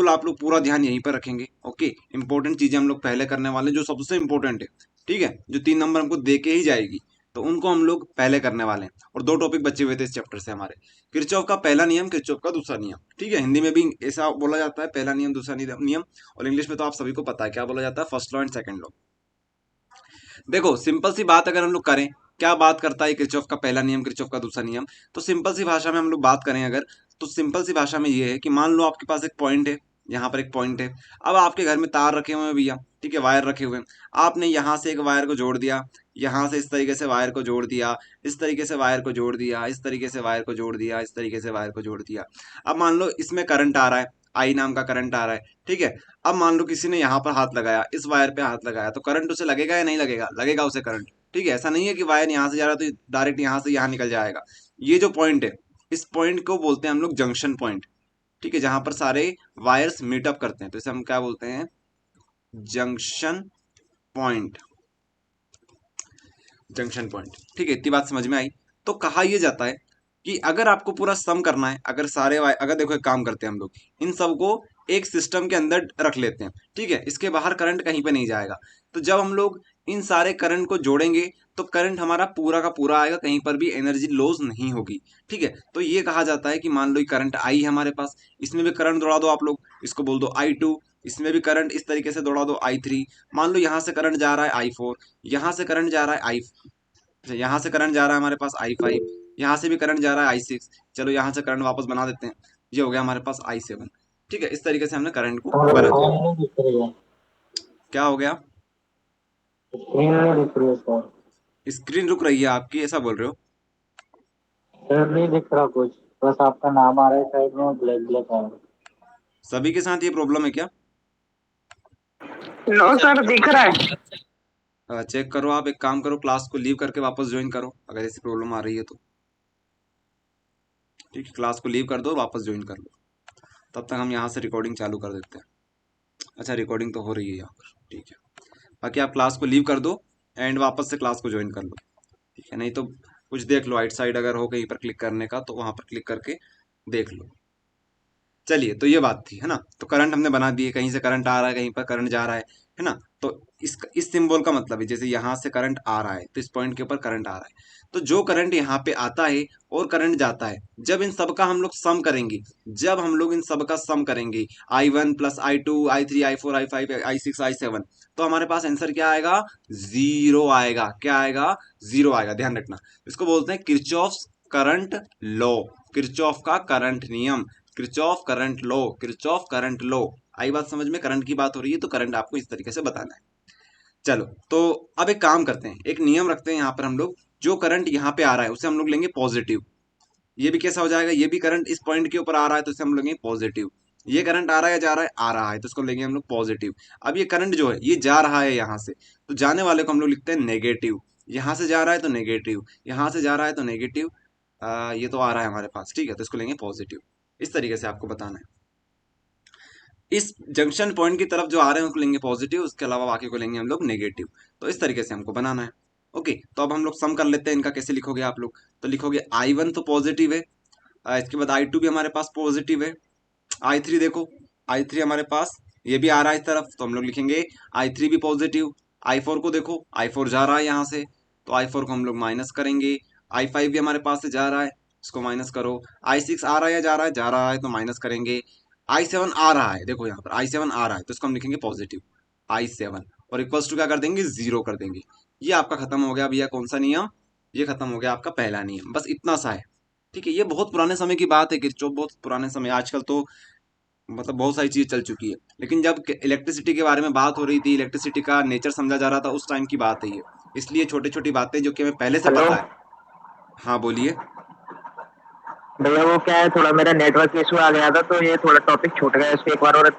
बिल्कुल आप लोग पूरा ध्यान यहीं पर रखेंगे। ओके, इंपॉर्टेंट चीजें हम लोग पहले करने वाले, जो सबसे इंपॉर्टेंट है, ठीक है, जो 3 नंबर हमको दे के ही जाएगी, तो उनको हम लोग पहले करने वाले हैं। और 2 टॉपिक बचे हुए थे इस चैप्टर से हमारे, किरचॉफ का पहला नियम, किरचॉफ का दूसरा नियम। ठीक है, हिंदी में भी ऐसा बोला जाता है, पहला नियम दूसरा नियम, और इंग्लिश में तो आप सभी को पता है क्या बोला जाता है, first law and second law. देखो सिंपल सी बात अगर हम लोग करें, क्या बात करता है किरचॉफ का पहला नियम, किरचॉफ का दूसरा नियम, तो सिंपल सी भाषा में हम लोग बात करें अगर, तो सिंपल सी भाषा में ये है कि मान लो आपके पास एक पॉइंट है, यहाँ पर एक पॉइंट है। अब आपके घर में तार रखे हुए हैं भैया, ठीक है, वायर रखे हुए हैं। आपने यहाँ से एक वायर को जोड़ दिया, यहाँ से इस तरीके से वायर को जोड़ दिया, इस तरीके से वायर को जोड़ दिया, इस तरीके से वायर को जोड़ दिया, इस तरीके से वायर को जोड़ दिया। अब मान लो इसमें करंट आ रहा है, आई नाम का करंट आ रहा है, ठीक है। अब मान लो किसी ने यहाँ पर हाथ लगाया, इस वायर पे हाथ लगाया, तो करंट उसे लगेगा या नहीं लगेगा, लगेगा उसे करंट। ठीक है, ऐसा नहीं है कि वायर यहाँ से जा रहा है तो डायरेक्ट यहाँ से यहाँ निकल जाएगा। ये जो पॉइंट है, इस पॉइंट को बोलते हैं हम लोग जंक्शन पॉइंट। ठीक है, जहां पर सारे वायर्स मीटअप करते हैं, तो इसे हम क्या बोलते हैं, जंक्शन पॉइंट। जंक्शन पॉइंट, ठीक है, इतनी बात समझ में आई। तो कहा यह जाता है कि अगर आपको पूरा सम करना है, अगर सारे अगर देखो एक काम करते हैं हम लोग, इन सबको एक सिस्टम के अंदर रख लेते हैं, ठीक है, इसके बाहर करंट कहीं पे नहीं जाएगा। तो जब हम लोग इन सारे करंट को जोड़ेंगे, तो करंट हमारा पूरा का पूरा आएगा, कहीं पर भी एनर्जी लॉस नहीं होगी। ठीक है, तो ये कहा जाता है कि मान लो ये करंट आई है हमारे पास, इसमें भी करंट दौड़ा दो आप लोग, इसको बोल दो I2, इसमें भी करंट इस तरीके से दौड़ा दो I3। मान लो यहाँ से करंट जा रहा है I4, यहाँ से करंट जा रहा है यहाँ से करंट जा रहा है हमारे पास I5, यहाँ से भी करंट जा रहा है I6। चलो यहाँ से करंट वापस बना देते हैं, ये हो गया हमारे पास I7। ठीक है, इस तरीके से हमने करंट को हमारा बना दिया। काम नहीं दिख रही है। क्या हो गया, स्क्रीन नहीं दिख रही है सर। स्क्रीन रुक रही है आपकी, ऐसा बोल रहे हो? सर नहीं दिख रहा कुछ, बस आपका नाम आ रहा है साइड में, ब्लैक ब्लैक आ रहा है। सभी के साथ ये प्रॉब्लम है क्या? नो सर, दिख रहा है। चेक करो, आप एक काम करो, क्लास को लीव करके वापस ज्वाइन करो अगर ऐसी प्रॉब्लम आ रही है तो। ठीक है, क्लास को लीव कर दो, वापस ज्वाइन कर लो, तब तक हम यहाँ से रिकॉर्डिंग चालू कर देते हैं। अच्छा, रिकॉर्डिंग तो हो रही है यहाँ पर, ठीक है। बाकी आप क्लास को लीव कर दो एंड वापस से क्लास को ज्वाइन कर लो, ठीक है। नहीं तो कुछ देख लो, राइट साइड अगर हो कहीं पर क्लिक करने का, तो वहां पर क्लिक करके देख लो। चलिए, तो ये बात थी, है ना। तो करंट हमने बना दिए, कहीं से करंट आ रहा है, कहीं पर करंट जा रहा है ना। तो इस सिंबल का मतलब है, जैसे यहाँ से करंट आ रहा है तो इस पॉइंट के ऊपर करंट आ रहा है। तो जो करंट यहाँ पे आता है और करंट जाता है, जब इन सब का हम लोग सम करेंगे, जब हम लोग इन सब का सम करेंगे, I1 plus I2 I3 I4 I5 I6 I7, तो हमारे पास आंसर क्या आएगा, जीरो आएगा। क्या आएगा, जीरो आएगा, ध्यान रखना। इसको बोलते हैं किरचॉफ करंट लॉ, किरचॉफ का करंट नियम, Kirchhoff current law, Kirchhoff current law. आई बात समझ में, करंट की बात हो रही है तो करंट आपको इस तरीके से बताना है। चलो, तो अब एक काम करते हैं, एक नियम रखते हैं यहाँ पर हम लोग, जो करंट यहाँ पे आ रहा है उसे हम लोग लेंगे पॉजिटिव। ये भी कैसा हो जाएगा, ये भी करंट इस पॉइंट के ऊपर आ रहा है तो इसे हम लेंगे पॉजिटिव। ये करंट आ रहा है, जा रहा है, आ रहा है, तो इसको लेंगे हम लोग पॉजिटिव। अब ये करंट जो है ये जा रहा है यहाँ से, तो जाने वाले को हम लोग लिखते हैं नेगेटिव। यहाँ से जा रहा है तो नेगेटिव, यहाँ से जा रहा है तो नेगेटिव, ये तो आ रहा है हमारे पास, ठीक है, तो इसको लेंगे पॉजिटिव। इस तरीके से आपको बताना है। इस जंक्शन पॉइंट की तरफ जो आ रहे हैं उनको लेंगे पॉजिटिव, उसके अलावा बाकी को लेंगे हम लोग नेगेटिव। तो इस तरीके से हमको बनाना है। ओके, तो अब हम लोग सम कर लेते हैं इनका। कैसे लिखोगे आप लोग, तो लिखोगे I1 तो पॉजिटिव है, इसके बाद I2 भी हमारे पास पॉजिटिव है, I3 देखो, I3 हमारे पास ये भी आ रहा है इस तरफ, तो हम लोग लिखेंगे I3 भी पॉजिटिव। I4 को देखो, I4 जा रहा है यहाँ से, तो I4 को हम लोग माइनस करेंगे। I5 भी हमारे पास से जा रहा है, इसको माइनस करो। I6 आ रहा है या जा रहा है, जा रहा है, तो माइनस करेंगे। I7 आ रहा है, देखो यहाँ पर I7 आ रहा है, तो इसको हम लिखेंगे पॉजिटिव I7, और इक्वल्स टू क्या कर देंगे, जीरो कर देंगे। ये आपका खत्म हो गया भैया, कौन सा नियम, ये खत्म हो गया आपका पहला नियम, बस इतना सा है। ठीक है, ये बहुत पुराने समय की बात है, किरचॉफ बहुत पुराने समय, आजकल तो मतलब बहुत सारी चीज चल चुकी है, लेकिन जब इलेक्ट्रिसिटी के बारे में बात हो रही थी, इलेक्ट्रिसिटी का नेचर समझा जा रहा था, उस टाइम की बात है ये। इसलिए छोटी छोटी बातें जो कि हमें पहले से हेलो पता है। हाँ बोलिए। भैया, वो क्या है, थोड़ा मेरा नेटवर्क इशू आ गया था तो ये थोड़ा टॉपिक छूट गया, इसको एक बार और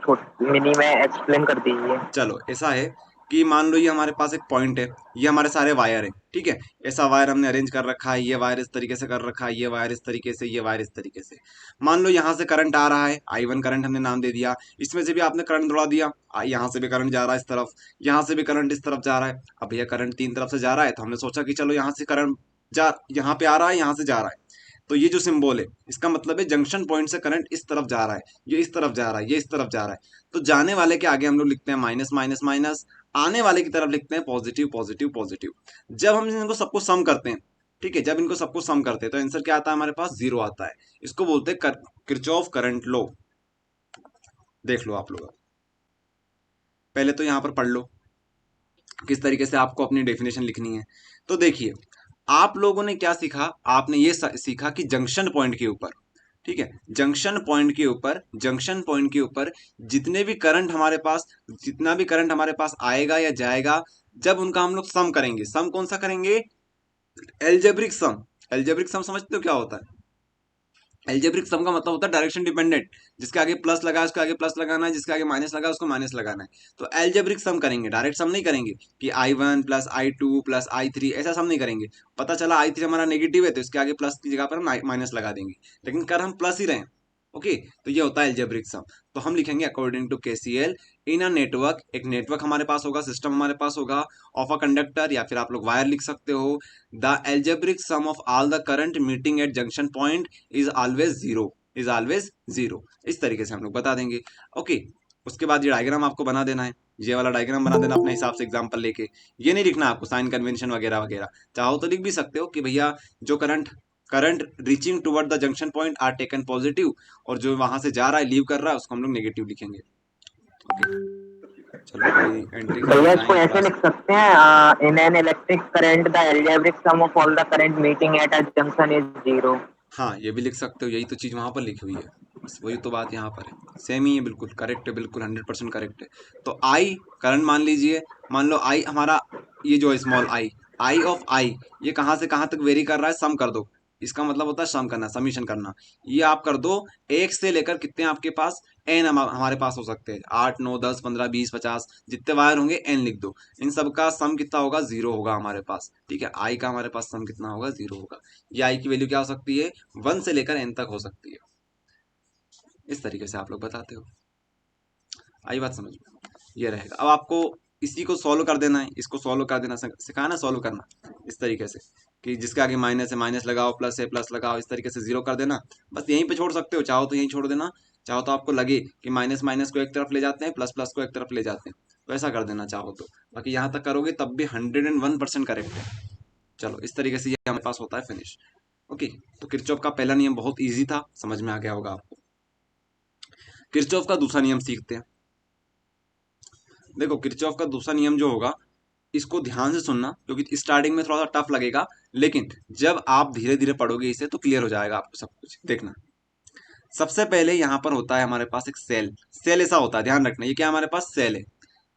मिनी में एक्सप्लेन कर दीजिए। चलो, ऐसा है कि मान लो ये हमारे पास एक पॉइंट है, ये हमारे सारे वायर है, ठीक है। ऐसा वायर हमने अरेंज कर रखा है, ये वायर इस तरीके से कर रखा है, ये वायर इस तरीके से, ये वायर इस तरीके से। मान लो यहाँ से करंट आ रहा है, I1 करंट हमने नाम दे दिया, इसमें से भी आपने करंट दौड़ा दिया, यहाँ से भी करंट जा रहा है इस तरफ, यहाँ से भी करंट इस तरफ जा रहा है। अब भैया करंट तीन तरफ से जा रहा है, तो हमने सोचा कि चलो यहाँ से करंट जा, यहाँ पे आ रहा है, यहाँ से जा रहा है, तो ये जो सिंबल है इसका मतलब है जंक्शन पॉइंट से करंट इस तरफ जा रहा है, ये इस तरफ जा रहा है, ये इस तरफ जा रहा है। तो जाने वाले के आगे हम लोग लिखते हैं माइनस माइनस माइनस, आने वाले की तरफ लिखते हैं पॉजिटिव पॉजिटिव पॉजिटिव। जब हम इनको सबको सम करते हैं, ठीक है, जब इनको सबको सम करते हैं तो आंसर क्या आता है हमारे पास, जीरो आता है। इसको बोलते हैं किरचॉफ करंट लॉ। देख लो आप लोग, पहले तो यहां पर पढ़ लो किस तरीके से आपको अपनी डेफिनेशन लिखनी है। तो देखिए, आप लोगों ने क्या सीखा, आपने ये सीखा कि जंक्शन पॉइंट के ऊपर, ठीक है, जंक्शन पॉइंट के ऊपर, जंक्शन पॉइंट के ऊपर जितने भी करंट हमारे पास, जितना भी करंट हमारे पास आएगा या जाएगा, जब उनका हम लोग सम करेंगे, सम कौन सा करेंगे, एल्जेब्रिक सम। एल्जेब्रिक सम समझते हो क्या होता है? एल्जेब्रिक सम का मतलब होता है डायरेक्शन डिपेंडेंट, जिसके आगे प्लस लगा है उसके आगे प्लस लगाना है, जिसके आगे माइनस लगा है उसको माइनस लगाना है। तो एल्जेब्रिक सम करेंगे, डायरेक्ट सम नहीं करेंगे कि I1 plus I2 plus I3, ऐसा सम नहीं करेंगे। पता चला I3 हमारा नेगेटिव है तो इसके आगे प्लस की जगह पर हम माइनस लगा देंगे, लेकिन कर हम प्लस ही रहे हैं। ओके, तो ये होता है एल्जेब्रिक सम। तो हम लिखेंगे according to KCL in a network, एक नेटवर्क हमारे पास होगा, सिस्टम हमारे पास होगा ऑफ अ कंडक्टर, या फिर आप लोग वायर लिख सकते हो। The algebraic sum of all the current meeting at junction point is always zero, is always zero. इस तरीके से हम लोग बता देंगे। ओके, उसके बाद ये डायग्राम आपको बना देना है, ये वाला डायग्राम बना देना अपने हिसाब से एग्जांपल लेके। ये नहीं लिखना आपको साइन कन्वेंशन वगैरह वगैरह, चाहो तो लिख भी सकते हो कि भैया जो current current reaching toward the junction point are taken positive, और जो वहां से जा रहा है लीव कर रहा है उसको हम लोग नेगेटिव लिखेंगे। ओके, चलो कोई एंट्री करके भैया इसको जाएंगे ऐसे क्लास लिख में। सकते हैं, in an electric current the algebraic sum of all the current meeting at a junction is zero. हाँ, ये भी लिख सकते हो, यही तो चीज वहां पर लिखी हुई है, बस वही तो बात यहाँ पर है, सेम ही है, बिल्कुल करेक्ट है, बिल्कुल 100% करेक्ट है। तो आई करंट मान लीजिए, मान लो आई हमारा, ये जो स्मॉल आई, आई ऑफ आई, ये कहाँ से कहाँ तक वेरी कर रहा है, सम कर दो। इसका मतलब होता है सम करना, समीशन करना। ये आप कर दो, एक से लेकर कितने आपके पास, एन हमारे पास हो सकते हैं, 8 9 10 15 20 50, जितने वायर होंगे एन लिख दो। इन सब का सम कितना होगा, जीरो होगा हमारे पास, ठीक है। आई का हमारे पास सम कितना होगा, जीरो होगा। ये आई की वैल्यू क्या हो सकती है, 1 से लेकर एन तक हो सकती है। इस तरीके से आप लोग बताते हो, आई बात समझ में? ये रहेगा। अब आपको इसी को सॉल्व कर देना है, इसको सॉल्व कर देना सिखाना, सॉल्व करना इस तरीके से कि जिसके आगे माइनस है माइनस लगाओ, प्लस है प्लस लगाओ, इस तरीके से जीरो कर देना। बस यहीं पे छोड़ सकते हो, चाहो तो यहीं छोड़ देना, चाहो तो आपको लगे कि माइनस माइनस को एक तरफ ले जाते हैं, प्लस प्लस को एक तरफ ले जाते हैं, तो ऐसा कर देना चाहो तो। बाकी यहाँ तक करोगे तब भी 101% करेक्ट है। चलो, इस तरीके से ये हमारे पास होता है फिनिश। ओके, तो किरचॉफ का पहला नियम बहुत इजी था, समझ में आ गया होगा आपको। किरचॉफ का दूसरा नियम सीखते हैं। देखो, किरचॉफ का दूसरा नियम जो होगा, इसको ध्यान से सुनना, क्योंकि स्टार्टिंग में थोड़ा सा टफ लगेगा, लेकिन जब आप धीरे धीरे पढ़ोगे इसे तो क्लियर हो जाएगा आपको सब कुछ। देखना, सबसे पहले यहाँ पर होता है हमारे पास एक सेल। सेल ऐसा होता है, ध्यान रखना, ये क्या हमारे पास सेल है,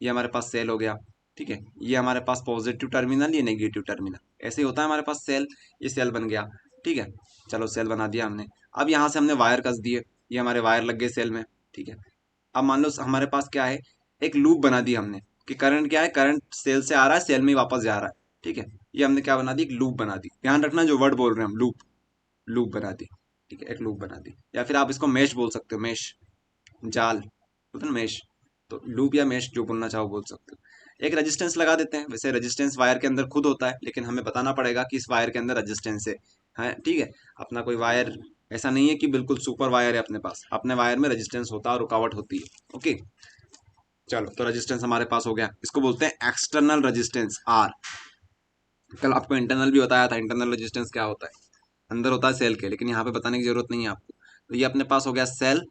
ये हमारे पास सेल हो गया, ठीक है। ये हमारे पास पॉजिटिव टर्मिनल, ये नेगेटिव टर्मिनल, ऐसे ही होता है हमारे पास सेल। ये सेल बन गया, ठीक है। चलो, सेल बना दिया हमने। अब यहाँ से हमने वायर कस दिए, ये हमारे वायर लग गए सेल में, ठीक है। अब मान लो हमारे पास क्या है, एक लूप बना दी हमने कि करंट क्या है, करंट सेल से आ रहा है सेल में ही वापस जा रहा है, ठीक है। ये हमने क्या बना दी, एक लूप बना दी। ध्यान रखना जो वर्ड बोल रहे हैं हम, लूप, लूप बना दी, ठीक है, एक लूप बना दी। या फिर आप इसको मेश बोल सकते हो, मेश, जाल बोलते हैं ना, मेश। तो लूप या मेश जो बोलना चाहो बोल सकते हो। एक रेजिस्टेंस लगा देते हैं, वैसे रेजिस्टेंस वायर के अंदर खुद होता है, लेकिन हमें बताना पड़ेगा कि इस वायर के अंदर रेजिस्टेंस है, ठीक है। अपना कोई वायर ऐसा नहीं है कि बिल्कुल सुपर वायर है अपने पास, अपने वायर में रेजिस्टेंस होता है और रुकावट होती है। ओके, चलो, तो रेजिस्टेंस हमारे पास हो गया, इसको बोलते हैं एक्सटर्नल रेजिस्टेंस आर। कल आपको इंटरनल भी बताया था, इंटरनल रेजिस्टेंस क्या होता है, अंदर होता है सेल के, लेकिन यहाँ पे बताने की जरूरत नहीं है आपको। तो ये अपने पास हो गया सेल,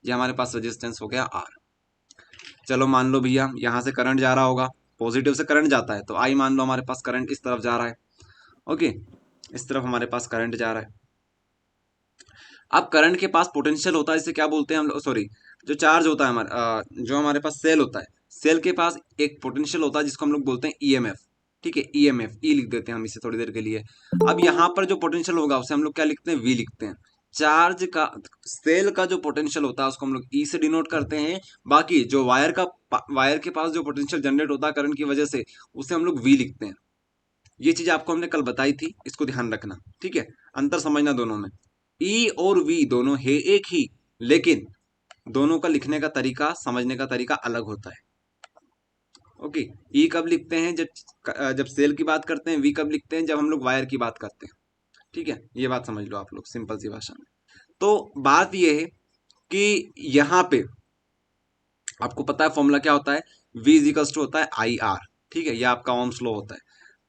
ये हमारे पास रेजिस्टेंस हो गया आर। चलो, मान लो भैया यहाँ से करंट जा रहा होगा, पॉजिटिव से करंट जाता है, तो आई मान लो हमारे पास करंट इस तरफ जा रहा है। ओके, इस तरफ हमारे पास करंट जा रहा है। अब करंट के पास पोटेंशियल होता है, इसे क्या बोलते हैं हम लोग, सॉरी, जो चार्ज होता है हमारा, जो हमारे पास सेल होता है, सेल के पास एक पोटेंशियल होता है जिसको हम लोग बोलते हैं ईएमएफ, ठीक है। ईएमएफ, ई लिख देते हैं हम इसे थोड़ी देर के लिए। अब यहाँ पर जो पोटेंशियल होगा उसे हम लोग क्या लिखते हैं, वी लिखते हैं। चार्ज का, सेल का जो पोटेंशियल होता है उसको हम लोग ई से डिनोट करते हैं। बाकी जो वायर का, वायर के पास जो पोटेंशियल जनरेट होता है करंट की वजह से, उसे हम लोग वी लिखते हैं। ये चीज आपको हमने कल बताई थी, इसको ध्यान रखना, ठीक है। अंतर समझना दोनों में, ई और वी दोनों है एक ही, लेकिन दोनों का लिखने का तरीका, समझने का तरीका अलग होता है। ओके, ई कब लिखते हैं, जब सेल की बात करते हैं, वी कब लिखते हैं, जब हम लोग वायर की बात करते हैं, ठीक है, ये बात समझ लो आप लोग सिंपल सी भाषा में। तो बात ये है कि यहाँ पे आपको पता है फॉर्मूला क्या होता है, v इजिकल्स टू होता है आई आर। ठीक है, ये आपका ओम्स लॉ होता है।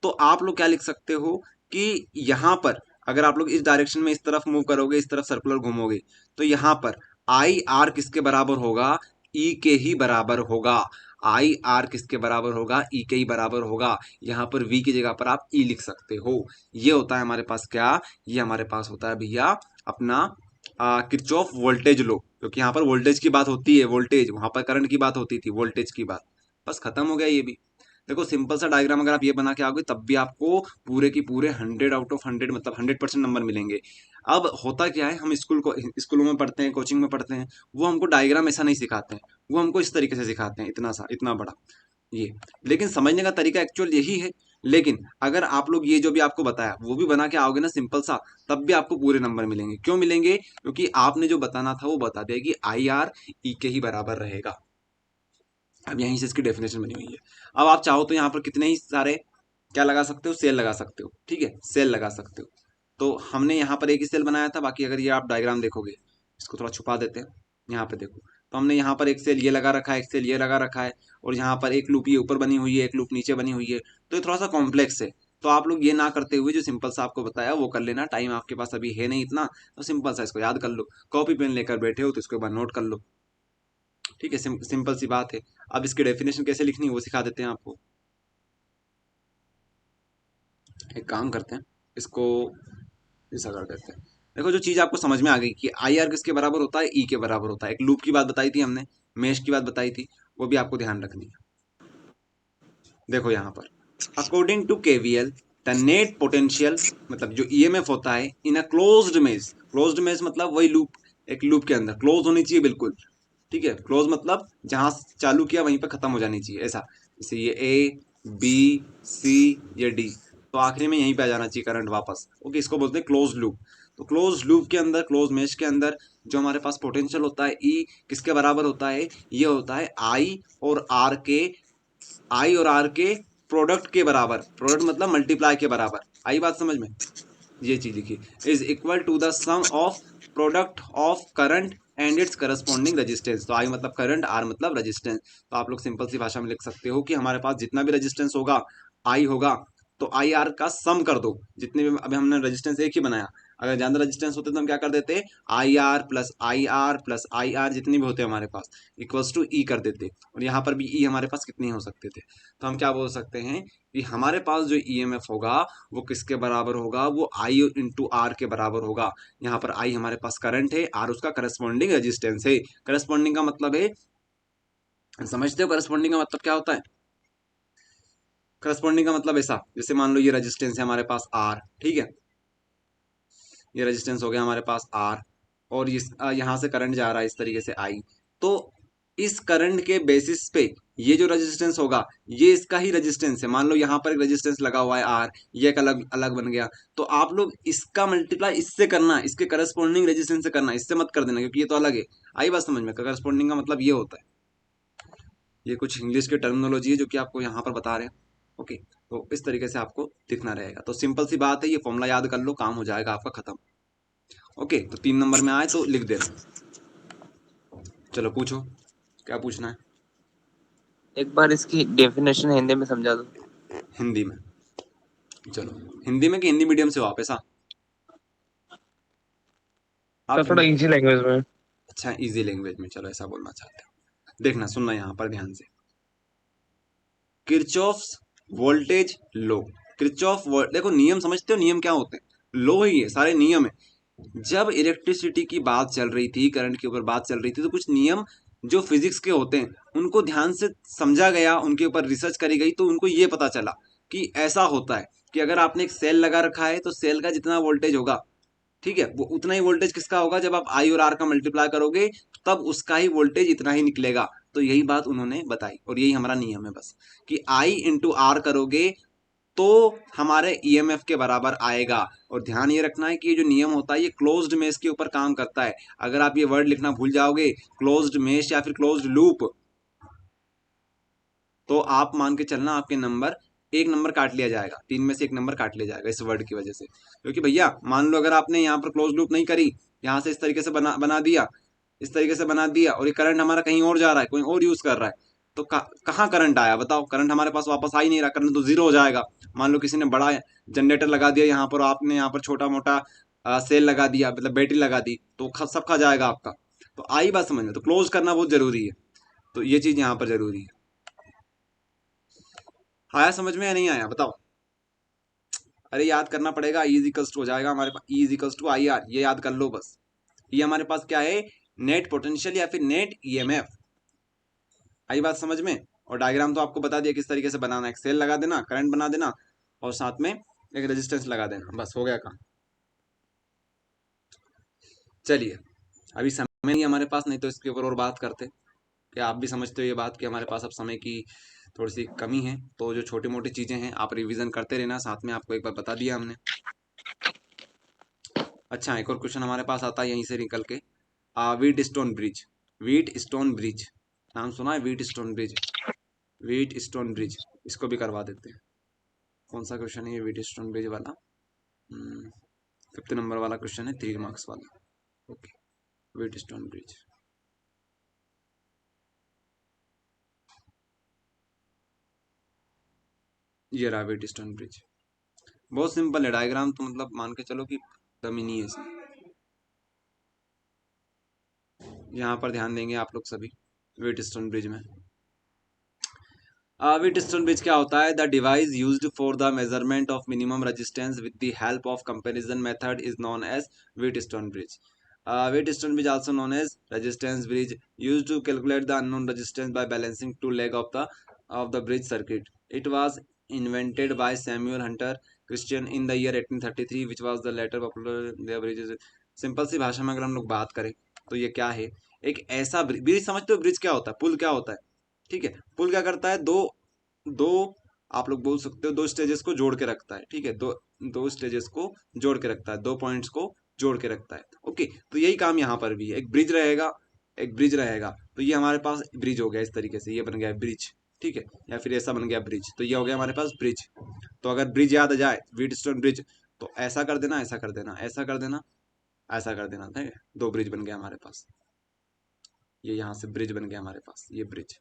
तो आप लोग क्या लिख सकते हो कि यहाँ पर अगर आप लोग इस डायरेक्शन में इस तरफ मूव करोगे, इस तरफ सर्कुलर घूमोगे, तो यहाँ पर आई आर किसके बराबर होगा, ई के ही बराबर होगा। आई आर किसके बराबर होगा, ई के ही बराबर होगा। यहाँ पर वी की जगह पर आप ई लिख सकते हो। ये होता है हमारे पास क्या, ये हमारे पास होता है भैया अपना किरचॉफ वोल्टेज लो, क्योंकि यहाँ पर वोल्टेज की बात होती है, वोल्टेज, वहां पर करंट की बात होती थी, वोल्टेज की बात। बस खत्म हो गया ये भी। देखो सिंपल सा डायग्राम अगर आप ये बना के आओगे तब भी आपको पूरे की पूरे 100 आउट ऑफ 100 मतलब 100% नंबर मिलेंगे। अब होता क्या है, हम स्कूलों में पढ़ते हैं, कोचिंग में पढ़ते हैं, वो हमको डायग्राम ऐसा नहीं सिखाते हैं, वो हमको इस तरीके से सिखाते हैं, इतना सा इतना बड़ा ये। लेकिन समझने का तरीका एक्चुअल यही है। लेकिन अगर आप लोग ये जो भी आपको बताया वो भी बना के आओगे ना सिंपल सा, तब भी आपको पूरे नंबर मिलेंगे। क्यों मिलेंगे, क्योंकि आपने जो बताना था वो बता दिया कि आई आर ई के ही बराबर रहेगा। अब यहीं से इसकी डेफिनेशन बनी हुई है। अब आप चाहो तो यहाँ पर कितने ही सारे क्या लगा सकते हो, सेल लगा सकते हो। ठीक है, सेल लगा सकते हो। तो हमने यहाँ पर एक ही सेल बनाया था, बाकी अगर ये आप डायग्राम देखोगे, इसको थोड़ा छुपा देते हैं, यहाँ पे देखो, तो हमने यहाँ पर एक सेल ये लगा रखा है, एक सेल ये लगा रखा है, और यहाँ पर एक लूप ये ऊपर बनी हुई है, एक लूप नीचे बनी हुई है। तो ये थोड़ा सा कॉम्प्लेक्स है। तो आप लोग ये ना करते हुए जो सिंपल सा आपको बताया वो कर लेना, टाइम आपके पास अभी है नहीं इतना, तो सिंपल सा इसको याद कर लो। कॉपी पेन लेकर बैठे हो तो इसको एक बार नोट कर लो। ठीक है, सिंपल सी बात है। अब इसकी डेफिनेशन कैसे लिखनी है वो सिखा देते हैं आपको। एक काम करते हैं, इसको ऐसा कर देते हैं। देखो जो चीज आपको समझ में आ गई कि आई आर किसके बराबर होता है, ई के बराबर होता है। एक लूप की बात बताई थी हमने, मेश की बात बताई थी, वो भी आपको ध्यान रखनी है। देखो यहाँ पर according to KVL the net potential, मतलब जो ईएमएफ होता है in a closed mesh. Closed mesh मतलब वही लूप, एक लूप के अंदर क्लोज होनी चाहिए बिल्कुल। ठीक है, क्लोज मतलब जहां चालू किया वहीं पर खत्म हो जानी चाहिए, ऐसा। जैसे ये ए बी सी ये डी, तो आखिरी में यहीं पे आ जाना चाहिए करंट वापस। ओके, इसको बोलते हैं क्लोज लूप। तो क्लोज लूप के अंदर, क्लोज मेश के अंदर जो हमारे पास पोटेंशियल होता है ई किसके बराबर होता है, ये होता है आई और आर के, आई और आर के प्रोडक्ट के बराबर। प्रोडक्ट मतलब मल्टीप्लाई के बराबर। आई बात समझ में, ये चीज लिखी, is equal to the sum of product of current and its corresponding resistance. तो आई मतलब करंट, आर मतलब रेजिस्टेंस। तो आप लोग सिंपल सी भाषा में लिख सकते हो कि हमारे पास जितना भी रेजिस्टेंस होगा, आई होगा, तो आई आर का सम कर दो। जितने भी अभी हमने रेजिस्टेंस एक ही बनाया, अगर ज्यादा रेजिस्टेंस होते तो हम क्या कर देते, I R plus I R जितने भी होते हमारे पास इक्वल्स टू ई कर देते। और यहाँ पर भी ई हमारे पास कितने हो सकते थे, तो हम क्या बोल सकते हैं कि हमारे पास जो ईएमएफ होगा वो किसके बराबर होगा, वो आई इंटू आर के बराबर होगा। यहाँ पर आई हमारे पास करंट है, आर उसका करस्पॉन्डिंग रेजिस्टेंस है। करस्पॉन्डिंग का मतलब है, समझते हो करस्पॉन्डिंग का मतलब क्या होता है। करस्पॉन्डिंग का मतलब ऐसा, जैसे मान लो ये रेजिस्टेंस है हमारे पास आर, ठीक है, ये रेजिस्टेंस हो गया हमारे पास आर, और इस यहाँ से करंट जा रहा है इस तरीके से आई। तो इस करंट के बेसिस पे ये जो रेजिस्टेंस होगा ये इसका ही रेजिस्टेंस है। मान लो यहाँ पर एक रेजिस्टेंस लगा हुआ है आर, ये एक अलग अलग बन गया, तो आप लोग इसका मल्टीप्लाई इससे करना, इसके करस्पॉन्डिंग रेजिस्टेंस से करना, इससे मत कर देना क्योंकि ये तो अलग है। आई बात समझ में, करस्पॉन्डिंग का मतलब ये होता है। ये कुछ इंग्लिश की टर्मिनोलॉजी है जो कि आपको यहाँ पर बता रहे हैं। ओके, तो इस तरीके से आपको दिखना रहेगा। तो सिंपल सी बात है, ये फॉर्मूला याद कर लो, काम हो जाएगा आपका खत्म। ओके, तो 3 नंबर में आए तो लिख देना। चलो पूछो, क्या पूछना है। एक बार इसकी डेफिनेशन हिंदी में समझा दो। हिंदी में, चलो हिंदी में कि हिंदी मीडियम से हो आप, ऐसा सर आप थोड़ा हिंदी, इजी लैंग्वेज में। अच्छा इजी लैंग्वेज में, चलो ऐसा बोलना चाहते हो। देखना सुनना यहाँ पर ध्यान से, किरचॉफ्स वोल्टेज लो। देखो नियम समझते हो, नियम क्या होते हैं, लो ही है, सारे नियम है। जब इलेक्ट्रिसिटी की बात चल रही थी, करंट के ऊपर बात चल रही थी, तो कुछ नियम जो फिजिक्स के होते हैं उनको ध्यान से समझा गया, उनके ऊपर रिसर्च करी गई, तो उनको ये पता चला कि ऐसा होता है कि अगर आपने एक सेल लगा रखा है तो सेल का जितना वोल्टेज होगा, ठीक है, वो उतना ही वोल्टेज किसका होगा, जब आप आई और आर का मल्टीप्लाई करोगे तब उसका ही वोल्टेज इतना ही निकलेगा। तो यही बात उन्होंने बताई और यही हमारा नियम है बस, कि आई इंटू आर करोगे तो हमारे ईएमएफ के बराबर आएगा। और ध्यान ये रखना है कि ये जो नियम होता है ये क्लोज्ड मेश के ऊपर काम करता है। अगर आप ये वर्ड लिखना भूल जाओगे, क्लोज्ड मेश या फिर क्लोज्ड लूप, तो आप मान के चलना आपके नंबर एक नंबर काट लिया जाएगा, 3 में से एक नंबर काट लिया जाएगा इस वर्ड की वजह से। क्योंकि भैया मान लो अगर आपने यहाँ पर क्लोज लूप नहीं करी, यहाँ से इस तरीके से बना दिया, इस तरीके से बना दिया, और ये करंट हमारा कहीं और जा रहा है, कोई और यूज कर रहा है, तो कहाँ करंट आया बताओ? करंट हमारे पास वापस आ ही नहीं रहा, करंट तो जीरो हो जाएगा। मान लो किसी ने बड़ा जनरेटर लगा दिया यहाँ पर, आपने यहाँ पर छोटा मोटा सेल लगा दिया, मतलब बैटरी लगा दी, तो सब खा जाएगा आपका। तो आई बात समझ में? तो क्लोज करना बहुत जरूरी है, तो ये चीज यहाँ पर जरूरी है। आया समझ में या नहीं आया बताओ? अरे याद करना पड़ेगा, ई इजिकल्स टू हो जाएगा हमारे पास, ई इजिकल्स टू आई आर, ये याद कर लो बस। ये हमारे पास क्या है? नेट पोटेंशियल या फिर नेट ईएमएफ। आई बात समझ में? और डायग्राम तो आपको बता दिया किस तरीके से बनाना है, एक सेल लगा देना, करंट बना देना, और साथ में एक रेजिस्टेंस लगा देना, बस हो गया काम। चलिए अभी समय नहीं हमारे पास, नहीं तो इसके ऊपर और बात करते। क्या आप भी समझते हो ये बात कि हमारे पास अब समय की थोड़ी सी कमी है? तो जो छोटी मोटी चीजें हैं आप रिवीजन करते रहना, साथ में आपको एक बार बता दिया हमने। अच्छा, एक और क्वेश्चन हमारे पास आता है यहीं से निकल के, wheat stone bridge. Wheatstone bridge नाम सुना है? Wheat stone bridge, Wheatstone bridge, इसको भी करवा देते हैं। कौन सा क्वेश्चन है ये व्हीट स्टोन ब्रिज वाला? 5th नंबर वाला क्वेश्चन है, 3 मार्क्स वाला। Okay, wheat stone bridge. ये रहा व्हीट स्टोन ब्रिज। बहुत सिंपल है डायग्राम, तो मतलब मान के चलो कि कमी नहीं है इसमें। यहाँ पर ध्यान देंगे आप लोग सभी व्हीट स्टोन ब्रिज में। व्हीट स्टोन ब्रिज क्या होता है? The device used for the measurement of minimum resistance with the help of comparison method is known as Wheatstone bridge. Wheatstone bridge also known as resistance bridge, used to calculate the unknown resistance by balancing two leg of the bridge circuit. It was invented by Samuel Hunter Christian in the year 1833, which was the later popular the bridges. Simple सी भाषा में अगर हम लोग बात करें तो ये क्या है? एक ऐसा ब्रिज समझते हो? ब्रिज क्या होता है? पुल क्या होता है? ठीक है, पुल क्या करता है? दो दो आप लोग बोल सकते हो, दो स्टेजेस को जोड़ के रखता है। ठीक है, दो स्टेजेस को जोड़ के रखता है, दो पॉइंट्स को जोड़ के रखता है। ओके, तो यही काम यहाँ पर भी है। एक ब्रिज रहेगा, एक ब्रिज रहेगा, तो ये हमारे पास ब्रिज हो गया इस तरीके से, ये बन गया ब्रिज। ठीक है, या फिर ऐसा बन गया ब्रिज, तो ये हो गया हमारे पास ब्रिज। तो अगर ब्रिज याद आ जाए, व्हीट स्टोन ब्रिज, तो ऐसा कर देना, ऐसा कर देना, ऐसा कर देना, ऐसा कर देना। ठीक है, दो ब्रिज बन गया हमारे पास, ये यहाँ से ब्रिज बन गया हमारे पास, ये ब्रिज।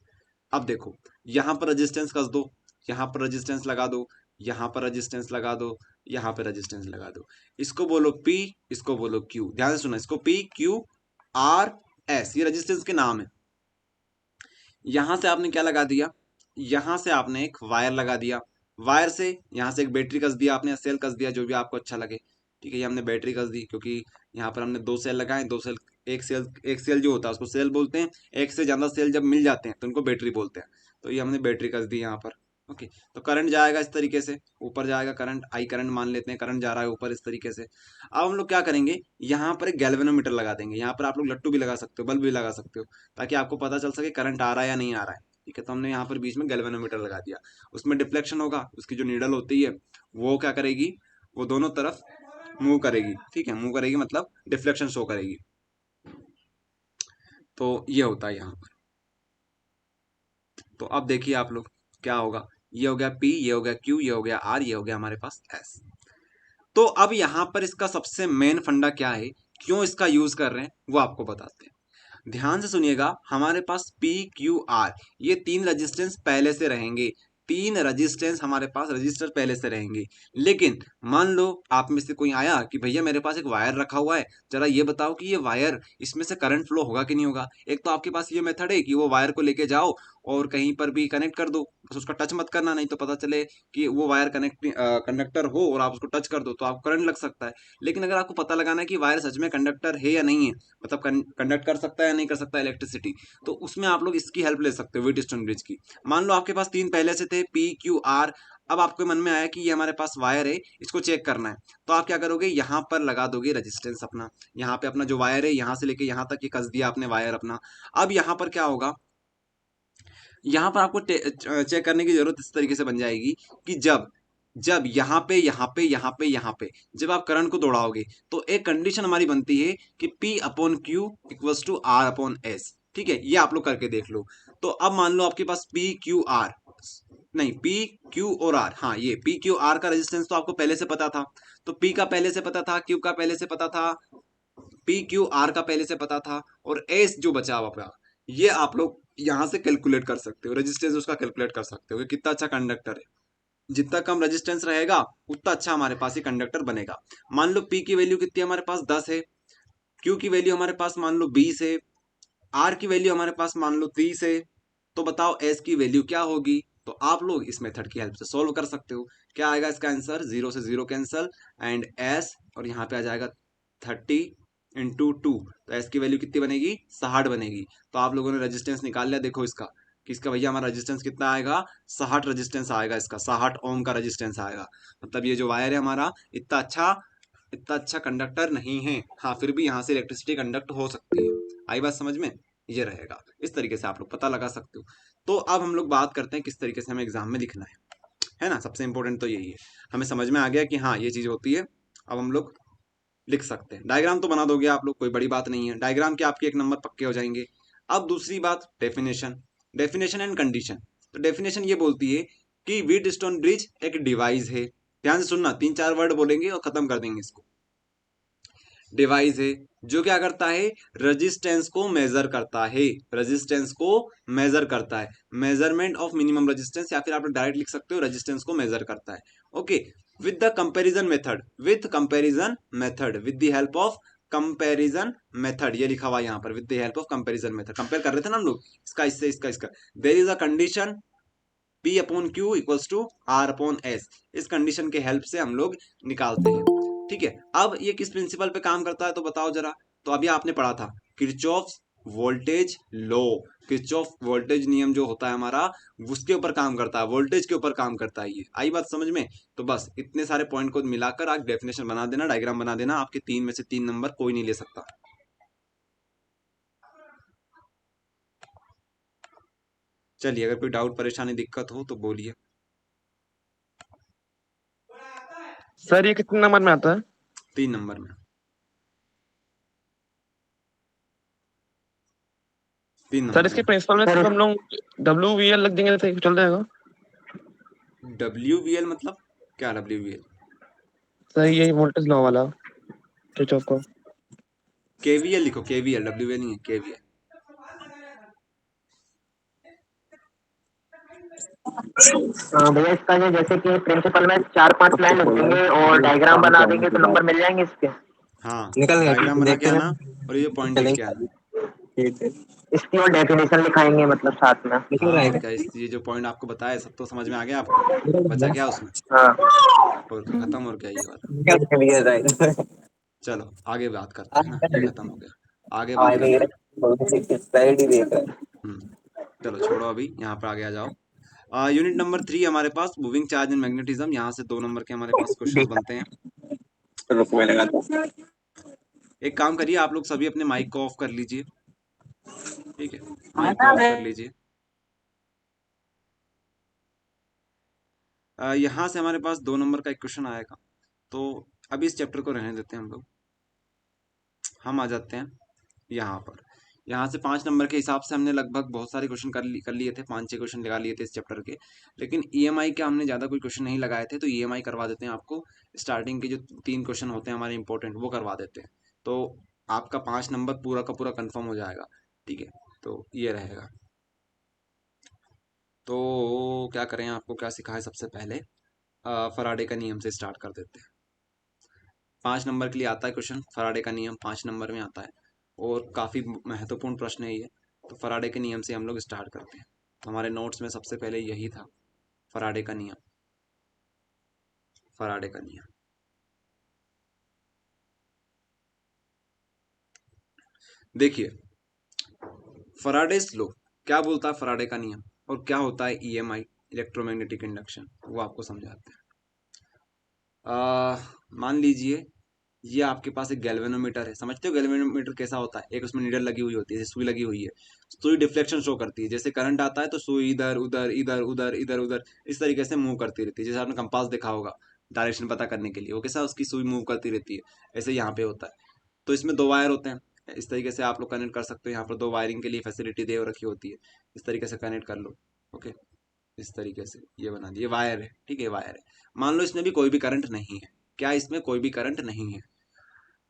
अब देखो, यहाँ पर रेजिस्टेंस कस दो, यहाँ पर रेजिस्टेंस लगा दो, यहाँ पर रेजिस्टेंस लगा दो, यहाँ पर रेजिस्टेंस लगा दो। इसको बोलो P, इसको बोलो Q। ध्यान से सुना, इसको P Q R S, ये रेजिस्टेंस के नाम है। यहां से आपने क्या लगा दिया? यहां से आपने एक वायर लगा दिया, वायर से यहां से एक बैटरी कस दिया आपने, सेल कस दिया, जो भी आपको अच्छा लगे। ठीक है, ये हमने बैटरी कस दी, क्योंकि यहाँ पर हमने 2 सेल लगाए, 2 सेल, एक सेल जो होता है उसको सेल बोलते हैं, एक से ज्यादा सेल जब मिल जाते हैं तो उनको बैटरी बोलते हैं। तो ये हमने बैटरी कस दी यहाँ पर। ओके, तो करंट जाएगा इस तरीके से, ऊपर जाएगा करंट, आई करंट मान लेते हैं, करंट जा रहा है ऊपर इस तरीके से। अब हम लोग क्या करेंगे? यहाँ पर एक गैल्वेनोमीटर लगा देंगे, यहाँ पर आप लोग लट्टू भी लगा सकते हो, बल्ब भी लगा सकते हो, ताकि आपको पता चल सके करंट आ रहा है या नहीं आ रहा है। ठीक है, तो हमने यहाँ पर बीच में गैल्वेनोमीटर लगा दिया, उसमें डिफ्लेक्शन होगा, उसकी जो नीडल होती है वो क्या करेगी? वो दोनों तरफ मूव करेगी। ठीक है, मूव करेगी मतलब डिफ्लेक्शन शो करेगी। तो ये होता है यहाँ पर। तो अब देखिए आप लोग क्या होगा, ये हो गया P, ये हो गया Q, ये हो गया R, ये हो गया हमारे पास S। तो अब यहाँ पर इसका सबसे मेन फंडा क्या है, क्यों इसका यूज कर रहे हैं, वो आपको बताते हैं। ध्यान से सुनिएगा, हमारे पास P Q R ये 3 रेजिस्टेंस पहले से रहेंगे, 3 रेजिस्टेंस हमारे पास रजिस्टर पहले से रहेंगे। लेकिन मान लो आप में से कोई आया कि भैया मेरे पास एक वायर रखा हुआ है, जरा ये बताओ कि ये वायर, इसमें से करंट फ्लो होगा कि नहीं होगा। एक तो आपके पास ये मेथड है कि वो वायर को लेके जाओ और कहीं पर भी कनेक्ट कर दो, बस उसका टच मत करना, नहीं तो पता चले कि वो वायर कंडक्टर हो और आप उसको टच कर दो तो आपको करंट लग सकता है। लेकिन अगर आपको पता लगाना है कि वायर सच में कंडक्टर है या नहीं है, मतलब कंडक्ट कर सकता है या नहीं कर सकता इलेक्ट्रिसिटी, तो उसमें आप लोग इसकी हेल्प ले सकते हो, व्हीटस्टोन ब्रिज की। मान लो आपके पास 3 पहले से थे, P Q R। अब आपके मन में आया कि ये हमारे पास वायर है, इसको चेक करना है, तो आप क्या करोगे? यहाँ पर लगा दोगे रेजिस्टेंस अपना, यहाँ पे अपना जो वायर है यहाँ से लेके यहाँ तक ये कस दिया आपने वायर अपना। अब यहाँ पर क्या होगा? यहाँ पर आपको चेक करने की जरूरत इस तरीके से बन जाएगी कि जब जब यहाँ पे यहाँ पे यहाँ पे यहाँ पे जब आप करंट को दौड़ाओगे, तो एक कंडीशन हमारी बनती है कि P upon Q equals to R upon S। ठीक है, ये आप लोग करके देख लो। तो अब मान लो आपके पास पी क्यू आर, नहीं पी क्यू और आर, हाँ ये पी क्यू आर का रेजिस्टेंस तो आपको पहले से पता था, तो पी का पहले से पता था, क्यू का पहले से पता था, पी क्यू आर का पहले से पता था, और एस जो बचा हुआ ये आप लोग यहां से कैलकुलेट कर सकते हो, रेजिस्टेंस उसका कैलकुलेट कर सकते हो कि कितना अच्छा कंडक्टर है। जितना कम रेजिस्टेंस रहेगा उतना अच्छा हमारे पास ये कंडक्टर बनेगा। मान लो पी की वैल्यू कितनी है हमारे पास 10 है, क्यू की वैल्यू हमारे पास मान लो 20 है, आर की वैल्यू हमारे पास मान लो 30 है, तो बताओ एस की वैल्यू क्या होगी। तो आप लोग इस मेथड की हेल्प से सोल्व कर सकते हो। क्या आएगा इसका आंसर, 0 से 0 कैंसल, एंड एस और यहाँ पे आ जाएगा 30 × 2, तो एस की वैल्यू कितनी बनेगी, 60 बनेगी। तो आप लोगों ने रेजिस्टेंस निकाल लिया, देखो इसका कि इसका भैया हमारा रेजिस्टेंस कितना आएगा, 60 रेजिस्टेंस आएगा, इसका 60 ओम का रेजिस्टेंस आएगा। मतलब ये जो वायर है हमारा इतना अच्छा कंडक्टर नहीं है, हाँ फिर भी यहाँ से इलेक्ट्रिसिटी कंडक्ट हो सकती है। आई बात समझ में, ये रहेगा, इस तरीके से आप लोग पता लगा सकते हो। तो अब हम लोग बात करते हैं किस तरीके से हमें एग्जाम में लिखना है ना। सबसे इंपॉर्टेंट तो यही है, हमें समझ में आ गया कि हाँ ये चीज होती है। अब हम लोग लिख सकते हैं, डायग्राम तो बना दोगे आप लोग, कोई बड़ी बात नहीं है, डायग्राम के आपके 1 नंबर पक्के हो जाएंगे। अब दूसरी बात, डेफिनेशन एंड कंडीशन। तो डेफिनेशन ये बोलती है कि व्हीटस्टोन ब्रिज एक डिवाइस है, ध्यान से सुनना, 3-4 वर्ड बोलेंगे और खत्म कर देंगे इसको। डिवाइस है जो क्या करता है, रेजिस्टेंस को मेजर करता है, रेजिस्टेंस को मेजर करता है, मेजरमेंट ऑफ मिनिमम रेजिस्टेंस, या फिर आप डायरेक्ट लिख सकते हो रेजिस्टेंस को मेजर करता है। Okay, with the comparison method, with comparison method, with the help of comparison method, ये लिखा हुआ है यहाँ पर, with the help of comparison method, compare कर रहे थे ना हम लोग इसका इससे, इसका there is a condition P upon Q equals to R upon S, इस कंडीशन के हेल्प से हम लोग निकालते हैं। ठीक है, अब ये किस प्रिंसिपल पे काम करता है तो बताओ जरा। तो अभी आपने पढ़ा था Kirchhoff voltage law, Kirchhoff voltage नियम जो होता है हमारा, उसके ऊपर काम करता है, वोल्टेज के ऊपर काम करता है। ये आई बात समझ में। तो बस इतने सारे पॉइंट को मिलाकर आप डेफिनेशन बना देना, डायग्राम बना देना, आपके 3 में से 3 नंबर कोई नहीं ले सकता। चलिए, अगर कोई डाउट परेशानी दिक्कत हो तो बोलिए। सर ये कितने नंबर में आता है? 3 नंबर में, 3 सर नंबर इसके में। प्रिंसिपल में सर सिर्फ हम लोग WVL लग देंगे तो चल जाएगा? WVL मतलब क्या, WVL? सर यही वोल्टेज लॉ वाला किरचॉफ का। KVL लिखो, KVL, WVL नहीं है, KVL। भैया इसका जो जैसे कि प्रिंसिपल में 4-5 लाइन लिख देंगे और डायग्राम बना देंगे तो नंबर मिल जाएंगे इसके। हाँ, निकल गया, डायग्राम बना के देखते आना हैं, और ये पॉइंट लिख के आना। ठीक है, इसकी और डेफिनेशन लिखाएंगे मतलब साथ में। निकल हाँ, रहा और है क्या, ये जो पॉइंट आपको बताया सब तो समझ में आ गया आपको, बचा क्या उसमें, हाँ और क्या खत्म, और क्या ये वाला। निकल गया राइट। चलो आगे बात करते हैं ना, ये खत्म हो गया, आगे बात करते हैं। साइड ही देख रहा चलो छोड़ो, अभी यहाँ पर आगे आ जाओ। यूनिट नंबर 3 हमारे पास मूविंग चार्ज एंड मैग्नेटिज्म, यहाँ से 2 नंबर के हमारे पास क्वेश्चंस बनते हैं। है, रुक मैं लगाता हूँ। एक काम करिए, आप लोग सभी अपने माइक को ऑफ कर लीजिए। ठीक है, माइक को ऑफ कर लीजिए। यहाँ से हमारे पास 2 नंबर का एक क्वेश्चन आएगा, तो अभी इस चैप्टर को रहने देते हैं हम लोग। हम आ जाते हैं यहाँ पर। यहाँ से 5 नंबर के हिसाब से हमने लगभग बहुत सारे क्वेश्चन कर लिए थे, 5-6 क्वेश्चन लगा लिए थे इस चैप्टर के। लेकिन ईएमआई के हमने ज़्यादा कोई क्वेश्चन नहीं लगाए थे, तो ईएमआई करवा देते हैं आपको। स्टार्टिंग के जो 3 क्वेश्चन होते हैं हमारे इंपॉर्टेंट, वो करवा देते हैं, तो आपका 5 नंबर पूरा का पूरा कंफर्म हो जाएगा। ठीक है, तो ये रहेगा। तो क्या करें, आपको क्या सिखाएं सबसे पहले, फराडे का नियम से स्टार्ट कर देते हैं। 5 नंबर के लिए आता है क्वेश्चन, फराडे का नियम 5 नंबर में आता है, और काफ़ी महत्वपूर्ण प्रश्न है ये। तो फराडे के नियम से हम लोग स्टार्ट करते हैं। तो हमारे नोट्स में सबसे पहले यही था, फराडे का नियम, फराडे का नियम। देखिए, फराडेस लॉ क्या बोलता है, फराडे का नियम, और क्या होता है ईएमआई, इलेक्ट्रोमैग्नेटिक इंडक्शन, वो आपको समझाते हैं। मान लीजिए ये आपके पास एक गैल्वेनोमीटर है, समझते हो गैल्वेनोमीटर कैसा होता है, एक उसमें नीडल लगी हुई होती है, जैसे सुई लगी हुई है। सुई डिफ्लेक्शन शो करती है, जैसे करंट आता है तो सुई इधर उधर इधर उधर इधर उधर इस तरीके से मूव करती रहती है। जैसे आपने कंपास देखा होगा डायरेक्शन पता करने के लिए, वो कैसा उसकी सुई मूव करती रहती है, ऐसे यहाँ पे होता है। तो इसमें 2 वायर होते हैं, इस तरीके से आप लोग कनेक्ट कर सकते हो। यहाँ पर दो वायरिंग के लिए फैसिलिटी दे रखी होती है, इस तरीके से कनेक्ट कर लो। ओके, इस तरीके से ये बना दिए, वायर है, ठीक है, वायर है। मान लो इसमें भी कोई भी करंट नहीं है, क्या इसमें कोई भी करंट नहीं है।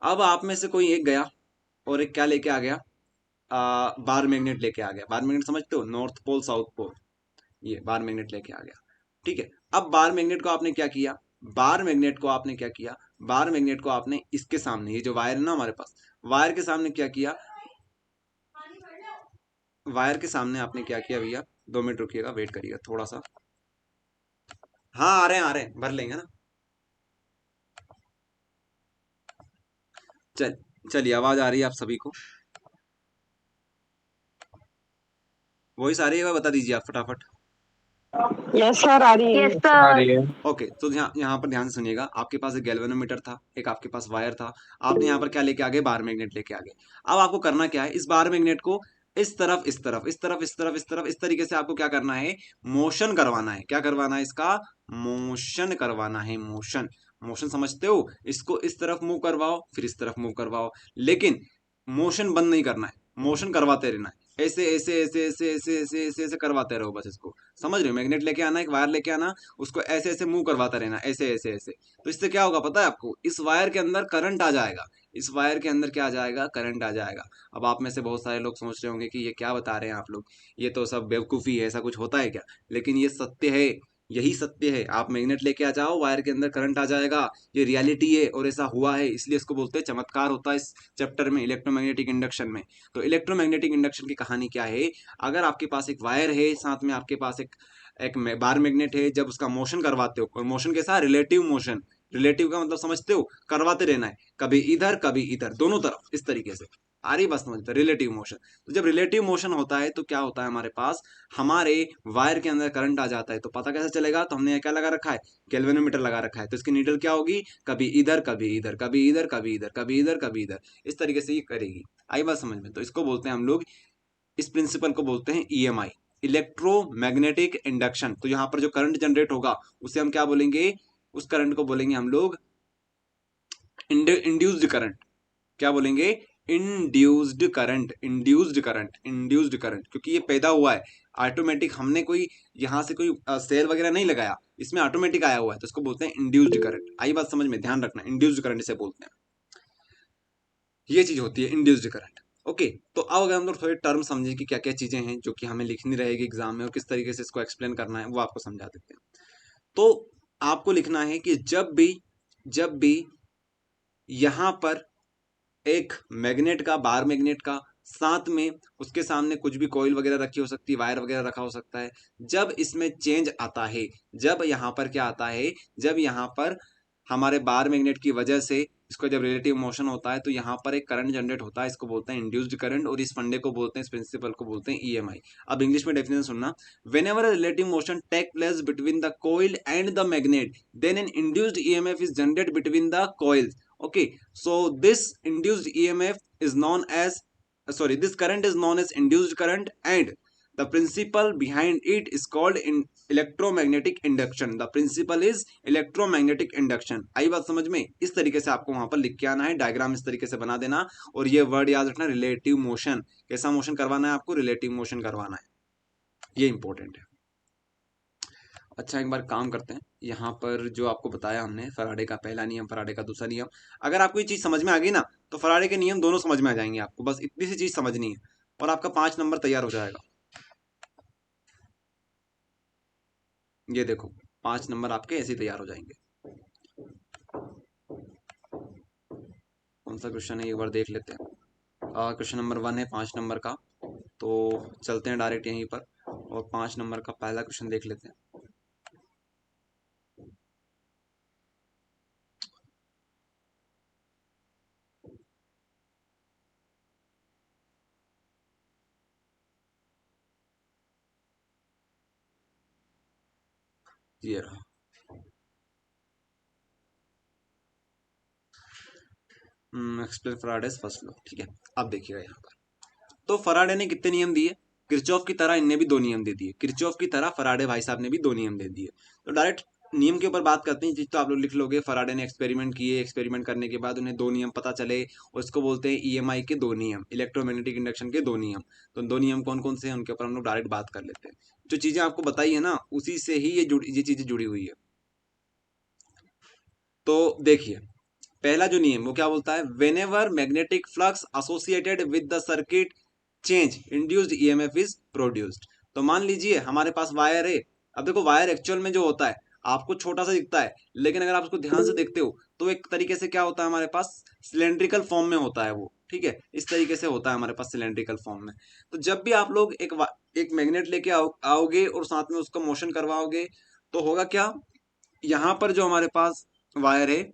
अब आप में से कोई एक गया और एक क्या लेके आ गया, बार मैग्नेट लेके आ गया। बार मैग्नेट समझते हो, नॉर्थ पोल साउथ पोल, ये बार मैग्नेट लेके आ गया, ठीक है। अब बार मैग्नेट को आपने क्या किया, बार मैग्नेट को आपने क्या किया, बार मैग्नेट को आपने इसके सामने, ये जो वायर है ना हमारे पास, वायर के सामने क्या किया, वायर के सामने आपने क्या किया भैया, 2 मिनट रुकिएगा, वेट करिएगा थोड़ा सा। हाँ आ रहे हैं, भर लेंगे ना। चल चलिए, आवाज आ रही है आप सभी को, वॉइस आ रही है, बता दीजिए आप फटाफट। यस सर, आ रही है। यस आ सर। रही है। ओके, तो यहाँ यहाँ पर ध्यान से सुनिएगा, आपके पास एक गैल्वेनोमीटर था, एक आपके पास वायर था, आपने यहाँ पर क्या लेके आ गए, बार मैग्नेट लेके आ गए। अब आपको करना क्या है, इस बार मैग्नेट को इस तरफ इस तरफ इस तरफ इस तरफ इस तरफ इस तरीके से आपको क्या करना है, मोशन करवाना है। क्या करवाना है, इसका मोशन करवाना है, मोशन। मोशन समझते हो, इसको इस तरफ मूव करवाओ, फिर इस तरफ मूव करवाओ, लेकिन मोशन बंद नहीं करना है, मोशन करवाते रहना है। ऐसे ऐसे ऐसे ऐसे ऐसे ऐसे ऐसे ऐसे करवाते रहो बस इसको, समझ रहे हो। मैग्नेट लेके आना, एक वायर लेके आना, उसको ऐसे ऐसे मूव करवाता रहना, ऐसे ऐसे ऐसे। तो इससे क्या होगा पता है आपको, इस वायर के अंदर करंट आ जाएगा, इस वायर के अंदर क्या आ जाएगा, करंट आ जाएगा। अब आप में से बहुत सारे लोग सोच रहे होंगे कि ये क्या बता रहे हैं आप लोग, ये तो सब बेवकूफ़ी है, ऐसा कुछ होता है क्या। लेकिन ये सत्य है, यही सत्य है। आप मैग्नेट लेके आ जाओ, वायर के अंदर करंट आ जाएगा, ये रियलिटी है और ऐसा हुआ है, इसलिए इसको बोलते हैं चमत्कार होता है इस चैप्टर में, इलेक्ट्रोमैग्नेटिक इंडक्शन में। तो इलेक्ट्रोमैग्नेटिक इंडक्शन की कहानी क्या है, अगर आपके पास एक वायर है, साथ में आपके पास एक बार मैग्नेट है, जब उसका मोशन करवाते हो, और मोशन कैसा, रिलेटिव मोशन। रिलेटिव का मतलब समझते हो, करवाते रहना है, कभी इधर दोनों तरफ, इस तरीके से। आ रही बात समझते, रिलेटिव मोशन। तो जब रिलेटिव मोशन होता है तो क्या होता है हमारे पास, हमारे वायर के अंदर करंट आ जाता है। तो पता कैसे चलेगा, तो हमने यहाँ क्या लगा रखा है, गैल्वेनोमीटर लगा रखा है। तो इसकी नीडल क्या होगी, कभी इधर कभी इधर, कभी इधर कभी इधर, कभी इधर कभी इधर, इस तरीके से ये करेगी। आई बात समझ में। तो इसको बोलते हैं हम लोग, इस प्रिंसिपल को बोलते हैं ईएमआई, इलेक्ट्रोमैग्नेटिक इंडक्शन। तो यहाँ पर जो करंट जनरेट होगा उसे हम क्या बोलेंगे, उस करंट को बोलेंगे हम लोग इंड्यूस्ड करंट। क्या बोलेंगे, induced current, induced current, induced current, क्योंकि ये पैदा हुआ है ऑटोमेटिक, हमने कोई यहाँ से कोई सेल वगैरह नहीं लगाया, इसमें ऑटोमेटिक आया हुआ है, तो इसको बोलते हैं इंड्यूस्ड करंट। आई बात समझ में, ध्यान रखना, इंड्यूस्ड करंट इसे बोलते हैं, ये चीज होती है इंड्यूस्ड करंट। ओके, तो अब अगर हम लोग थोड़ी टर्म समझें कि क्या क्या चीजें हैं जो कि हमें लिखनी रहेगी एग्जाम में और किस तरीके से इसको एक्सप्लेन करना है, वो आपको समझा देते हैं। तो आपको लिखना है कि जब भी यहाँ पर एक मैग्नेट का, बार मैग्नेट का, साथ में उसके सामने कुछ भी कॉइल वगैरह रखी हो सकती है, वायर वगैरह रखा हो सकता है, जब इसमें चेंज आता है, जब यहाँ पर क्या आता है, जब यहाँ पर हमारे बार मैग्नेट की वजह से इसको जब रिलेटिव मोशन होता है तो यहाँ पर एक करंट जनरेट होता है, इसको बोलते हैं इंड्यूस्ड करंट, और इस फंडे को बोलते हैं, इस प्रिंसिपल को बोलते हैं ईएमआई। अब इंग्लिश में डेफिनेशन सुनना, whenever relative motion take place between the coil and the magnet, then an induced EMF is generate between the coils. Okay, so this induced EMF is known as, sorry, this current is known as induced current, and the principle behind it is called in electromagnetic induction. The principle is electromagnetic induction. आई बात समझ में। इस तरीके से आपको वहां पर लिख के आना है, डायग्राम इस तरीके से बना देना, और ये वर्ड याद रखना, रिलेटिव मोशन। कैसा मोशन करवाना है आपको, रिलेटिव मोशन करवाना है, ये इंपॉर्टेंट है। अच्छा, एक बार काम करते हैं, यहाँ पर जो आपको बताया हमने, फराडे का पहला नियम, फराडे का दूसरा नियम, अगर आपको ये चीज समझ में आ गई ना, तो फराडे के नियम दोनों समझ में आ जाएंगे आपको, बस इतनी सी चीज समझनी है और आपका 5 नंबर तैयार हो जाएगा। ये देखो, 5 नंबर आपके ऐसे ही तैयार हो जाएंगे। कौन सा क्वेश्चन है एक बार देख लेते हैं। क्वेश्चन नंबर 1 है 5 नंबर का, तो चलते हैं डायरेक्ट यहीं पर और 5 नंबर का पहला क्वेश्चन देख लेते हैं। ये रहा, एक्सप्लेन फराडेज फर्स्ट लॉ। ठीक है, अब देखिएगा यहाँ पर, तो फराडे ने कितने नियम दिए, किरचॉफ की तरह इनने भी 2 नियम दे दिए, किरचॉफ की तरह फराडे भाई साहब ने भी 2 नियम दे दिए। तो डायरेक्ट नियम के ऊपर बात करते हैं, तो आप लोग लिख लोगे फराडे ने एक्सपेरिमेंट किए, एक्सपेरिमेंट करने के बाद उन्हें 2 नियम पता चले, और इसको बोलते हैं ईएमआई के 2 नियम, इलेक्ट्रोमैग्नेटिक इंडक्शन के 2 नियम। तो 2 नियम कौन कौन से हैं उनके ऊपर हम लोग डायरेक्ट बात कर लेते हैं। जो चीजें आपको बताई है ना, उसी से ही ये चीजें जुड़ी हुई है। तो देखिए, पहला जो नियम वो क्या बोलता है, whenever magnetic flux associated with the circuit change induced EMF is produced. तो मान लीजिए हमारे पास वायर है। अब देखो, वायर एक्चुअल में जो होता है आपको छोटा सा दिखता है, लेकिन अगर आप उसको ध्यान से देखते हो तो एक तरीके से क्या होता है, हमारे पास सिलेंड्रिकल फॉर्म में होता है वो, ठीक है, इस तरीके से होता है हमारे पास सिलेंड्रिकल फॉर्म में। तो जब भी आप लोग एक मैग्नेट लेके आओगे और साथ में उसको मोशन करवाओगे, तो होगा क्या, यहाँ पर जो हमारे पास वायर है,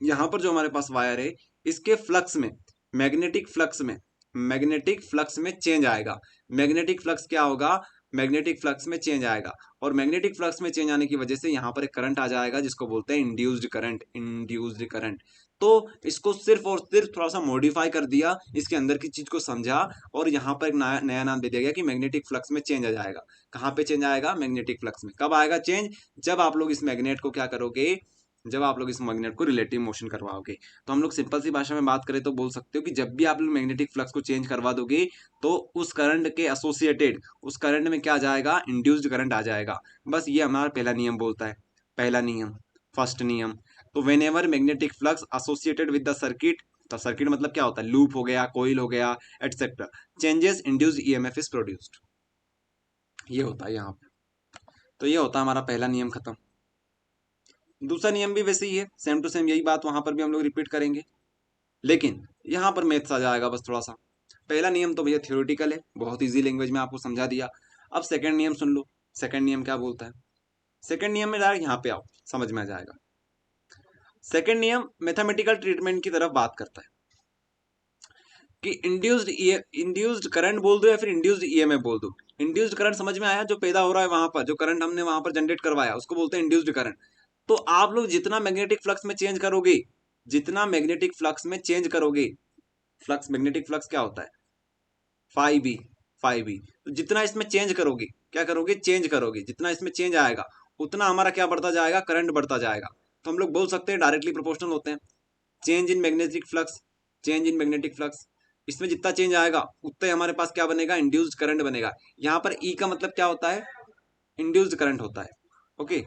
यहाँ पर जो हमारे पास वायर है, इसके फ्लक्स में, मैग्नेटिक फ्लक्स में, मैग्नेटिक फ्लक्स में चेंज आएगा। मैग्नेटिक फ्लक्स क्या होगा, मैग्नेटिक फ्लक्स में चेंज आएगा, और मैग्नेटिक फ्लक्स में चेंज आने की वजह से यहाँ पर एक करंट आ जाएगा जिसको बोलते हैं इंड्यूस्ड करंट, इंड्यूस्ड करंट। तो इसको सिर्फ और सिर्फ थोड़ा सा मॉडिफाई कर दिया, इसके अंदर की चीज को समझा, और यहाँ पर एक नया नया नाम दे दिया गया कि मैग्नेटिक फ्लक्स में चेंज आ जाएगा। कहाँ पे चेंज आएगा, मैग्नेटिक फ्लक्स में। कब आएगा चेंज, जब आप लोग इस मैग्नेट को क्या करोगे, जब आप लोग इस मैग्नेट को रिलेटिव मोशन करवाओगे। तो हम लोग सिंपल सी भाषा में बात करें तो बोल सकते हो कि जब भी आप लोग मैग्नेटिक फ्लक्स को चेंज करवा दोगे, तो उस करंट के एसोसिएटेड, उस करंट में क्या आ जाएगा, इंड्यूस्ड करंट आ जाएगा। बस ये हमारा पहला नियम बोलता है, पहला नियम, फर्स्ट नियम। तो when ever magnetic flux associated with the circuit, तो सर्किट मतलब क्या होता है, लूप हो गया, कोइल हो गया, etcetera, changes induced EMF is produced. ये होता है यहाँ पे। तो ये होता है हमारा पहला नियम खत्म। दूसरा नियम भी वैसे ही है, सेम टू सेम यही बात वहां पर भी हम लोग रिपीट करेंगे, लेकिन यहाँ पर मैथ्स आ जाएगा बस थोड़ा सा। पहला नियम तो भैया थ्योरेटिकल है, बहुत इजी लैंग्वेज में आपको समझा दिया। अब सेकंड नियम सुन लो, सेकंड नियम क्या बोलता है। सेकंड नियम में डायरेक्ट यहाँ पे आओ, समझ में आ जाएगा। सेकंड नियम मैथमेटिकल ट्रीटमेंट की तरफ बात करता है कि इंड्यूस्ड करंट बोल दो या फिर इंड्यूस्ड ईएमएफ बोल दो। इंड्यूस्ड करंट समझ में आया, जो पैदा हो रहा है वहां पर, जो करंट हमने वहां पर जनरेट करवाया उसको बोलते हैं इंड्यूस्ड करंट। तो आप लोग जितना मैग्नेटिक फ्लक्स में चेंज करोगे, जितना मैग्नेटिक फ्लक्स में चेंज करोगे, फ्लक्स, मैग्नेटिक फ्लक्स क्या होता है, फाई बी, फाई बी। तो जितना इसमें चेंज करोगे, क्या करोगे, चेंज करोगे, जितना इसमें चेंज आएगा उतना हमारा क्या बढ़ता जाएगा, करंट बढ़ता जाएगा। तो हम लोग बोल सकते हैं डायरेक्टली प्रोपोर्शनल होते हैं। Change in magnetic flux, change in magnetic flux, इसमें जितना चेंज आएगा उतना ही हमारे पास क्या बनेगा, इंड्यूस्ड करंट बनेगा। यहाँ पर ई का मतलब क्या होता है, इंड्यूस्ड करंट होता है। ओके,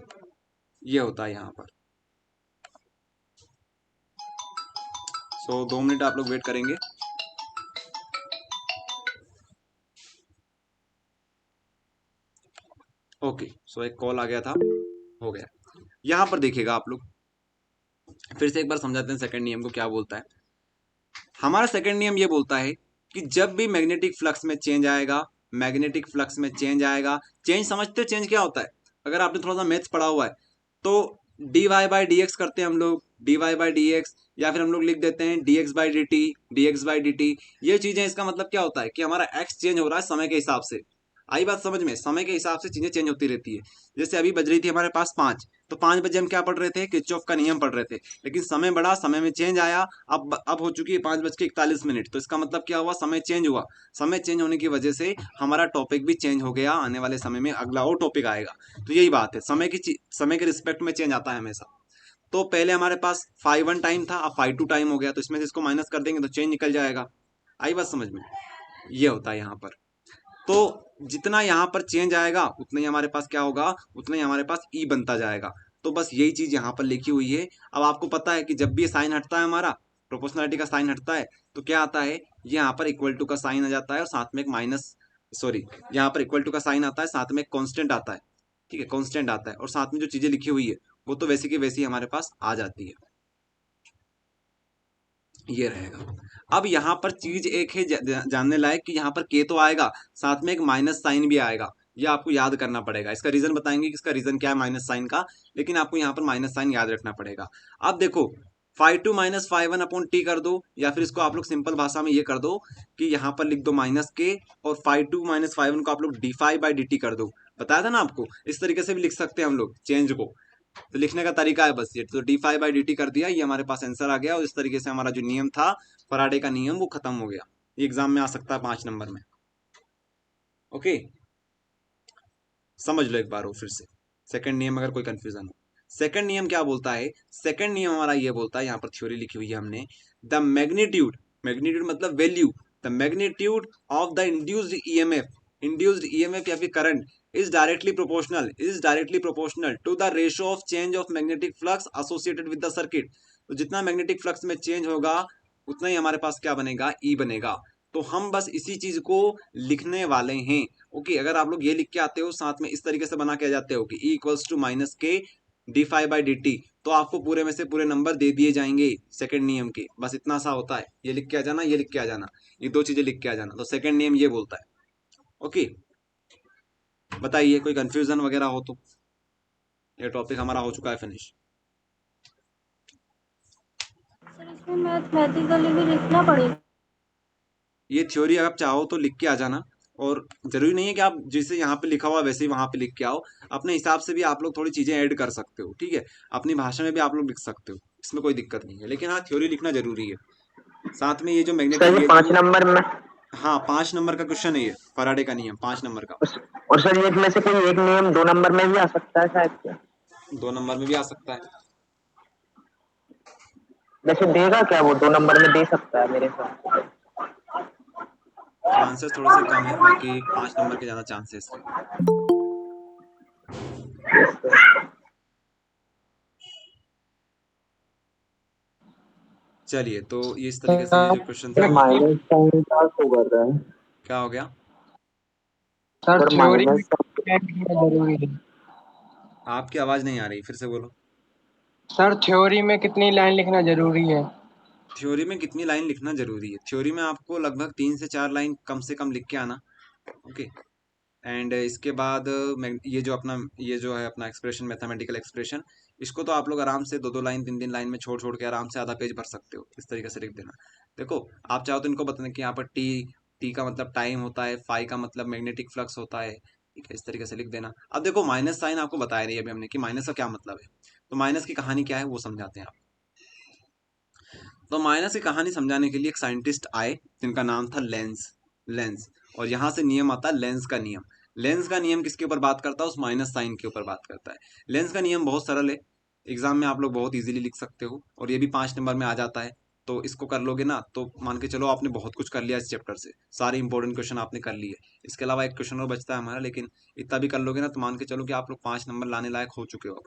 ये होता है यहाँ पर। सो 2 मिनट आप लोग वेट करेंगे। ओके, सो एक कॉल आ गया था, हो गया। यहाँ पर देखिएगा आप लोग, फिर से एक बार समझाते हैं सेकंड नियम को क्या बोलता है। हमारा सेकंड नियम ये बोलता है कि जब भी मैग्नेटिक फ्लक्स में चेंज आएगा, मैग्नेटिक फ्लक्स में चेंज आएगा, चेंज समझते हो चेंज क्या होता है, अगर आपने थोड़ा सा मैथ्स पढ़ा हुआ है तो d y by d x करते हैं हम लोग, d y by d x, या फिर हम लोग लिख देते हैं d x by d t, d x by d t. ये चीजें, इसका मतलब क्या होता है कि हमारा एक्स चेंज हो रहा है समय के हिसाब से। आई बात समझ में, समय के हिसाब से चीजें चेंज होती रहती है। जैसे अभी बज रही थी हमारे पास 5, तो 5 बजे हम क्या पढ़ रहे थे, किरचॉफ का नियम पढ़ रहे थे, लेकिन समय बढ़ा, समय में चेंज आया, अब हो चुकी है 5:41। तो इसका मतलब क्या हुआ, समय चेंज हुआ। समय चेंज होने की वजह से हमारा टॉपिक भी चेंज हो गया, आने वाले समय में अगला और टॉपिक आएगा। तो यही बात है, समय के रिस्पेक्ट में चेंज आता है हमेशा। तो पहले हमारे पास phi 1 टाइम था, अब phi 2 टाइम हो गया, तो इसमें से इसको माइनस कर देंगे तो चेंज निकल जाएगा। आई बात समझ में, ये होता है यहाँ पर। तो जितना यहाँ पर चेंज आएगा उतना ही हमारे पास क्या होगा, उतना ही हमारे पास ई बनता जाएगा। तो बस यही चीज यहाँ पर लिखी हुई है। अब आपको पता है कि जब भी साइन हटता है, हमारा प्रोपोर्शनलिटी का साइन हटता है, तो क्या आता है, यहाँ पर इक्वल टू का साइन आ जाता है, और साथ में एक माइनस, सॉरी, यहाँ पर इक्वल टू का साइन आता है, साथ में एक कांस्टेंट आता है, ठीक है, कांस्टेंट आता है, और साथ में जो चीजें लिखी हुई है वो तो वैसी की वैसी हमारे पास आ जाती है। ये रहेगा। अब यहाँ पर चीज एक है जानने लायक कि यहाँ पर के तो आएगा, साथ में एक माइनस साइन भी आएगा। ये आपको याद करना पड़ेगा, इसका रीजन बताएंगे कि इसका रीजन क्या है माइनस साइन का, लेकिन आपको यहाँ पर माइनस साइन याद रखना पड़ेगा। अब देखो, phi 2 minus phi 1 upon T कर दो, या फिर इसको आप लोग सिंपल भाषा में ये कर दो कि यहाँ पर लिख दो माइनस के, और phi 2 माइनस phi 1 को आप लोग d phi by d t कर दो। बताया था ना आपको, इस तरीके से भी लिख सकते हैं हम लोग चेंज को। तो लिखने का तरीका है बस ये, तो d phi by d t कर दिया, ये हमारे पास आंसर आ गया, और इस तरीके से हमारा जो नियम था फराडे का नियम वो खत्म हो गया। ये एग्जाम में आ सकता है 5 नंबर में। ओके, समझ लो एक बार हो फिर से, सेकंड नियम अगर कोई कंफ्यूजन हो। सेकंड नियम क्या बोलता है? सेकंड नियम हमारा ये बोलता है, यहाँ पर थ्योरी लिखी हुई है हमने, द मैग्नीट्यूड, मैग्नीट्यूड मतलब value, the magnitude of the induced EMF या फिर current is directly proportional to the ratio of change of magnetic flux associated with the circuit. तो जितना मैग्नेटिक फ्लक्स में चेंज होगा उतना ही हमारे पास क्या बनेगा? ई बनेगा। तो हम बस इसी चीज को लिखने वाले हैं। ओके, अगर आप लोग ये लिख के आते हो साथ में इस तरीके से बना के आ जाते हो कि E equals to minus K d phi by d t, तो आपको पूरे में से पूरे नंबर दे दिए जाएंगे सेकंड नियम के। बस इतना सा होता है, ये लिख के आ जाना, ये लिख के आ जाना, ये दो चीजें लिख के आ जाना। तो सेकंड नियम ये बोलता है। ओके, बताइए कोई कंफ्यूजन वगैरह हो तो। ये टॉपिक हमारा हो चुका है फिनिश। सर इसमें मैथमेटिकली भी लिखना पड़ेगा? ये थ्योरी आप चाहो तो लिख के आ जाना, और जरूरी नहीं है कि आप जैसे यहाँ पे लिखा हुआ वैसे ही वहां पे लिख के आओ। अपने हिसाब से भी आप लोग थोड़ी चीजें ऐड कर सकते हो, ठीक है, अपनी भाषा में भी आप लोग लिख सकते हो, इसमें कोई दिक्कत नहीं है। लेकिन हाँ, थ्योरी लिखना जरूरी है। साथ में ये जो सर मैग्नेटिक ये ये 5 नंबर में, हाँ 5 नंबर का क्वेश्चन है ये, फराडे का नियम 5 नंबर का। उस, और सर ये इसमें से कोई एक नियम 2 नंबर में भी आ सकता है शायद क्या? 2 नंबर में भी आ सकता है। वैसे देगा क्या वो? 2 नंबर में दे सकता है मेरे हिसाब से। चांसेस थोड़े से कम है, बाकी 5 नंबर के ज्यादा चांसेस है। चलिए, तो ये इस तरीके से ये जो क्वेश्चन थे सर वो थे। माइनस साइन का शो कर रहा है। क्या हो गया? सर सर थ्योरी में माइनस, क्या लिखना जरूरी है? आपकी आवाज नहीं आ रही, फिर से बोलो। सर थ्योरी में कितनी लाइन लिखना जरूरी है? थ्योरी में कितनी लाइन लिखना जरूरी है? थ्योरी में आपको लगभग 3 से 4 लाइन कम से कम लिख के आना। ओके, एंड इसके बाद ये जो अपना ये जो है अपना एक्सप्रेशन, मैथमेटिकल एक्सप्रेशन, इसको तो आप लोग आराम से 2-2 लाइन 3-3 लाइन में छोड़ छोड़ के आराम से आधा पेज भर सकते हो, इस तरीके से लिख देना। देखो, आप चाहो तो इनको बताने कि यहाँ पर टी, टी का मतलब टाइम होता है, फाई का मतलब मैग्नेटिक फ्लक्स होता है, ठीक है, इस तरीके से लिख देना। अब देखो, माइनस साइन आपको बताया नहीं अभी हमने कि माइनस का क्या मतलब है, तो माइनस की कहानी क्या है वो समझाते हैं आप। तो माइनस की कहानी समझाने के लिए एक साइंटिस्ट आए जिनका नाम था लेंस। लेंस, और यहाँ से नियम आता है लेंस का नियम। लेंस का नियम किसके ऊपर बात करता है? उस माइनस साइन के ऊपर बात करता है। लेंस का नियम बहुत सरल है, एग्जाम में आप लोग बहुत इजीली लिख सकते हो, और ये भी 5 नंबर में आ जाता है। तो इसको कर लोगे ना तो मान के चलो आपने बहुत कुछ कर लिया इस चैप्टर से, सारे इंपॉर्टेंट क्वेश्चन आपने कर लिए। इसके अलावा एक क्वेश्चन और बचता है हमारा, लेकिन इतना भी कर लोगे ना तो मान के चलो कि आप लोग 5 नंबर लाने लायक हो चुके हो अब।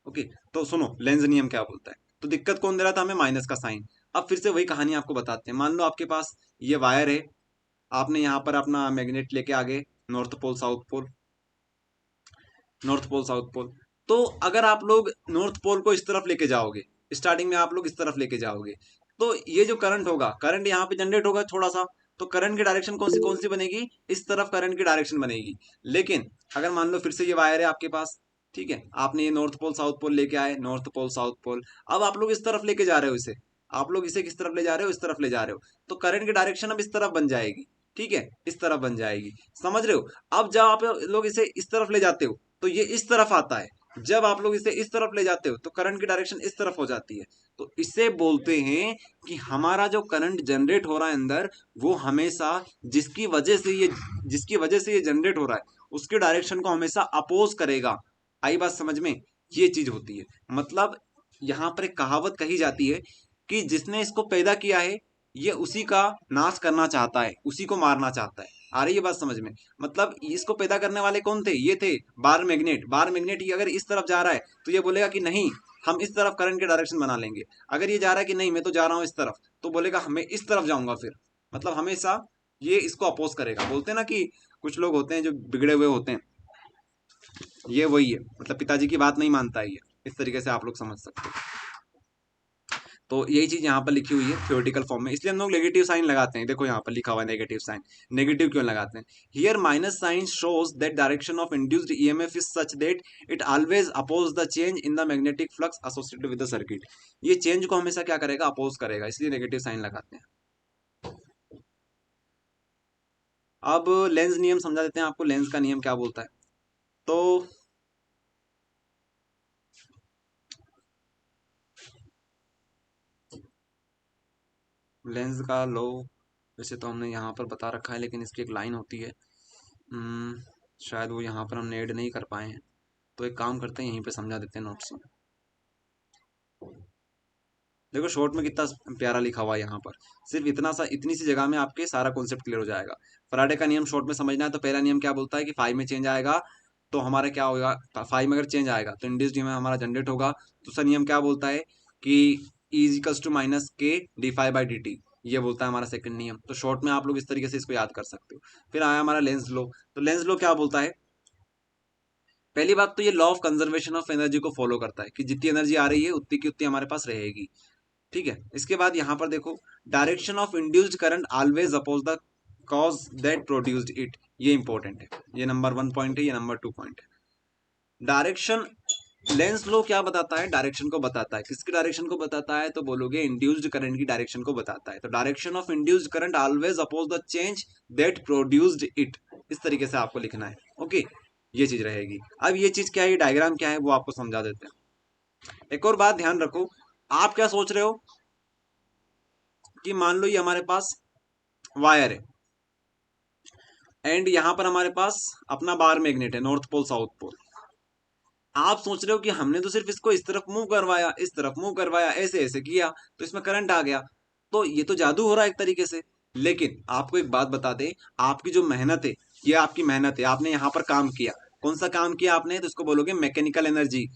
ओके, तो सुनो लेंस नियम क्या बोलता है। तो दिक्कत कौन दे रहा था हमें? माइनस का साइन। अब फिर से वही कहानी आपको बताते हैं। मान लो आपके पास ये वायर है, आपने यहाँ पर अपना मैग्नेट लेके आ गए, north pole south pole, north pole south pole. तो अगर आप लोग नॉर्थ पोल को इस तरफ लेके जाओगे, स्टार्टिंग में आप लोग इस तरफ लेके जाओगे, तो ये जो करंट होगा, करंट यहाँ पे जनरेट होगा थोड़ा सा, तो करंट की डायरेक्शन कौन सी बनेगी? इस तरफ करंट की डायरेक्शन बनेगी। लेकिन अगर मान लो फिर से ये वायर है आपके पास, ठीक है, आपने ये नॉर्थ पोल साउथ पोल लेके आए, नॉर्थ पोल साउथ पोल, अब आप लोग इस तरफ लेके जा रहे हो इसे, आप लोग इसे किस तरफ ले जा रहे हो? इस तरफ ले जा रहे हो, तो करंट की डायरेक्शन अब इस तरफ बन जाएगी, ठीक है, इस तरफ बन जाएगी। समझ रहे हो? अब जब आप लोग इसे इस तरफ ले जाते हो तो ये इस तरफ आता है, जब आप लोग इसे इस तरफ ले जाते हो तो करंट की डायरेक्शन इस तरफ हो जाती है। तो इसे बोलते हैं कि हमारा जो करंट जनरेट हो रहा है अंदर, वो हमेशा जिसकी वजह से ये जनरेट हो रहा है उसके डायरेक्शन को हमेशा अपोज करेगा। आई बात समझ में? ये चीज होती है। मतलब यहाँ पर एक कहावत कही जाती है कि जिसने इसको पैदा किया है ये उसी का नाश करना चाहता है, उसी को मारना चाहता है। आ रही है बात समझ में? मतलब इसको पैदा करने वाले कौन थे? ये थे बार मैग्नेट। बार मैग्नेट ही अगर इस तरफ जा रहा है तो ये बोलेगा कि नहीं, हम इस तरफ करंट के डायरेक्शन बना लेंगे। अगर ये जा रहा है कि नहीं मैं तो जा रहा हूं इस तरफ, तो बोलेगा मैं इस तरफ जाऊंगा फिर। मतलब हमेशा ये इसको अपोज करेगा। बोलते हैं ना कि कुछ लोग होते हैं जो बिगड़े हुए होते हैं, ये वही है। मतलब पिताजी की बात नहीं मानता है ये, इस तरीके से आप लोग समझ सकते हो। तो यही चीज यहाँ पर लिखी हुई है थ्योरेटिकल फॉर्म में, इसलिए हम लोग नेगेटिव साइन लगाते हैं। देखो यहाँ पर लिखा हुआ है नेगेटिव साइन। नेगेटिव क्यों लगाते हैं? Here minus sign shows that direction of induced EMF is such that it always oppose the change in the magnetic flux associated with the circuit. ये चेंज को हमेशा क्या करेगा? अपोज करेगा, इसलिए नेगेटिव साइन लगाते हैं। अब लेंस नियम समझा देते हैं आपको, लेंस का नियम क्या बोलता है। तो लेंस का लो वैसे तो हमने यहाँ पर बता रखा है, लेकिन इसकी एक लाइन होती है, शायद वो यहाँ पर हमने ऐड नहीं कर पाए हैं। तो एक काम करते हैं, यहीं पे समझा देते हैं नोट्स में। देखो शॉर्ट में कितना प्यारा लिखा हुआ है यहाँ पर, सिर्फ इतनी सी जगह में आपके सारा कॉन्सेप्ट क्लियर हो जाएगा। फराडे का नियम शॉर्ट में समझना है तो पहला नियम क्या बोलता है कि फाइव में चेंज आएगा तो हमारा क्या होगा, फाइव में अगर चेंज आएगा तो इंड्यूस्ड ईएमएफ हमारा जनरेट होगा। दूसरा नियम क्या बोलता है कि E equals to minus K D five by d t, ये बोलता है हमारा सेकंड नियम। तो शॉर्ट में आप लोग इस तरीके से इसको याद कर सकते हो। फिर आया हमारा लेंस लो, तो लेंस लो क्या बोलता है, पहली बात तो ये law of conservation of energy को फॉलो करता है कि जितनी एनर्जी आ रही है उतनी की उतनी हमारे पास रहेगी। ठीक है, इसके बाद यहाँ पर देखो, direction of induced current always oppose the cause that produced it, ये इंपॉर्टेंट है, ये नंबर 1 पॉइंट है, ये नंबर 2 पॉइंट है। डायरेक्शन, लेंस लो क्या बताता है, डायरेक्शन को बताता है। किसकी डायरेक्शन को बताता है, तो बोलोगे इंड्यूस्ड करंट की डायरेक्शन को बताता है। तो direction of induced current always oppose the change that produced it, इस तरीके से आपको लिखना है। ओके, ये चीज रहेगी। अब ये चीज क्या है, ये डायग्राम क्या है, वो आपको समझा देते हैं। एक और बात ध्यान रखो, आप क्या सोच रहे हो कि मान लो ये हमारे पास वायर है एंड यहां पर हमारे पास अपना बार मैग्नेट है, नॉर्थ पोल साउथ पोल। आप सोच रहे हो कि हमने तो सिर्फ इसको इस तरफ मूव करवाया, इस तरफ मूव करवाया, ऐसे ऐसे किया तो इसमें करंट आ गया, तो ये तो जादू हो रहा है एक तरीके से। लेकिन आपको एक बात बता दे, आपकी जो मेहनत है, ये आपकी मेहनत है, आपने यहाँ पर काम किया। कौन सा काम किया आपने, तो इसको बोलोगे मैकेनिकल एनर्जी।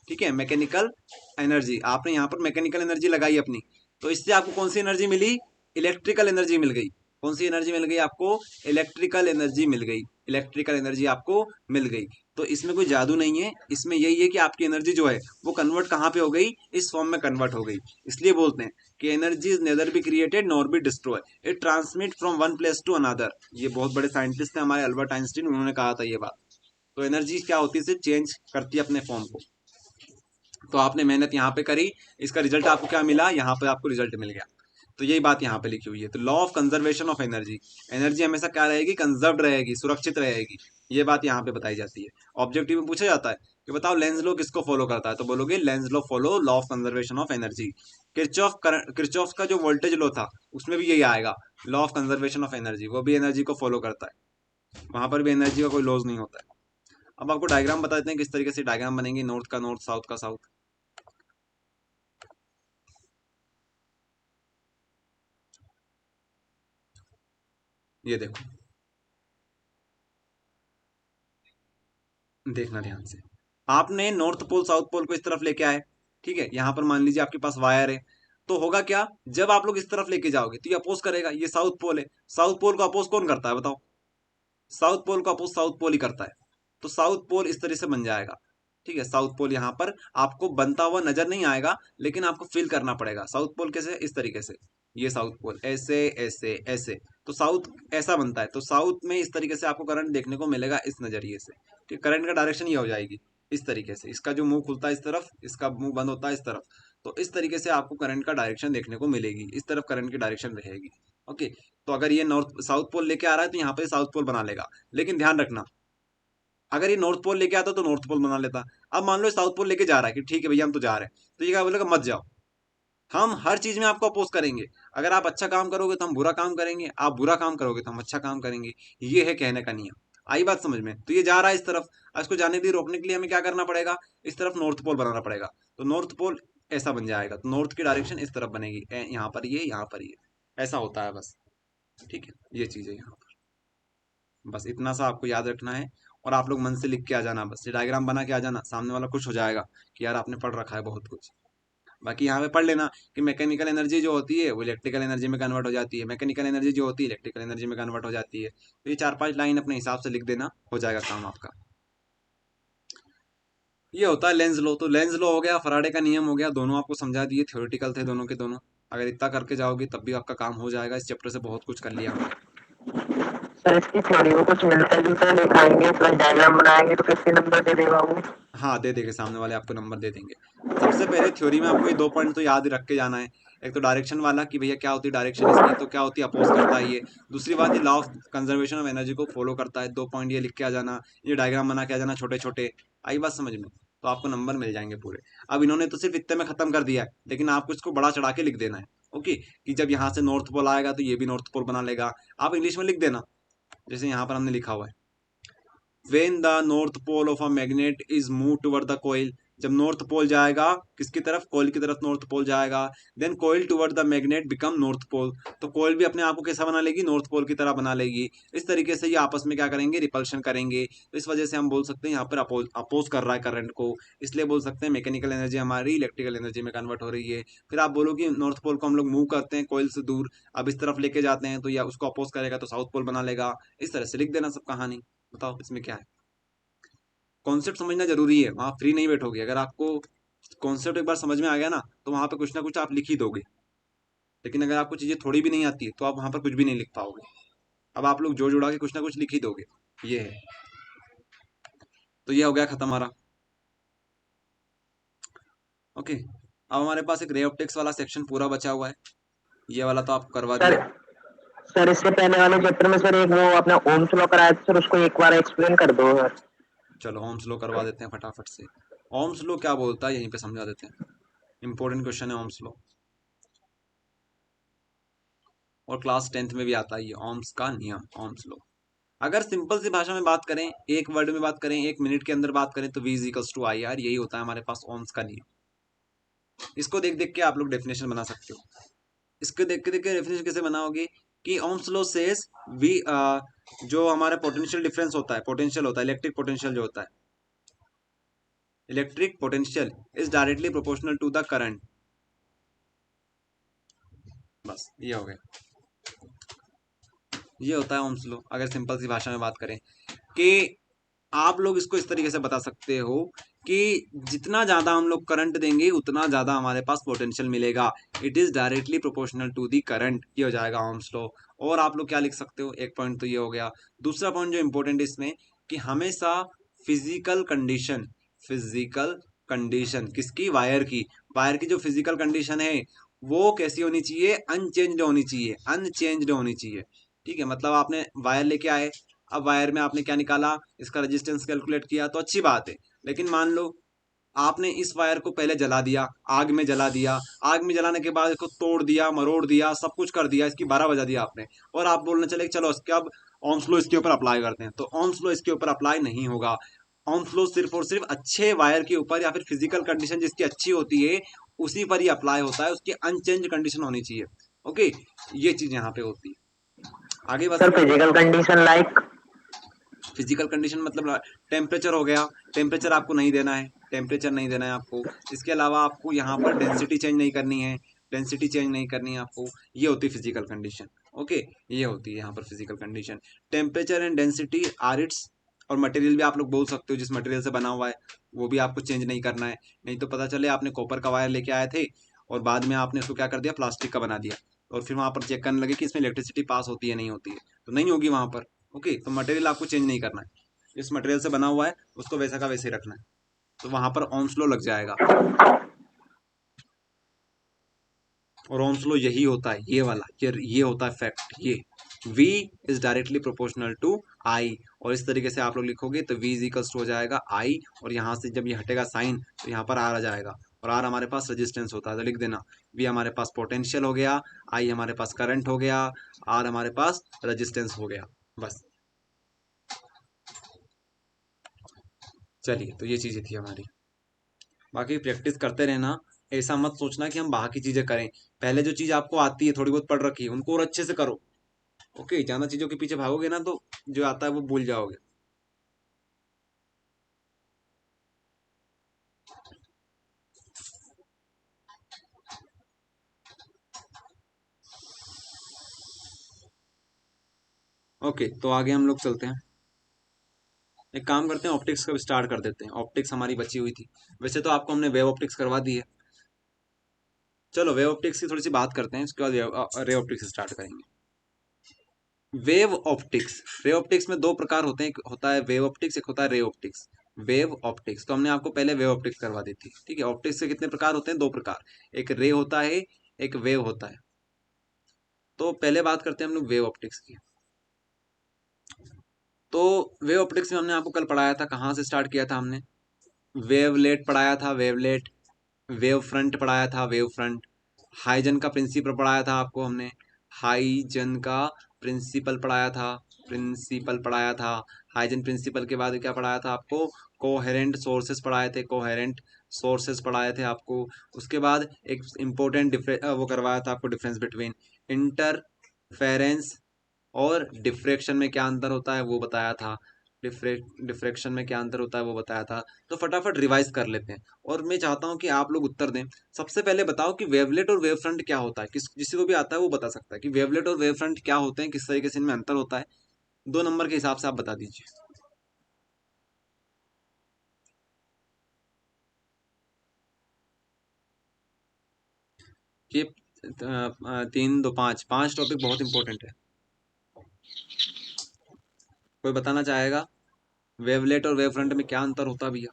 ठीक है, मैकेनिकल एनर्जी, आपने यहाँ पर मैकेनिकल एनर्जी लगाई अपनी, तो इससे आपको कौन सी एनर्जी मिली, इलेक्ट्रिकल एनर्जी मिल गई। कौन सी एनर्जी मिल गई आपको, इलेक्ट्रिकल एनर्जी मिल गई, इलेक्ट्रिकल एनर्जी आपको मिल गई। तो इसमें कोई जादू नहीं है, इसमें यही है कि आपकी एनर्जी जो है वो कन्वर्ट कहाँ पे हो गई, इस फॉर्म में कन्वर्ट हो गई। इसलिए बोलते हैं कि energy is neither be created nor be destroy, it transmit from one place to another. ये बहुत बड़े साइंटिस्ट थे हमारे, अल्बर्ट आइंस्टीन, उन्होंने कहा था ये बात। तो एनर्जी क्या होती है, चेंज करती है अपने फॉर्म को। तो आपने मेहनत यहाँ पे करी, इसका रिजल्ट आपको क्या मिला, यहाँ पे आपको रिजल्ट मिल गया। तो यही बात यहाँ पे लिखी हुई है। तो law of conservation of energy, energy हमेशा क्या रहेगी, कंजर्व्ड रहेगी, सुरक्षित रहेगी, ये बात यहाँ पे बताई जाती है। ऑब्जेक्टिव में पूछा जाता है कि बताओ लेंज लॉ किसको फॉलो करता है, तो बोलोगे Lenz law follow law of conservation of energy. Kirchhoff का जो वोल्टेज लॉ था उसमें भी यही आएगा, law of conservation of energy, वो भी एनर्जी को फॉलो करता है, वहां पर भी एनर्जी का कोई लॉज नहीं होता है। अब आपको डायग्राम बता देते हैं किस तरीके से डायग्राम बनेंगे, नॉर्थ का नॉर्थ, साउथ का साउथ। ये देखो, देखना ध्यान से, आपने नॉर्थ पोल साउथ पोल को इस तरफ लेके आए। ठीक है, यहां पर मान लीजिए आपके पास वायर है, तो होगा क्या, जब आप लोग इस तरफ लेके जाओगे तो ये अपोज करेगा, ये साउथ पोल है, साउथ पोल को अपोज कौन करता है बताओ, साउथ पोल को अपोज साउथ पोल ही करता है। तो साउथ पोल इस तरह से बन जाएगा। ठीक है, साउथ पोल यहाँ पर आपको बनता हुआ नजर नहीं आएगा, लेकिन आपको फील करना पड़ेगा। साउथ पोल कैसे, इस तरीके से, ये साउथ पोल ऐसे ऐसे ऐसे, तो साउथ ऐसा बनता है। तो साउथ में इस तरीके से आपको करंट देखने को मिलेगा, इस नजरिए से। ठीक, करंट का डायरेक्शन ये हो जाएगी इस तरीके से, इसका जो मुंह खुलता है इस तरफ, इसका मुंह बंद होता है इस तरफ। तो इस तरीके से आपको करंट का डायरेक्शन देखने को मिलेगी, इस तरफ करंट की डायरेक्शन रहेगी। ओके, तो अगर ये नॉर्थ साउथ पोल लेके आ रहा है तो यहाँ पे साउथ पोल बना लेगा। लेकिन ध्यान रखना, अगर ये नॉर्थ पोल लेके आता तो नॉर्थ पोल बना लेता। अब मान लो साउथ पोल लेके जा रहा है कि ठीक है भैया हम तो जा रहे हैं, तो ये क्या बोलेगा, मत जाओ, हम हर चीज में आपको अपोज करेंगे। अगर आप अच्छा काम करोगे तो हम बुरा काम करेंगे, आप बुरा काम करोगे तो हम अच्छा काम करेंगे। ये है कहने का नियम। आई बात समझ में, तो ये जा रहा है इस तरफ, इसको जाने दी, रोकने के लिए हमें क्या करना पड़ेगा, इस तरफ नॉर्थ पोल बनाना पड़ेगा। तो नॉर्थ पोल ऐसा बन जाएगा, तो नॉर्थ की डायरेक्शन इस तरफ बनेगी, यहाँ पर ये, यहाँ पर ये, ऐसा होता है बस। ठीक है, ये चीज है यहाँ पर, बस इतना सा आपको याद रखना है। और आप लोग मन से लिख के आ जाना, बस ये डायग्राम बना के आ जाना, सामने वाला खुश हो जाएगा कि यार आपने पढ़ रखा है बहुत कुछ। बाकी यहाँ पे पढ़ लेना कि मैकेनिकल एनर्जी जो होती है वो इलेक्ट्रिकल एनर्जी में कन्वर्ट हो जाती है, मैकेनिकल एनर्जी जो होती है इलेक्ट्रिकल एनर्जी में कन्वर्ट हो जाती है। तो ये 4-5 लाइन अपने हिसाब से लिख देना, हो जाएगा काम आपका। ये होता है लेंस लॉ। तो लेंस लॉ हो गया, फराडे का नियम हो गया, दोनों आपको समझा दिए, थ्योरेटिकल थे दोनों के दोनों। अगर इतना करके जाओगे तब भी आपका काम हो जाएगा। इस चैप्टर से बहुत कुछ कर लिया हमने। सर इसकी थ्योरी में कुछ मिलता जुलता दिखाएंगे, प्लस डायग्राम बनाएंगे तो कितने नंबर दे देगा वो? हाँ, दे देंगे, सामने वाले आपको नंबर दे देंगे। सबसे पहले थ्योरी में आपको ये 2 पॉइंट तो याद रख के जाना है। एक तो डायरेक्शन वाला कि भैया क्या होती है डायरेक्शन इसकी, तो क्या होती है, अपोज करता है ये। दूसरी बात, ये law of conservation of energy को फॉलो करता है। 2 पॉइंट ये लिख के आ जाना, ये डायग्राम बना के आ जाना छोटे छोटे। आई बात समझ में, तो आपको नंबर मिल जाएंगे पूरे। अब इन्होंने तो सिर्फ इतने में खत्म कर दिया है, लेकिन आपको इसको बड़ा चढ़ा के लिख देना है। ओके, कि जब यहाँ से नॉर्थ पोल आएगा तो ये भी नॉर्थ पोल बना लेगा। आप इंग्लिश में लिख देना, जैसे यहाँ पर हमने लिखा हुआ है, when the north pole of a magnet is move toward the coil, जब नॉर्थ पोल जाएगा किसकी तरफ, कॉइल की तरफ नॉर्थ पोल जाएगा, then coil toward the magnet become north pole, तो कॉइल भी अपने आप को कैसा बना लेगी, नॉर्थ पोल की तरह बना लेगी। इस तरीके से ये आपस में क्या करेंगे, रिपल्शन करेंगे। तो इस वजह से हम बोल सकते हैं यहाँ पर अपोज कर रहा है करंट को, इसलिए बोल सकते हैं मैकेनिकल एनर्जी हमारी इलेक्ट्रिकल एनर्जी में कन्वर्ट हो रही है। फिर आप बोलो कि नॉर्थ पोल को हम लोग मूव करते हैं कॉइल से दूर, अब इस तरफ लेके जाते हैं तो या उसको अपोज करेगा तो साउथ पोल बना लेगा। इस तरह से लिख देना सब कहानी। बताओ इसमें क्या है, कॉन्सेप्ट समझना जरूरी है, वहां फ्री नहीं बैठोगे। अगर आपको कॉन्सेप्ट एक बार समझ में आ गया ना तो वहां पे कुछ ना कुछ आप लिख ही दोगे, लेकिन अगर आपको चीजें थोड़ी भी नहीं आती तो आप वहां पर कुछ भी नहीं लिख पाओगे। अब आप लोग जोड़ जोड़ा के कुछ ना कुछ लिख ही दोगे, ये है। तो ये हो गया खत्म हमारा। ओके, अब हमारे पास एक रे ऑप्टिक्स वाला सेक्शन पूरा बचा हुआ है, ये वाला तो आप करवा सर दिया। सर इससे पहले वाले चैप्टर में सर एक वो अपना ओम्स लॉ कराया था सर, उसको एक बार एक्सप्लेन कर दो सर। चलो ओम्स लॉ करवा देते हैं फटाफट से। ओम्स लॉ क्या बोलता है यहीं पे समझा देते हैं, इंपॉर्टेंट क्वेश्चन है ओम्स लॉ, और क्लास 10th में भी आता है ये ओम्स का नियम, ओम्स लॉ। अगर सिंपल सी भाषा में बात करें, एक वर्ड में बात करें, एक मिनट के अंदर बात करें तो V equals to I R, यही होता है हमारे पास ओम्स का नियम। इसको देख देख के आप लोग डेफिनेशन बना सकते हो। इसको देख के डेफिनेशन कैसे बनाओगे कि ओम्स लॉ सेज वी, जो हमारा पोटेंशियल डिफरेंस होता है, पोटेंशियल होता है, इलेक्ट्रिक पोटेंशियल जो होता है, electric potential is directly proportional to the current. बस ये हो गया, ये होता है ओम्स लॉ। अगर सिंपल सी भाषा में बात करें कि आप लोग इसको इस तरीके से बता सकते हो कि जितना ज्यादा हम लोग करंट देंगे उतना ज्यादा हमारे पास पोटेंशियल मिलेगा, it is directly proportional to the current, ये हो जाएगा ओम्स लॉ। और आप लोग क्या लिख सकते हो, एक पॉइंट तो ये हो गया। दूसरा पॉइंट जो इंपॉर्टेंट है इसमें कि हमेशा फिजिकल कंडीशन, फिजिकल कंडीशन किसकी, वायर की, वायर की जो फिजिकल कंडीशन है वो कैसी होनी चाहिए, अनचेंज्ड होनी चाहिए, अनचेंज्ड होनी चाहिए। ठीक है, मतलब आपने वायर लेके आए, अब वायर में आपने क्या निकाला, इसका रेजिस्टेंस कैलकुलेट किया तो अच्छी बात है, लेकिन मान लो आपने इस वायर को पहले जला दिया, आग में जला दिया, आग में जलाने के बाद इसको तोड़ दिया, मरोड़ दिया, सब कुछ कर दिया, इसकी 12 बजा दिया आपने, और आप बोलने चले कि चलो इसके अब ओम्स लॉ इसके ऊपर अप्लाई करते हैं, तो ओम्स लॉ इसके ऊपर अप्लाई नहीं होगा। ओम्स लॉ सिर्फ और सिर्फ अच्छे वायर के ऊपर या फिर फिजिकल कंडीशन जिसकी अच्छी होती है उसी पर ही अप्लाई होता है, उसकी अनचेंज कंडीशन होनी चाहिए। ओके, ये चीज यहाँ पे होती है। आगे सर बढ़ते हैं। Physical condition like, physical condition मतलब टेम्परेचर हो गया, टेम्परेचर आपको नहीं देना है, टेम्परेचर नहीं देना है आपको। इसके अलावा आपको यहाँ पर डेंसिटी चेंज नहीं करनी है, डेंसिटी चेंज नहीं करनी है आपको, ये होती है फिजिकल कंडीशन। ओके, ये होती है यहाँ पर physical condition. Temperature and density are its, और मटेरियल भी आप लोग बोल सकते हो जिस मटेरियल से बना हुआ है वो भी आपको चेंज नहीं करना है। नहीं तो पता चले आपने कॉपर का वायर लेके आए थे और बाद में आपने उसको क्या कर दिया, प्लास्टिक का बना दिया, और फिर वहां पर चेक करने लगे कि इसमें इलेक्ट्रिसिटी पास होती है नहीं होती है, तो नहीं होगी वहां पर। ओके, तो मटेरियल आपको चेंज नहीं करना है, जिस मटेरियल से बना हुआ है उसको वैसा का वैसे ही रखना है, तो वहां पर ओम्स लॉ लग जाएगा। और ओम्स लॉ यही होता है, ये वाला, ये होता है फैक्ट, ये V is directly proportional to I, और इस तरीके से आप लोग लिखोगे तो V इज इक्वल्स टू हो जाएगा I, और यहाँ से जब ये हटेगा साइन तो यहाँ पर R आ जाएगा, और R हमारे पास रेजिस्टेंस होता है, तो लिख देना V हमारे पास पोटेंशियल हो गया, I हमारे पास करंट हो गया, R हमारे पास रेजिस्टेंस हो गया। बस, चलिए, तो ये चीजें थी हमारी। बाकी प्रैक्टिस करते रहना, ऐसा मत सोचना कि हम बाहर की चीजें करें, पहले जो चीज आपको आती है, थोड़ी बहुत पढ़ रखी है, उनको और अच्छे से करो। ओके, ज्यादा चीजों के पीछे भागोगे ना तो जो आता है वो भूल जाओगे। ओके, तो आगे हम लोग चलते हैं, एक काम करते हैं, ऑप्टिक्स का स्टार्ट कर देते हैं। ऑप्टिक्स हमारी बची हुई थी, वैसे तो आपको हमने वेव ऑप्टिक्स करवा दी है। चलो वेव ऑप्टिक्स की थोड़ी सी बात करते हैं, उसके बाद रे ऑप्टिक्स स्टार्ट करेंगे। वेव ऑप्टिक्स, रे ऑप्टिक्स में दो प्रकार होते हैं, एक होता है वेव ऑप्टिक्स, एक होता है रे ऑप्टिक्स। वेव ऑप्टिक्स तो हमने आपको पहले वेव ऑप्टिक्स करवा दी थी, ठीक है। ऑप्टिक्स के कितने प्रकार होते हैं, दो प्रकार, एक रे होता है, एक वेव होता है। तो पहले बात करते हैं हम लोग वेव ऑप्टिक्स की। तो वेव ऑप्टिक्स में हमने आपको कल पढ़ाया था, कहाँ से स्टार्ट किया था हमने, वेवलेट पढ़ाया था, वेवलेट, वेव फ्रंट पढ़ाया था, वेव फ्रंट, हाइजन का प्रिंसिपल पढ़ाया था आपको हमने, हाइजन का प्रिंसिपल पढ़ाया था, प्रिंसिपल पढ़ाया था। हाइजेन प्रिंसिपल के बाद क्या पढ़ाया था आपको? कोहेरेंट सोर्सेस पढ़ाए थे, कोहेरेंट सोर्सेस पढ़ाए थे आपको। उसके बाद एक इम्पोर्टेंट वो करवाया था आपको, डिफरेंस बिटवीन इंटरफेरेंस और डिफ्रैक्शन में क्या अंतर होता है वो बताया था। डिफ्रैक्शन में क्या अंतर होता है वो बताया था। तो फटाफट रिवाइज कर लेते हैं और मैं चाहता हूं कि आप लोग उत्तर दें। सबसे पहले बताओ कि वेवलेट और वेव फ्रंट क्या होता है। किसी को भी आता है वो बता सकता है कि वेवलेट और वेव फ्रंट क्या होते हैं, किस तरीके से इनमें अंतर होता है। 2 नंबर के हिसाब से आप बता दीजिए। ये 3 2 5 टॉपिक बहुत इंपॉर्टेंट है। कोई बताना चाहेगा वेवलेट और वेव फ्रंट में क्या अंतर होता है भैया?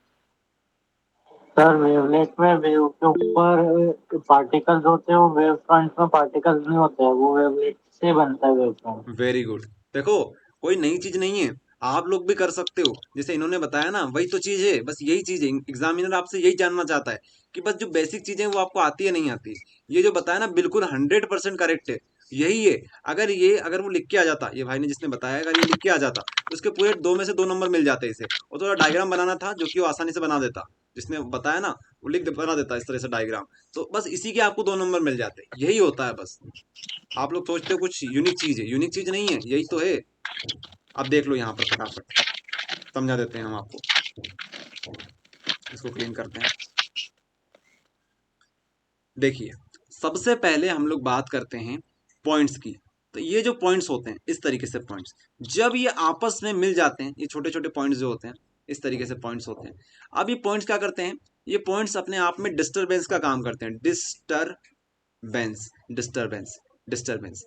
सर वेवलेट में वेव के ऊपर पार्टिकल्स होते हैं, वो वेव फ्रंट में पार्टिकल्स नहीं होते हैं, वो वेवलेट से बनता है वेव फ्रंट। Very good. देखो कोई नई चीज नहीं है, आप लोग भी कर सकते हो। जैसे इन्होंने बताया ना, वही तो चीज है, बस यही चीज है। एग्जामिनर आपसे यही जानना चाहता है कि बस जो बेसिक चीजें हैं वो आपको आती है नहीं आती। ये जो बताया ना बिल्कुल 100% करेक्ट है, यही है। अगर वो लिख के आ जाता, ये भाई ने जिसने बताया, अगर ये लिख के आ जाता तो उसके पूरे 2 में से 2 नंबर मिल जाते इसे। और थोड़ा डायग्राम बनाना था जो कि वो आसानी से बना देता, जिसने बताया ना वो बना देता इस तरह से डायग्राम। तो बस इसी के आपको 2 नंबर मिल जाते, यही होता है बस। आप लोग सोचते हो कुछ यूनिक चीज है, यूनिक चीज नहीं है, यही तो है। अब देख लो यहाँ पर फटाफट समझा देते हैं हम आपको। इसको क्लीन करते हैं। देखिए सबसे पहले हम लोग बात करते हैं पॉइंट्स की। तो ये जो पॉइंट्स होते हैं इस तरीके से पॉइंट्स, जब ये आपस में मिल जाते हैं, ये छोटे छोटे पॉइंट्स जो होते हैं इस तरीके से पॉइंट्स होते हैं। अब ये पॉइंट्स क्या करते हैं? ये पॉइंट्स अपने आप में डिस्टरबेंस का काम करते हैं। Disturbance, disturbance, disturbance.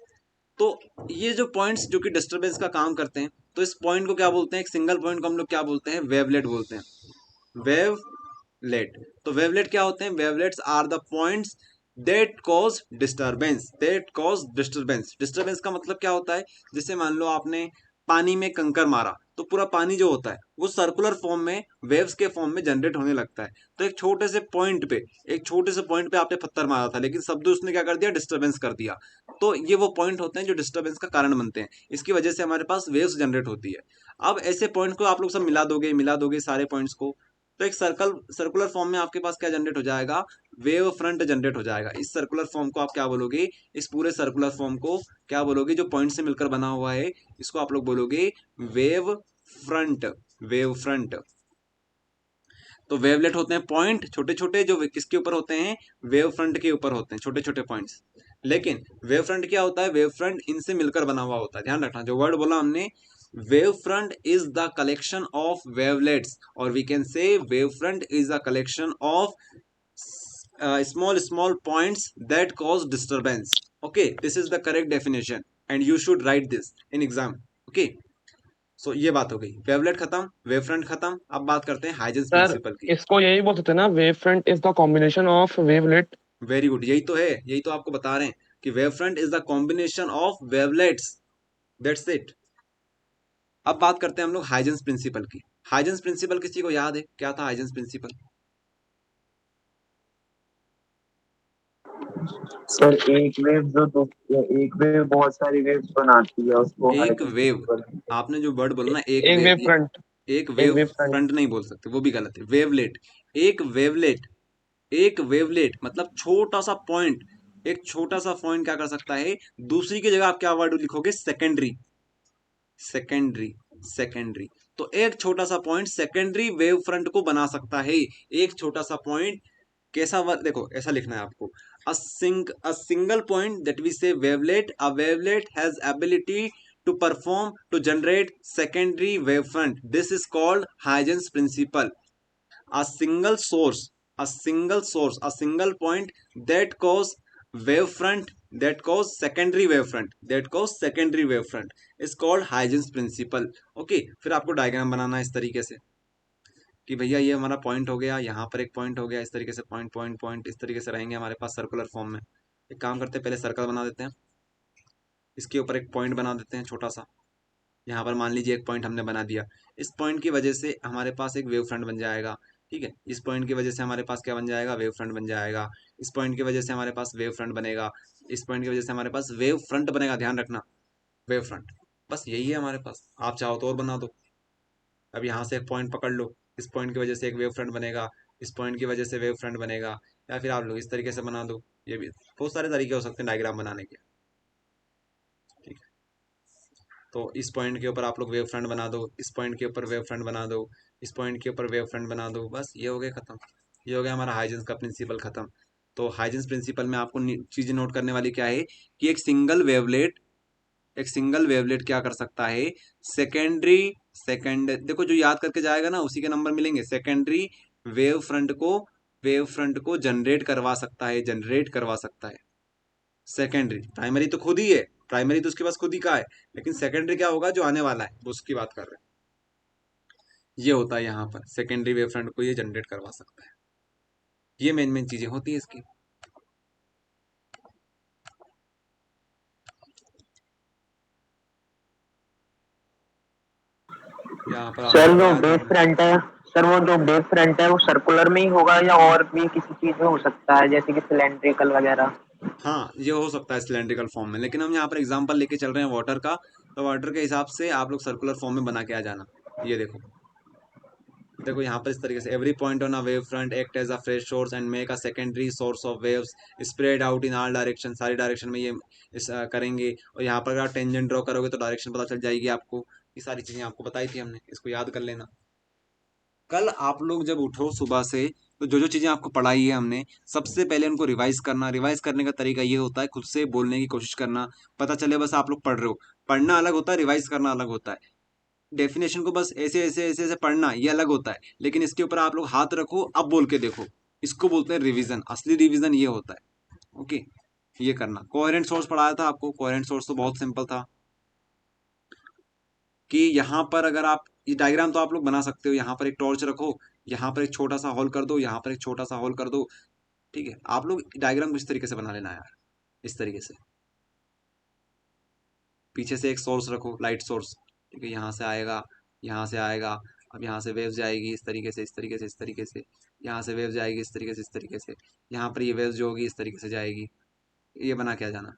तो ये जो पॉइंट्स जो कि डिस्टरबेंस का काम करते हैं, तो इस पॉइंट को क्या बोलते हैं? एक सिंगल पॉइंट को हम लोग क्या बोलते हैं? वेवलेट बोलते हैं। वेवलेट। तो वेवलेट क्या होते हैं? Wavelets are the points that cause disturbance, that cause disturbance. Disturbance का मतलब क्या होता है? जैसे मान लो आपने पानी में कंकर मारा, तो पूरा पानी जो होता है वो सर्कुलर फॉर्म में, वेव्स के फॉर्म में जनरेट होने लगता है। तो एक छोटे से पॉइंट पे, एक छोटे से पॉइंट पे आपने पत्थर मारा था, लेकिन शब्द उसने क्या कर दिया? डिस्टरबेंस कर दिया। तो ये वो पॉइंट होते हैं जो डिस्टरबेंस का कारण बनते हैं। इसकी वजह से हमारे पास वेव्स जनरेट होती है। अब ऐसे पॉइंट को आप लोग सब मिला दोगे सारे पॉइंट्स को, तो एक सर्कुलर फॉर्म में आपके पास क्या जनरेट हो जाएगा? वेव फ्रंट जनरेट हो जाएगा। इस सर्कुलर फॉर्म को आप क्या बोलोगे? इस पूरे सर्कुलर फॉर्म को क्या बोलोगे? जो पॉइंट से मिलकर बना हुआ है, इसको आप लोग बोलोगे वेव फ्रंट। Wave front. तो वेवलेट होते हैं पॉइंट छोटे छोटे, जो किसके ऊपर होते हैं? वेव फ्रंट के ऊपर होते हैं, छोटे छोटे पॉइंट्स। लेकिन वेव फ्रंट क्या होता है? वेव फ्रंट इनसे मिलकर बना हुआ होता है। ध्यान रखना जो वर्ड बोला हमने, wave front is the collection of wavelets, और we can say wave front is the collection of small small points that cause disturbance. Okay, this is the correct definition and you should write this in exam. Okay, सो ये बात हो गई, wavelet खत्म, wave front खत्म। अब बात करते हैं हाइजेंस सर प्रिंसिपल की। इसको यही बोल सकते हैं ना, wave front is the combination of wavelet. Very good, यही तो है, यही तो आपको बता रहे हैं कि wave front is the combination of wavelets, that's it. अब बात करते हैं हम लोग हाइजेंस प्रिंसिपल की। हाइजेंस प्रिंसिपल किसी को याद है क्या था हाइजेंस प्रिंसिपल? सर एक वेव बहुत सारी वेव्स बनाती है, उसको एक हाइजेंस वेव, प्रिंसिपल बोलते हैं। आपने जो वर्ड बोला ना एक एक वेव वेव, फ्रंट, एक एक वेव वेव फ्रंट। फ्रंट नहीं बोल सकते, वो भी गलत है। वेवलेट, एक वेवलेट, एक वेवलेट मतलब छोटा सा पॉइंट। एक छोटा सा पॉइंट क्या कर सकता है? दूसरी की जगह आप क्या वर्ड लिखोगे? Secondary, secondary, secondary. तो एक छोटा सा पॉइंट सेकेंडरी वेव फ्रंट को बना सकता है। एक छोटा सा पॉइंट कैसा वर्ड, देखो ऐसा लिखना है आपको, a single point that we say wavelet, a wavelet has ability to perform, to generate secondary wavefront. This is called Huygens principle. A single source, a single point that cause wavefront, that cause secondary wavefront, that cause secondary wavefront is called Huygens principle. Okay, फिर आपको diagram बनाना है इस तरीके से कि भैया ये हमारा पॉइंट हो गया, यहाँ पर एक पॉइंट हो गया, इस तरीके से पॉइंट पॉइंट पॉइंट इस तरीके से रहेंगे हमारे पास सर्कुलर फॉर्म में। एक काम करते हैं, पहले सर्कल बना देते हैं, इसके ऊपर एक पॉइंट बना देते हैं छोटा सा। यहाँ पर मान लीजिए एक पॉइंट हमने बना दिया, इस पॉइंट की वजह से हमारे पास एक वेव फ्रंट बन जाएगा। ठीक है, इस पॉइंट की वजह से हमारे पास क्या बन जाएगा? वेव फ्रंट बन जाएगा। इस पॉइंट की वजह से हमारे पास वेव फ्रंट बनेगा। इस पॉइंट की वजह से हमारे पास वेव फ्रंट बनेगा, ध्यान रखना, वेव फ्रंट। बस यही है हमारे पास। आप चाहो तो और बना दो। अब यहाँ से एक पॉइंट पकड़ लो, इस पॉइंट की वजह से एक वेव फ्रंट बनेगा, इस पॉइंट की वजह से वेव फ्रंट बनेगा, या फिर आप लोग इस तरीके से बना दो। ये भी बहुत सारे तरीके हो सकते हैं डायग्राम बनाने के। ठीक है, तो इस पॉइंट के ऊपर आप लोग वेव फ्रंट बना दो, इस पॉइंट के ऊपर वेव फ्रंट बना दो, इस पॉइंट के ऊपर वेव फ्रंट बना दो। बस ये हो गया खत्म। ये हो गया हमारा हाइजेंस का प्रिंसिपल खत्म। तो हाइजेंस प्रिंसिपल में आपको चीजें नोट करने वाली क्या है कि एक सिंगल वेवलेट क्या कर सकता है, सेकेंड देखो जो याद करके जाएगा ना उसी के नंबर मिलेंगे। सेकेंडरी वेव फ्रंट को जनरेट करवा सकता है। सेकेंडरी, प्राइमरी तो खुद ही है, प्राइमरी तो उसके पास खुद ही का है, लेकिन सेकेंडरी क्या होगा जो आने वाला है, वो उसकी बात कर रहे हैं। ये होता है यहाँ पर, सेकेंडरी वेव फ्रंट को ये जनरेट करवा सकता है। ये मेन मेन चीजें होती है इसकी। यहाँ पर सर आपको जो याद बेस करना। फ्रंट है, सर वो जो बेस फ्रंट है वो सर्कुलर में ही होगा या और भी किसी चीज में हो सकता है जैसे कि सिलेंड्रिकल वगैरह? हाँ, ये हो सकता है सिलेंड्रिकल फॉर्म में, लेकिन हम यहाँ पर एग्जांपल लेके चल रहे हैं वाटर का, तो वाटर के हिसाब से आप लोग सर्कुलर फॉर्म में बना के आ जाना। ये देखो, देखो यहाँ पर इस तरीके से, every point on a wave front act as a fresh source and make a secondary source of waves spread out in all direction. सारी डायरेक्शन में ये करेंगे। और यहाँ पर अगर टेंजेंट ड्रॉ करोगे तो डायरेक्शन पता चल जाएगी आपको। ये सारी चीजें आपको बताई थी हमने, इसको याद कर लेना। कल आप लोग जब उठो सुबह से, तो जो जो चीजें आपको पढ़ाई है हमने, सबसे पहले उनको रिवाइज करना। रिवाइज करने का तरीका ये होता है खुद से बोलने की कोशिश करना, पता चले बस आप लोग पढ़ रहे हो। पढ़ना अलग होता है, रिवाइज करना अलग होता है। डेफिनेशन को बस ऐसे ऐसे ऐसे ऐसे पढ़ना ये अलग होता है, लेकिन इसके ऊपर आप लोग हाथ रखो, अब बोल के देखो, इसको बोलते हैं रिवीजन। असली रिवीजन ये होता है। ओके, ये करना। कोहेरेंट सोर्स पढ़ाया था आपको। कोहेरेंट सोर्स तो बहुत सिंपल था कि यहाँ पर अगर आप, ये डायग्राम तो आप लोग बना सकते हो। यहाँ पर एक टॉर्च रखो, यहाँ पर एक छोटा सा होल कर दो, यहाँ पर एक छोटा सा होल कर दो। ठीक है, आप लोग डायग्राम को इस तरीके से बना लेना यार, इस तरीके से। पीछे से एक सोर्स रखो, लाइट सोर्स। ठीक है, यहाँ से आएगा, यहाँ से आएगा। अब यहाँ से वेव जाएगी इस तरीके से, इस तरीके से, इस तरीके से। यहाँ से वेव जाएगी इस तरीके से, इस तरीके से। यहाँ पर ये वेव जो होगी इस तरीके से जाएगी। ये बना के आ जाना,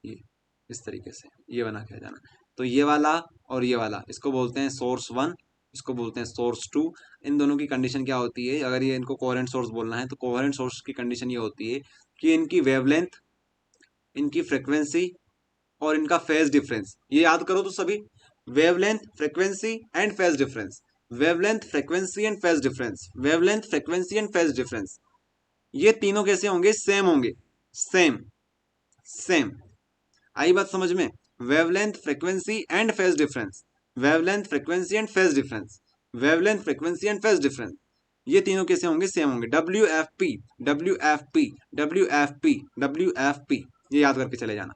ये इस तरीके से, ये बना के आ जाना। तो ये वाला और ये वाला, इसको बोलते हैं सोर्स 1, इसको बोलते हैं सोर्स 2। इन दोनों की कंडीशन क्या होती है, अगर ये इनको कोहेरेंट सोर्स बोलना है तो कोहेरेंट सोर्स की कंडीशन ये होती है कि इनकी वेवलेंथ, इनकी फ्रिक्वेंसी और इनका फेज डिफरेंस, ये याद करो तो सभी। Wavelength, frequency and phase difference. Wavelength, frequency and phase difference. Wavelength, frequency and phase difference. ये तीनों कैसे होंगे, सेम होंगे। Same, same. आई बात समझ में? Wavelength, frequency and phase difference. Wavelength, frequency and phase difference. Wavelength, frequency and phase difference. ये तीनों कैसे होंगे, सेम होंगे। W F P, W F P, W F P, W F P, ये याद करके चले जाना।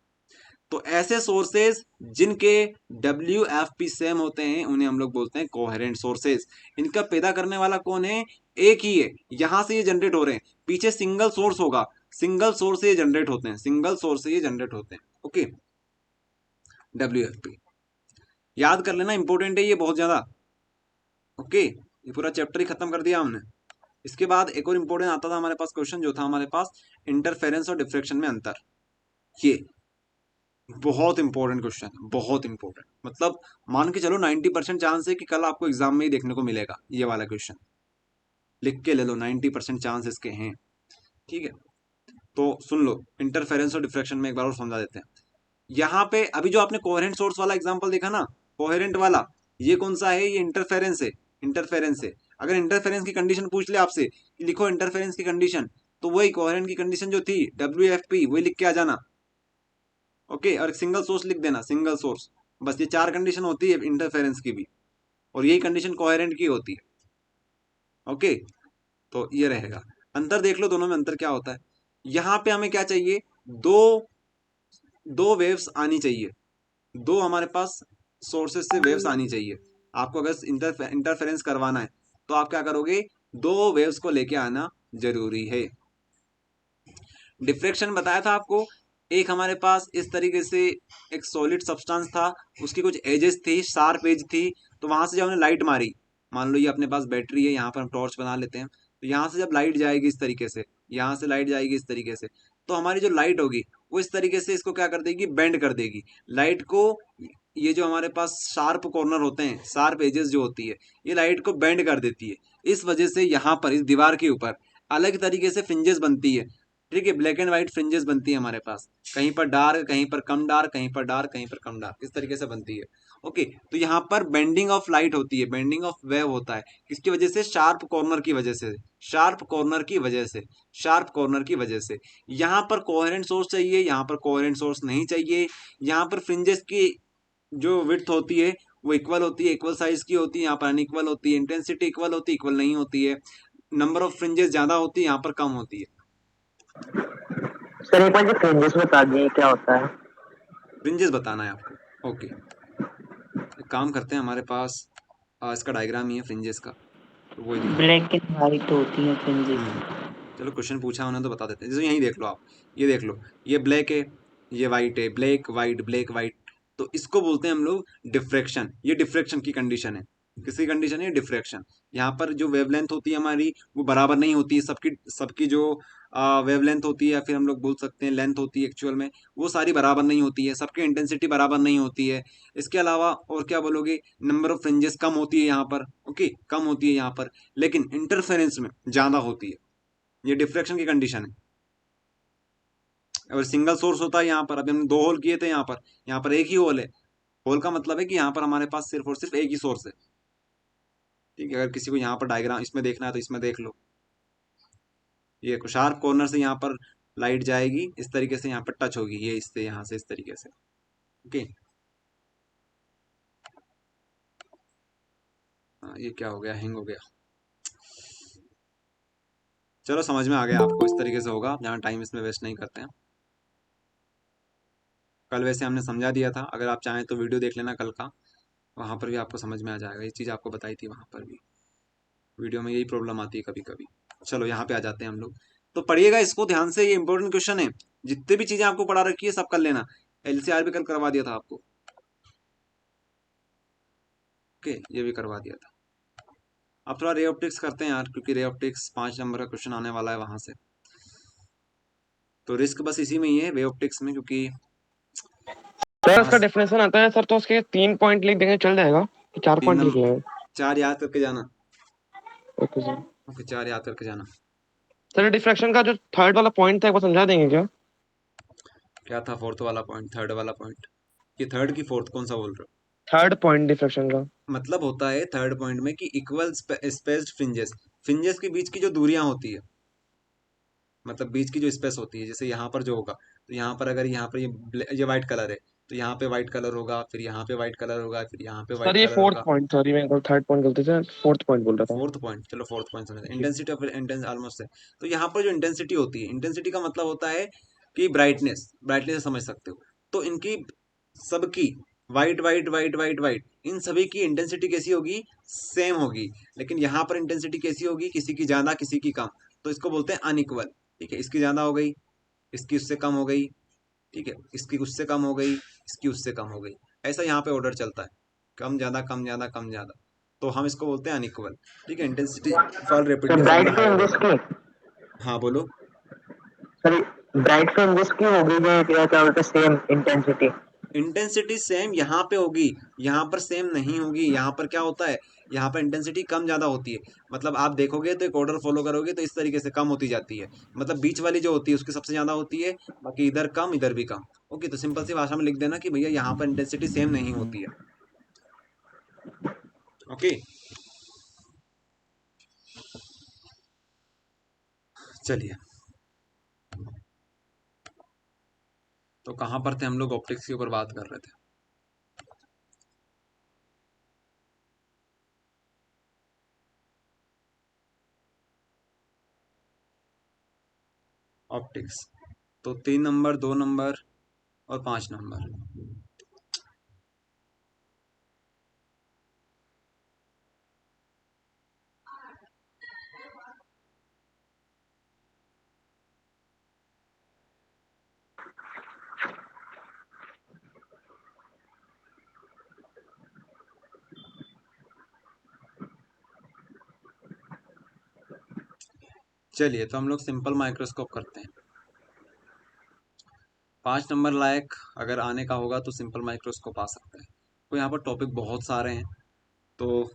तो ऐसे सोर्सेज जिनके डब्ल्यू एफ पी सेम होते हैं उन्हें हम लोग बोलते हैं कोहेरेंट सोर्सेज। इनका पैदा करने वाला कौन है, एक ही है। यहां से ये जनरेट हो रहे हैं, पीछे सिंगल सोर्स होगा, सिंगल सोर्स से ये जनरेट होते हैं, सिंगल सोर्स से ये जनरेट होते हैं। ओके, डब्ल्यू एफ पी याद कर लेना, इंपॉर्टेंट है ये बहुत ज्यादा। ओके, ये पूरा चैप्टर ही खत्म कर दिया हमने। इसके बाद एक और इंपॉर्टेंट आता था हमारे पास क्वेश्चन, जो था हमारे पास इंटरफेरेंस और डिफ्रेक्शन में अंतर। ये बहुत इंपॉर्टेंट क्वेश्चन है, बहुत इंपॉर्टेंट। मतलब मान के चलो 90% चांस है कि कल आपको एग्जाम में ही देखने को मिलेगा ये वाला क्वेश्चन। लिख के ले लो, 90% चांस इसके हैं। ठीक है, तो सुन लो, इंटरफेरेंस और डिफ्रेक्शन में एक बार और समझा देते हैं। यहाँ पे अभी जो आपने कोहेरेंट सोर्स वाला एग्जाम्पल देखा ना, कोहेरेंट वाला, ये कौन सा है, ये इंटरफेरेंस है। इंटरफेरेंस है। अगर इंटरफेरेंस की कंडीशन पूछ ले आपसे कि लिखो इंटरफेरेंस की कंडीशन, तो वही कोहेरेंट की कंडीशन जो थी डब्ल्यू एफ पी, वही लिख के आ जाना। ओके, और सिंगल सोर्स लिख देना, सिंगल सोर्स। बस ये 4 कंडीशन होती है इंटरफेरेंस की भी, और यही कंडीशन कोहेरेंट की होती है। ओके, तो ये रहेगा। अंतर देख लो दोनों में, अंतर क्या होता है। यहाँ पे हमें क्या चाहिए, दो वेव्स आनी चाहिए, दो हमारे पास सोर्सेस से वेव्स आनी चाहिए। आपको अगर इंटरफेरेंस करवाना है तो आप क्या करोगे, 2 वेव्स को लेके आना जरूरी है। डिफ्रेक्शन बताया था आपको, एक हमारे पास इस तरीके से एक सॉलिड सब्सटेंस था, उसकी कुछ एजेस थी, शार्प एज थी, तो वहां से जब हमने लाइट मारी, मान लो ये अपने पास बैटरी है, यहाँ पर हम टॉर्च बना लेते हैं, तो यहाँ से जब लाइट जाएगी इस तरीके से, यहाँ से लाइट जाएगी इस तरीके से, तो हमारी जो लाइट होगी वो इस तरीके से इसको क्या कर देगी, बेंड कर देगी लाइट को। ये जो हमारे पास शार्प कॉर्नर होते हैं, शार्प एजेस जो होती है, ये लाइट को बेंड कर देती है। इस वजह से यहाँ पर इस दीवार के ऊपर अलग तरीके से फ्रिंजेस बनती है। ठीक है, ब्लैक एंड व्हाइट फ्रिंजेस बनती है हमारे पास, कहीं पर डार्क, कहीं पर कम डार्क, कहीं पर डार्क, कहीं पर कम डार्क, इस तरीके से बनती है। ओके, तो यहाँ पर बेंडिंग ऑफ लाइट होती है, बेंडिंग ऑफ वेव होता है, किसकी वजह से, शार्प कॉर्नर की वजह से, शार्प कॉर्नर की वजह से, शार्प कॉर्नर की वजह से। यहाँ पर कोहेरेंट सोर्स चाहिए, यहाँ पर कोहेरेंट सोर्स नहीं चाहिए। यहाँ पर फ्रिंजेस की जो विड्थ होती है वो इक्वल होती है, इक्वल साइज की होती है, यहाँ पर अनइक्वल होती है। इंटेंसिटी इक्वल होती है, इक्वल नहीं होती है। नंबर ऑफ फ्रिंजेस ज्यादा होती है, यहाँ पर कम होती है। सर एक बार जो फ्रिंजेस बता दिए क्या होता है? फ्रिंजेस बताना है आपको। ओके, एक काम करते हैं, हमारे पास इसका डायग्राम ही है फ्रिंजेस का, तो वही दिखा। ब्लैक एंड व्हाइट होती है फ्रिंजेस। चलो क्वेश्चन पूछा उन्होंने तो बता देते हैं। जैसे यहीं देख लो आप, ये देख लो, ये ब्लैक है, ये वाइट है, ब्लैक वाइट ब्लैक वाइट, तो इसको बोलते हैं हम लोग डिफ्रैक्शन। ये डिफ्रैक्शन की कंडीशन है। किसकी कंडीशन है? डिफ्रैक्शन। यहाँ पर जो वेवलेंथ होती है हमारी वो बराबर नहीं होती है, सबकी सबकी जो वेवलेंथ होती है, या फिर हम लोग बोल सकते हैं लेंथ होती है एक्चुअल में, वो सारी बराबर नहीं होती है, सबकी इंटेंसिटी बराबर नहीं होती है। इसके अलावा और क्या बोलोगे, नंबर ऑफ फ्रिंजेस कम होती है यहाँ पर। ओके, कम होती है यहाँ पर, लेकिन इंटरफेरेंस में ज्यादा होती है। ये डिफ्रैक्शन की कंडीशन है। अगर सिंगल सोर्स होता है यहाँ पर, अभी हमने 2 होल किए थे यहाँ पर एक ही होल है। होल का मतलब है कि यहाँ पर हमारे पास सिर्फ और सिर्फ एक ही सोर्स है। ठीक है, अगर किसी को यहाँ पर डायग्राम इसमें देखना है तो इसमें देख लो, ये शार्प कॉर्नर से यहाँ पर लाइट जाएगी, इस तरीके से यहाँ पर टच होगी, ये इससे यहाँ से इस तरीके से। ओके, ये क्या हो गया, हैंग हो गया। चलो समझ में आ गया आपको, इस तरीके से होगा, जहाँ टाइम इसमें वेस्ट नहीं करते हैं। कल वैसे हमने समझा दिया था, अगर आप चाहें तो वीडियो देख लेना कल का, वहाँ पर भी आपको समझ में आ जाएगा। ये चीज़ आपको बताई थी वहाँ पर भी, वीडियो में यही प्रॉब्लम आती है कभी कभी। चलो यहाँ पे आ जाते हैं हम लोग, तो पढ़िएगा इसको ध्यान से, ये इंपॉर्टेंट क्वेश्चन है। जितने भी चीजें आपको पढ़ा रखी है सब कर लेना। एलसीआर भी कल करवा दिया था आपको। ओके, ये भी करवा दिया था। अब थोड़ा रे ऑप्टिक्स करते हैं यार, क्योंकि रे ऑप्टिक्स 5 नंबर का क्वेश्चन आने वाला है वहां से, तो रिस्क बस इसी में ही है वे ऑप्टिक्स में, क्योंकि सर उसका डेफिनेशन आता है सर, तो उसके 3 पॉइंट लिख देंगे चल जाएगा कि 4 पॉइंट लिख लेंगे? 4 याद करके जाना। Okay sir. ओके, 4 याद करके जाना। सर डिफ्रैक्शन का जो थर्ड वाला पॉइंट था वो समझा देंगे क्या? क्या था फोर्थ वाला पॉइंट, थर्ड वाला पॉइंट? ये थर्ड की फोर्थ कौन सा बोल रहे हो? थर्ड पॉइंट डिफ्रैक्शन का मतलब होता है थर्ड पॉइंट में कि इक्वल स्पेस्ड फ्रिंजेस, फ्रिंजेस के बीच की जो दूरियां होती है, मतलब बीच की जो स्पेस होती है, जैसे यहाँ पर जो होगा, तो यहाँ पर अगर यहाँ पर ये व्हाइट कलर है, तो यहाँ पे व्हाइट कलर होगा, फिर यहाँ पे व्हाइट कलर होगा, फिर यहाँ पे व्हाइट सर, ये कलर फोर्थ होगा। पॉइंट, सॉरी मैं थर्ड पॉइंट गलती से फोर्थ पॉइंट बोल रहा था। फोर्थ पॉइंट, चलो फोर्थ पॉइंट समझते हैं। जी। इंटेंसिटी ऑफ इंटेंस ऑलमोस्ट है। तो यहाँ पर जो इंटेंसिटी होती है, इंटेंसिटी का मतलब होता है कि ब्राइटनेस, ब्राइटनेस समझ सकते हो। तो इनकी सबकी white white white white white, इन सभी की इंटेंसिटी कैसी होगी? सेम होगी। लेकिन यहाँ पर इंटेंसिटी कैसी होगी? किसी की ज्यादा, किसी की कम, तो इसको बोलते हैं अनइक्वल। ठीक है, इसकी ज्यादा हो गई, इसकी उससे कम हो गई, ठीक है, इसकी उससे कम हो गई, इसकी उससे कम हो गई। ऐसा यहाँ पे ऑर्डर चलता है, कम ज्यादा कम ज्यादा कम ज्यादा, तो हम इसको बोलते हैं अनइक्वल। ठीक है, intensity fall sir rapidly from bright the higher fringes order. की, हाँ बोलो। सर ब्राइट फ्रिंजेस की होगी जो क्या बोलते हैं सेम इंटेंसिटी? इंटेंसिटी सेम यहाँ पे होगी, यहाँ पर सेम नहीं होगी। यहाँ पर क्या होता है, यहाँ पर इंटेंसिटी कम ज्यादा होती है। मतलब आप देखोगे तो एक ऑर्डर फॉलो करोगे तो इस तरीके से कम होती जाती है। मतलब बीच वाली जो होती है उसकी सबसे ज्यादा होती है, बाकी इधर कम इधर भी कम। ओके, तो सिंपल सी भाषा में लिख देना कि भैया यहाँ पर इंटेंसिटी सेम नहीं होती है। ओके, चलिए, तो कहाँ पर थे हम लोग? ऑप्टिक्स के ऊपर बात कर रहे थे। ऑप्टिक्स, तो 3 नंबर, 2 नंबर और 5 नंबर। चलिए, तो हम लोग सिंपल माइक्रोस्कोप करते हैं। 5 नंबर लायक अगर आने का होगा तो सिंपल माइक्रोस्कोप आ सकता है। तो यहाँ पर टॉपिक बहुत सारे हैं, तो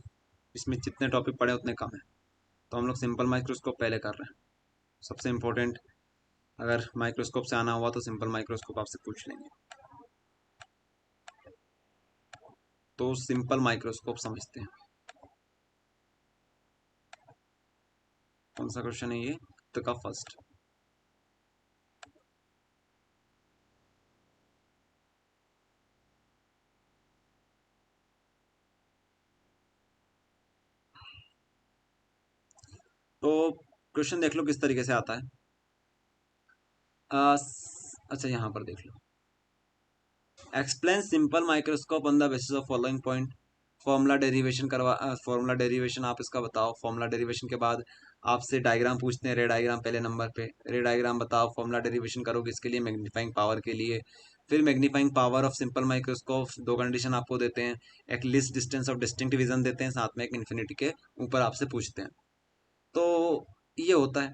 इसमें जितने टॉपिक पढ़े उतने कम हैं, तो हम लोग सिंपल माइक्रोस्कोप पहले कर रहे हैं। सबसे इम्पोर्टेंट, अगर माइक्रोस्कोप से आना हुआ तो सिंपल माइक्रोस्कोप आपसे पूछ लेंगे। तो सिंपल माइक्रोस्कोप समझते हैं। कौन सा क्वेश्चन है ये? तो का फर्स्ट। तो क्वेश्चन देख लो किस तरीके से आता है। अच्छा यहाँ पर देख लो, explain simple microscope on the basis of following point. Formula derivation करवा, फॉर्मूला डेरिवेशन आप इसका बताओ। फॉर्मूला डेरिवेशन के बाद आपसे डायग्राम पूछते हैं, रे डायग्राम पहले नंबर पे। रे डायग्राम बताओ, फॉर्मूला डेरिवेशन करोगे इसके लिए, मैग्नीफाइंग पावर के लिए। फिर magnifying power of simple microscope, दो कंडीशन आपको देते हैं, एक list distance of distinct vision देते हैं, साथ में एक इन्फिनिटी के ऊपर आपसे पूछते हैं। तो ये होता है।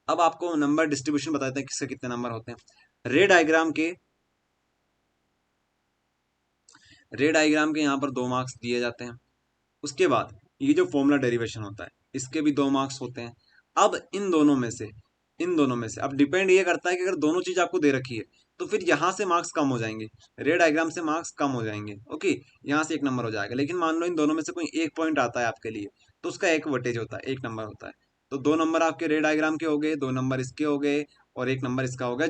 अब आपको नंबर डिस्ट्रीब्यूशन बताते हैं किसके कितने नंबर होते हैं। रे डायग्राम के यहाँ पर 2 मार्क्स दिए जाते हैं। उसके बाद ये जो फॉर्मूला डेरिवेशन होता है इसके भी 2 मार्क्स होते हैं। अब इन दोनों में से अब डिपेंड ये करता है कि अगर दोनों चीज आपको दे रखी है तो फिर यहाँ से मार्क्स कम हो जाएंगे, रे डायग्राम से मार्क्स कम हो जाएंगे। ओके, यहाँ से 1 नंबर हो जाएगा। लेकिन मान लो इन दोनों में से कोई एक पॉइंट आता है आपके लिए, तो उसका 1 वेटेज होता है, 1 नंबर होता है। तो 2 नंबर आपके रे डायग्राम के हो गए, 2 नंबर इसके हो गए, और 1 नंबर इसका हो गया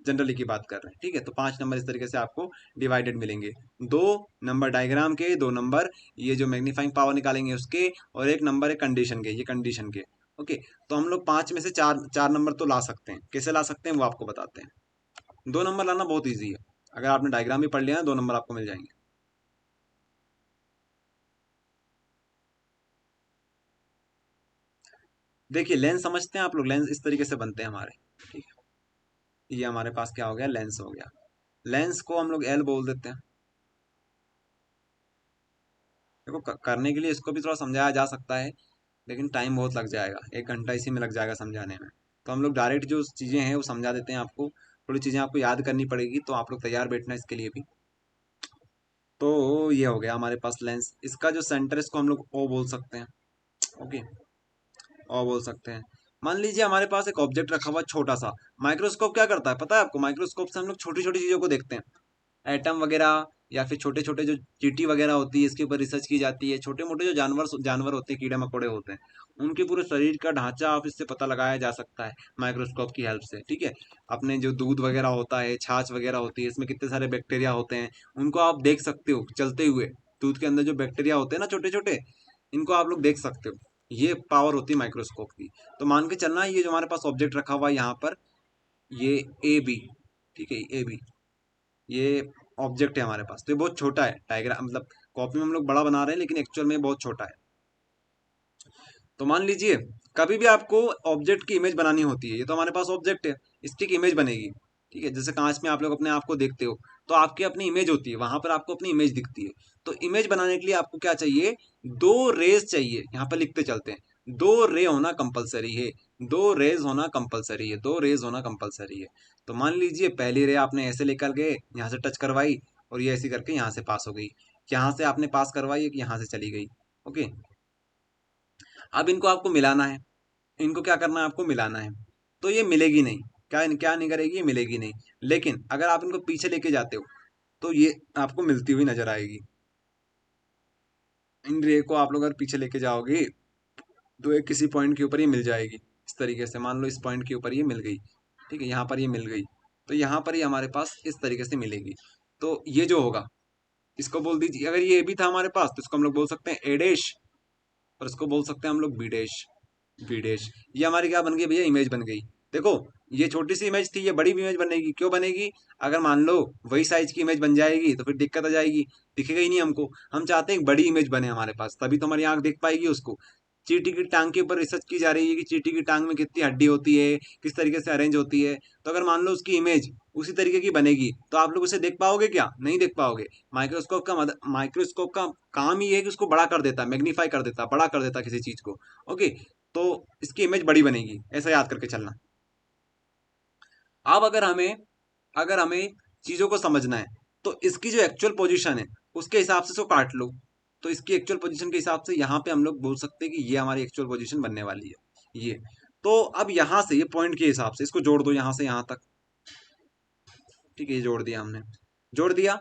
जनरली की बात कर रहे हैं। ठीक है, तो 5 नंबर इस तरीके से आपको डिवाइडेड मिलेंगे। 2 नंबर डायग्राम के, 2 नंबर ये जो मैग्नीफाइंग पावर निकालेंगे उसके, और 1 नंबर है कंडीशन के, ये कंडीशन के। ओके, तो हम लोग 5 में से चार नंबर तो ला सकते हैं। कैसे ला सकते हैं वो आपको बताते हैं। 2 नंबर लाना बहुत ईजी है, अगर आपने डायग्राम भी पढ़ लिया है 2 नंबर आपको मिल जाएंगे। देखिए लेंस समझते हैं आप लोग, लेंस इस तरीके से बनते हैं हमारे। ठीक है, ये हमारे पास क्या हो गया, लेंस हो गया। लेंस को हम लोग एल बोल देते हैं। देखो करने के लिए इसको भी थोड़ा समझाया जा सकता है, लेकिन टाइम बहुत लग जाएगा, 1 घंटा इसी में लग जाएगा समझाने में। तो हम लोग डायरेक्ट जो चीज़ें हैं वो समझा देते हैं आपको। थोड़ी चीज़ें आपको याद करनी पड़ेगी, तो आप लोग तैयार बैठना इसके लिए भी। तो ये हो गया हमारे पास लेंस। इसका जो सेंटर है इसको हम लोग ओ बोल सकते हैं। ओके, ओ बोल सकते हैं। मान लीजिए हमारे पास एक ऑब्जेक्ट रखा हुआ है छोटा सा। माइक्रोस्कोप क्या करता है पता है आपको? माइक्रोस्कोप से हम लोग छोटी छोटी चीज़ों को देखते हैं, एटम वगैरह, या फिर छोटे छोटे जो चींटी वगैरह होती है इसके ऊपर रिसर्च की जाती है। छोटे मोटे जो जानवर होते हैं, कीड़े मकोड़े होते हैं, उनके पूरे शरीर का ढांचा आप इससे पता लगाया जा सकता है माइक्रोस्कोप की हेल्प से। ठीक है, अपने जो दूध वगैरह होता है, छाछ वगैरह होती है, इसमें कितने सारे बैक्टीरिया होते हैं, उनको आप देख सकते हो चलते हुए। दूध के अंदर जो बैक्टीरिया होते हैं ना छोटे छोटे, इनको आप लोग देख सकते हो। ये पावर होती है माइक्रोस्कोप की। तो मान के चलना ये जो हमारे पास ऑब्जेक्ट रखा हुआ है यहाँ पर, ये ए बी, ठीक है, ए बी ये ऑब्जेक्ट है हमारे पास। तो ये बहुत छोटा है, डायग्राम मतलब कॉपी में हम लोग बड़ा बना रहे हैं, लेकिन एक्चुअल में बहुत छोटा है। तो मान लीजिए कभी भी आपको ऑब्जेक्ट की इमेज बनानी होती है, ये तो हमारे पास ऑब्जेक्ट है, इसकी एक इमेज बनेगी। ठीक है, जैसे कांच में आप लोग अपने आप को देखते हो, तो आपकी अपनी इमेज होती है, वहां पर आपको अपनी इमेज दिखती है। तो इमेज बनाने के लिए आपको क्या चाहिए? 2 रेज चाहिए। यहाँ पर लिखते चलते हैं, 2 रे होना कंपलसरी है, 2 रेज होना कंपलसरी है, 2 रेज होना कंपलसरी है। तो मान लीजिए पहली रे आपने ऐसे लेकर गए, यहाँ से टच करवाई, और ये ऐसी करके यहाँ से पास हो गई। यहाँ से आपने पास करवाई, एक यहाँ से चली गई। ओके, अब इनको आपको मिलाना है, इनको क्या करना है? आपको मिलाना है। तो ये मिलेगी नहीं, क्या क्या नहीं करेगी, ये मिलेगी नहीं। लेकिन अगर आप इनको पीछे लेके जाते हो तो ये आपको मिलती हुई नजर आएगी। इन रे को आप लोग अगर पीछे लेके जाओगे तो एक किसी पॉइंट के ऊपर ये मिल जाएगी। इस तरीके से मान लो इस पॉइंट के ऊपर ये मिल गई। ठीक है, यहाँ पर ये मिल गई, तो यहाँ पर ये हमारे पास इस तरीके से मिलेगी। तो ये जो होगा इसको बोल दीजिए, अगर ये भी था हमारे पास तो इसको हम लोग बोल सकते हैं ए डैश, और इसको बोल सकते हैं हम लोग बी डैश। बी डैश, ये हमारी क्या बन गई भैया? इमेज बन गई। देखो ये छोटी सी इमेज थी, ये बड़ी इमेज बनेगी। क्यों बनेगी? अगर मान लो वही साइज की इमेज बन जाएगी तो फिर दिक्कत आ जाएगी, दिखेगा ही नहीं हमको। हम चाहते हैं एक बड़ी इमेज बने हमारे पास, तभी तो हमारी आंख देख पाएगी उसको। चींटी की टांग के ऊपर रिसर्च की जा रही है कि चींटी की टांग में कितनी हड्डी होती है, किस तरीके से अरेंज होती है। तो अगर मान लो उसकी इमेज उसी तरीके की बनेगी तो आप लोग उसे देख पाओगे क्या? नहीं देख पाओगे। माइक्रोस्कोप का काम ही है कि उसको बड़ा कर देता, मैग्नीफाई कर देता, बड़ा कर देता किसी चीज को। ओके, तो इसकी इमेज बड़ी बनेगी, ऐसा याद करके चलना। अब अगर हमें अगर हमें चीज़ों को समझना है तो इसकी जो एक्चुअल पोजीशन है उसके हिसाब से इसको काट लो। तो इसकी एक्चुअल पोजीशन के हिसाब से यहाँ पे हम लोग बोल सकते हैं कि ये हमारी एक्चुअल पोजीशन बनने वाली है ये। तो अब यहाँ से ये पॉइंट के हिसाब से इसको जोड़ दो यहाँ से यहाँ तक। ठीक है, ये जोड़ दिया हमने, जोड़ दिया।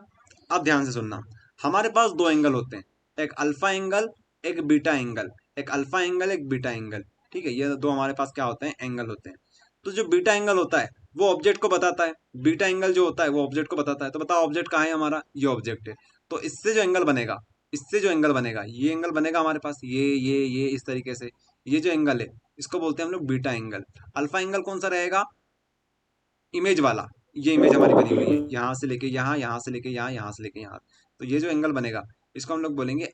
अब ध्यान से सुनना, हमारे पास दो एंगल होते हैं, एक अल्फा एंगल एक बीटा एंगल, एक अल्फा एंगल एक बीटा एंगल। ठीक है, ये दो हमारे पास क्या होते हैं, एंगल होते हैं। तो जो बीटा एंगल होता है वो ऑब्जेक्ट को बताता है, बीटा एंगल जो होता है वो ऑब्जेक्ट को बताता है। तो बताओ ऑब्जेक्ट कहाँ है हमारा, ये ऑब्जेक्ट है। तो इससे जो एंगल बनेगा, इससे जो एंगल बनेगा, ये एंगल बनेगा हमारे पास, ये इस तरीके से। ये जो एंगल है इसको बोलते हैं हम लोग बीटा एंगल। अल्फा एंगल कौन सा रहेगा, इमेज वाला। ये इमेज हमारी बनी हुई है, यहाँ से लेके यहाँ, यहाँ से लेके यहाँ, यहाँ से लेके यहाँ। तो ये जो एंगल बनेगा इसको हम लोग बोलेंगे